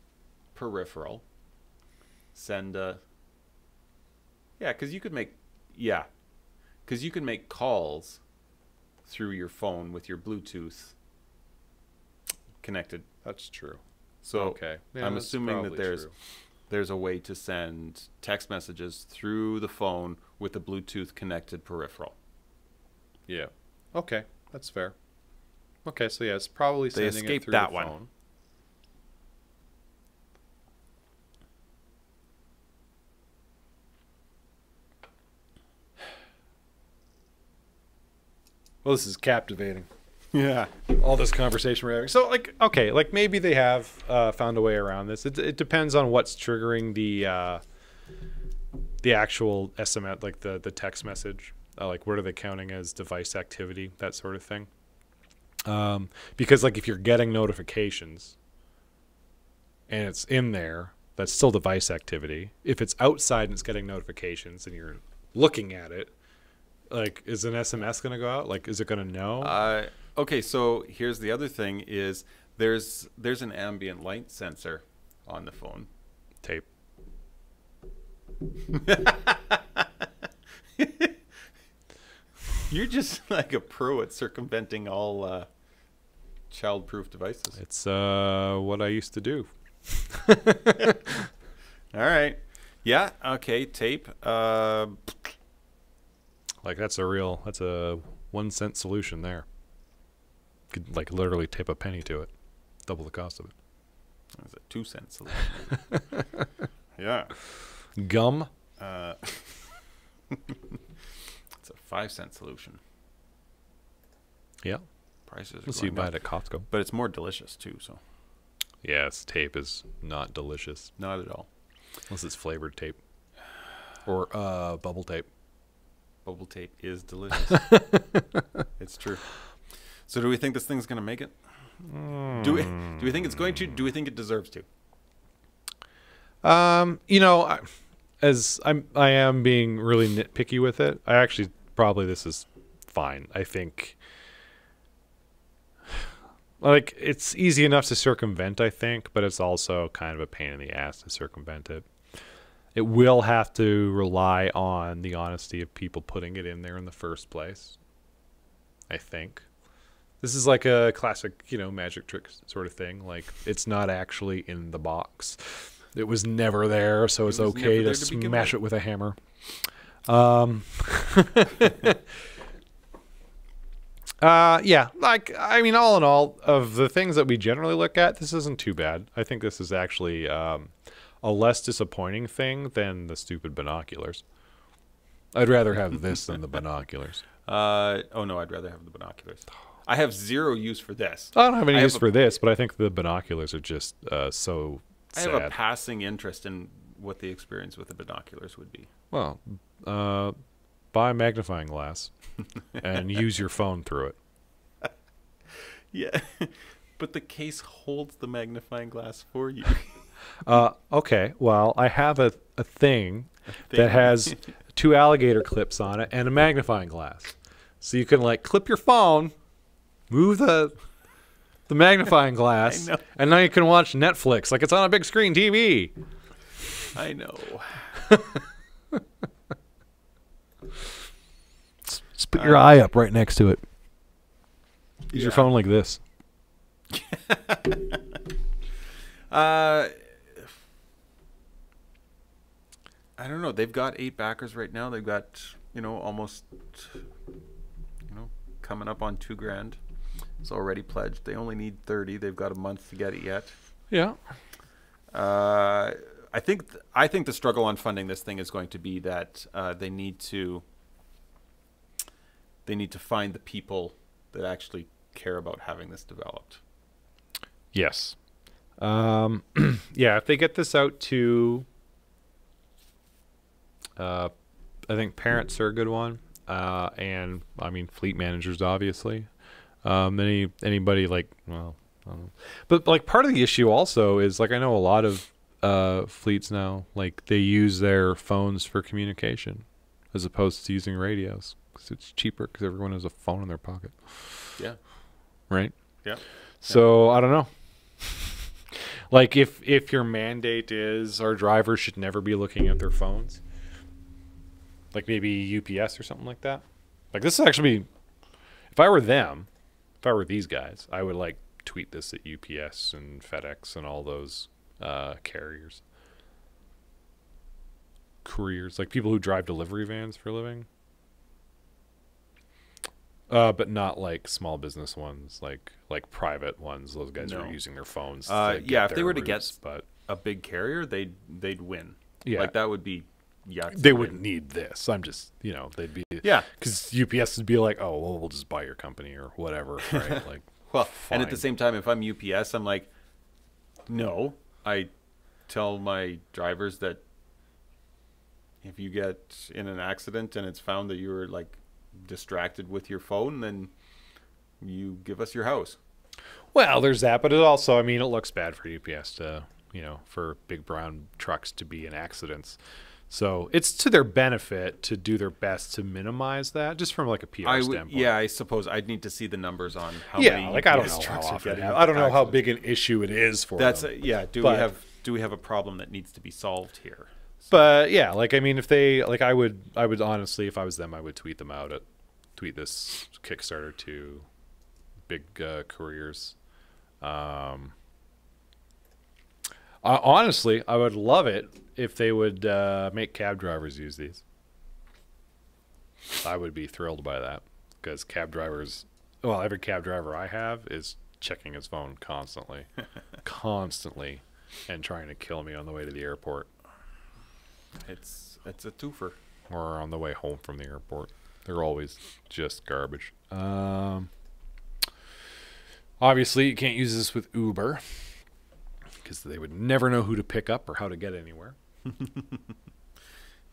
peripheral send a? Yeah, because you could make calls through your phone with your Bluetooth connected. That's true. So okay, yeah, I'm assuming that true. there's a way to send text messages through the phone with a Bluetooth connected peripheral. Yeah. Okay, that's fair. Okay, so yeah, it's probably They sending it escaped through that the one. phone. Well, this is captivating. Yeah. All this conversation we're having. So, like, okay, like maybe they have found a way around this. It depends on what's triggering the actual SMS, like the text message. Like, what are they counting as device activity, that sort of thing. Because, like, if you're getting notifications and it's in there, that's still device activity. If it's outside and it's getting notifications and you're looking at it, like, is an SMS going to go out? Like, is it going to know? Okay, so here's the other thing is there's an ambient light sensor on the phone. Tape. You're just like a pro at circumventing all child-proof devices. It's what I used to do. All right. Yeah, okay, tape. Like that's a 1 cent solution there. Could like literally tape a penny to it. Double the cost of it. That's a 2 cent solution. Yeah. Gum. It's a 5 cent solution. Yeah. Prices are Unless going you buy up. it at Costco. But it's more delicious too, so. Yes, tape is not delicious. Not at all. Unless it's flavored tape. Or bubble tape. Bubble tape is delicious. It's true. So do we think this thing's going to make it? Do we think it's going to? Do we think it deserves to? You know, I am being really nitpicky with it. I actually probably this is fine. I think like it's easy enough to circumvent, I think, but it's also kind of a pain in the ass to circumvent it. It will have to rely on the honesty of people putting it in there in the first place, I think. This is like a classic, you know, magic trick sort of thing. Like, it's not actually in the box. It was never there, so it's okay to smash it with a hammer. Yeah, like, I mean, all in all, of the things that we generally look at, this isn't too bad. I think this is actually a less disappointing thing than the stupid binoculars. I'd rather have this than the binoculars. Oh, no, I'd rather have the binoculars. I have zero use for this. I don't have any use for this, but I think the binoculars are just so sad. I have a passing interest in what the experience with the binoculars would be. Well, buy a magnifying glass and use your phone through it. Yeah, but the case holds the magnifying glass for you. Okay, well, I have a thing that has 2 alligator clips on it and a magnifying glass. So you can, like, clip your phone, move the magnifying glass, and now you can watch Netflix like it's on a big screen TV. I know. Just put your eye up right next to it. Use your phone like this. I don't know. They've got 8 backers right now. They've got, almost, coming up on $2,000. It's already pledged. They only need 30. They've got a month to get it yet. Yeah. I think the struggle on funding this thing is going to be that they need to find the people that actually care about having this developed. Yes. Yeah, if they get this out to I think parents are a good one. And I mean fleet managers, obviously. Anybody like, well, I don't know. But like part of the issue also is, like, I know a lot of fleets now, like, they use their phones for communication as opposed to using radios because it's cheaper because everyone has a phone in their pocket. Yeah. Right. Yeah. So I don't know. Like, if your mandate is our drivers should never be looking at their phones, like maybe UPS or something like that. Like, this is actually, if I were these guys, I would, like, tweet this at UPS and FedEx and all those carriers. Couriers, like people who drive delivery vans for a living. But not like small business ones, like private ones. Those guys are using their phones. Yeah, if they were to get a big carrier, they'd win. Yeah, like that would be. Yeah, they wouldn't need this. I'm just, they'd be. Yeah, because UPS would be like, oh, well, we'll just buy your company or whatever, right? Like, well, fine. And at the same time, if I'm UPS, I'm like, no. I tell my drivers that if you get in an accident and it's found that you were, like, distracted with your phone, then you give us your house. Well, there's that, but it also, I mean, it looks bad for UPS to, for big brown trucks to be in accidents. So it's to their benefit to do their best to minimize that, just from like a PR standpoint. Yeah, I suppose I'd need to see the numbers on how many. Like, I don't know how often. I don't know how big an issue it is for them. Do we have a problem that needs to be solved here? So. But yeah, like, I mean, if they, like, I would honestly, if I was them, I would tweet this Kickstarter to big couriers. Honestly, I would love it if they would make cab drivers use these. I would be thrilled by that, because cab drivers, well, every cab driver I have is checking his phone constantly, and trying to kill me on the way to the airport. It's a twofer. Or on the way home from the airport. They're always just garbage. Obviously, you can't use this with Uber, because they would never know who to pick up or how to get anywhere.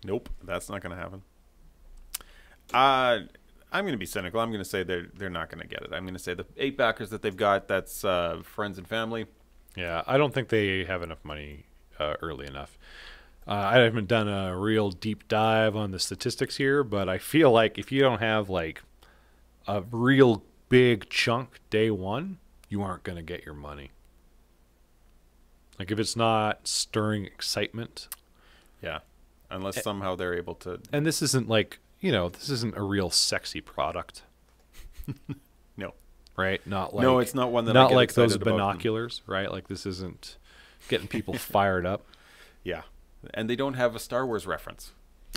Nope, that's not going to happen. I'm going to be cynical. I'm going to say they're not going to get it. I'm going to say the 8 backers that they've got, that's friends and family. Yeah, I don't think they have enough money early enough. I haven't done a real deep dive on the statistics here, but I feel like if you don't have like a real big chunk day one, you aren't going to get your money. Like if it's not stirring excitement. Yeah, unless somehow they're able to. And this isn't like, this isn't a real sexy product. No. Right? Not like, no, it's not one that not I get like those excited about binoculars, right? Like this isn't getting people fired up. Yeah. And they don't have a Star Wars reference.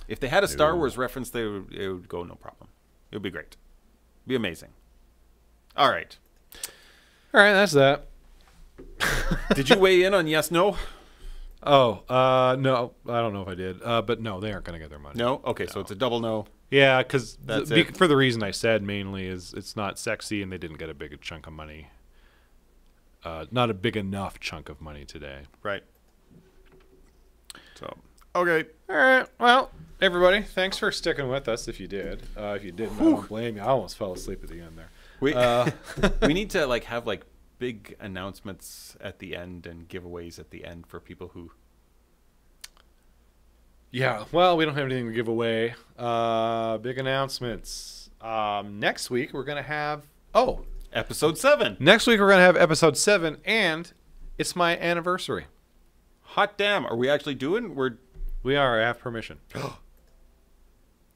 If they had a Star Wars reference, it would go no problem. It would be great. It'd be amazing. All right. All right, that's that. Did you weigh in on yes, no? Oh, no, I don't know if I did. But no, they aren't going to get their money. No? Okay, so it's a double no. Yeah, because for the reason I said mainly is it's not sexy and they didn't get a big chunk of money. Not a big enough chunk of money today. Right. So, okay. All right. Well, everybody, thanks for sticking with us if you did. If you didn't, I don't blame you. I almost fell asleep at the end there. We need to have big announcements at the end and giveaways at the end for people who. Yeah, well, we don't have anything to give away. Big announcements. Next week we're gonna have episode 7. Next week we're gonna have episode 7, and it's my anniversary. Hot damn! Are we actually doing? We are. I have permission.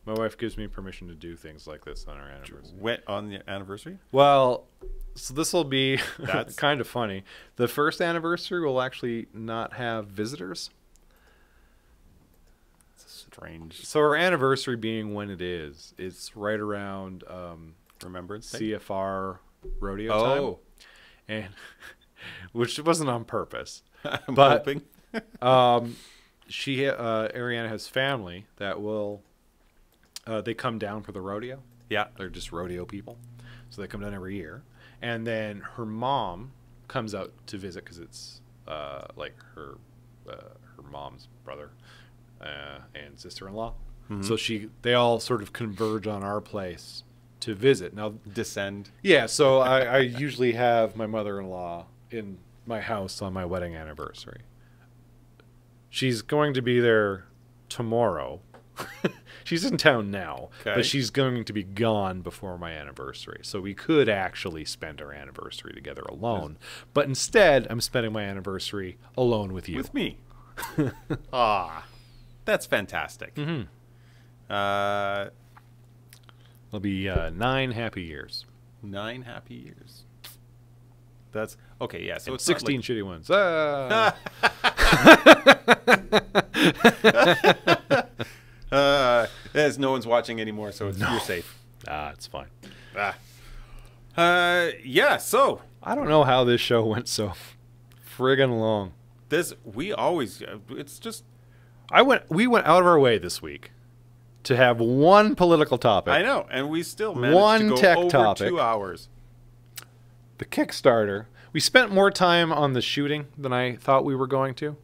My wife gives me permission to do things like this on our anniversary. On the anniversary? Well, so this will be kind of funny. The first anniversary will actually not have visitors. It's strange. So our anniversary being when it is, it's right around Remembrance CFR rodeo time. And which wasn't on purpose. I'm hoping. Ariana has family that will they come down for the rodeo. Yeah, they're just rodeo people, so they come down every year. And then her mom comes out to visit because it's like her mom's brother and sister-in-law. Mm-hmm. So they all sort of converge on our place to visit. Now descend. Yeah, so I usually have my mother-in-law in my house on my wedding anniversary. She's going to be there tomorrow. She's in town now, but she's going to be gone before my anniversary. So we could actually spend our anniversary together alone. But instead, I'm spending my anniversary alone with you. With me. That's fantastic. Mm-hmm. It'll be 9 happy years. 9 happy years. That's okay. Yeah, so and it's 16 shitty ones. As no one's watching anymore, so you're safe. It's fine. Yeah. So I don't know how this show went so friggin' long. It's just we went out of our way this week to have one political topic. I know, and we still managed to go tech over topic. 2 hours. The Kickstarter. We spent more time on the shooting than I thought we were going to.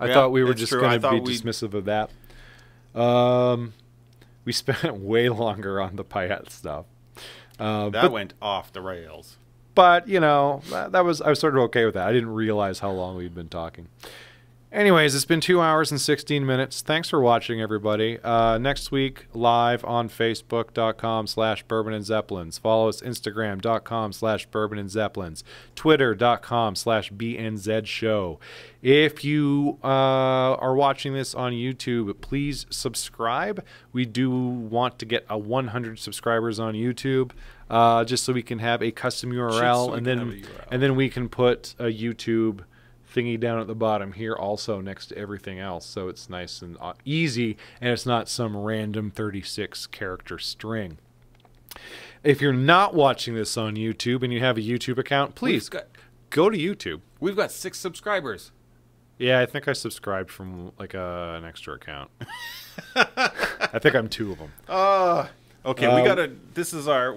I thought we were just going to be dismissive of that. We spent way longer on the Payette stuff. That went off the rails. But, I was sort of okay with that. I didn't realize how long we'd been talking. Anyways, it's been 2 hours and 16 minutes. Thanks for watching, everybody. Next week, live on Facebook.com/Bourbon and Zeppelins. Follow us Instagram.com/Bourbon and Zeppelins. Twitter.com/BNZ Show. If you are watching this on YouTube, please subscribe. We do want to get 100 subscribers on YouTube, just so we can have a custom URL, and then we can put a YouTube thingy down at the bottom here also next to everything else, so it's nice and easy, and it's not some random 36 character string. If you're not watching this on YouTube and you have a YouTube account, please go to YouTube. We've got 6 subscribers. Yeah, I think I subscribed from an extra account. I think I'm 2 of them. Okay, we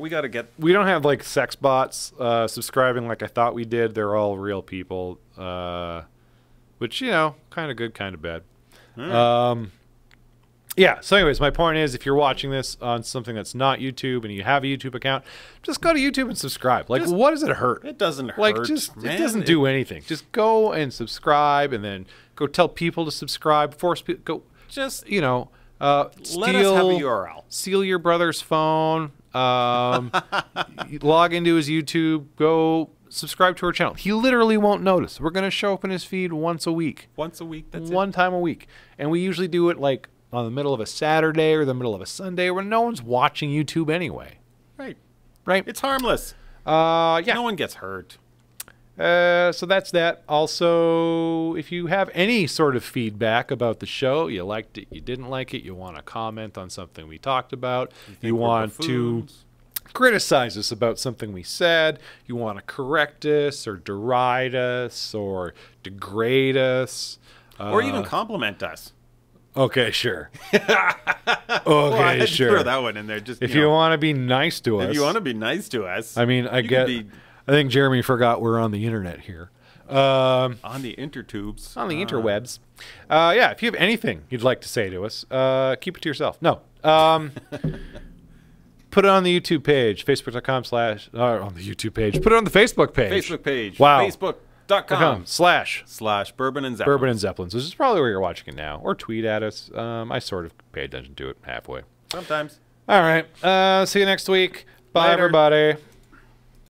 gotta get. We don't have sex bots subscribing like I thought we did. They're all real people, which kind of good, kind of bad. Yeah, so anyways, my point is, if you're watching this on something that's not YouTube and you have a YouTube account, just go to YouTube and subscribe. Like, what does it hurt? It doesn't hurt. Like, just, man, it doesn't do anything. Just go and subscribe, and then go tell people to subscribe. Force people, go, just, you know, let us have a URL. Steal your brother's phone, log into his YouTube, go subscribe to our channel. He literally won't notice. We're going to show up in his feed once a week. Once a week, that's One time a week. And we usually do it, like, on the middle of a Saturday or the middle of a Sunday when no one's watching YouTube anyway. Right. Right? It's harmless. Yeah. No one gets hurt. So that's that. Also, if you have any sort of feedback about the show, you liked it, you didn't like it, you want to comment on something we talked about, you want to criticize us about something we said, you want to correct us or deride us or degrade us. Or even compliment us. Okay, sure. Well, sure. Throw that one in there. Just if you want to be nice to us. If you want to be nice to us. I mean, I think Jeremy forgot we're on the internet here. On the intertubes. On the interwebs. Yeah, if you have anything you'd like to say to us, keep it to yourself. No. Put it on the YouTube page, facebook.com/ on the YouTube page. Put it on the Facebook page. Facebook page. Wow. Facebook.com/ Bourbon and Zeppelins. Bourbon and Zeppelins. This is probably where you're watching it now. Or tweet at us. I sort of pay attention to it halfway. Sometimes. All right. See you next week. Bye, Later. everybody.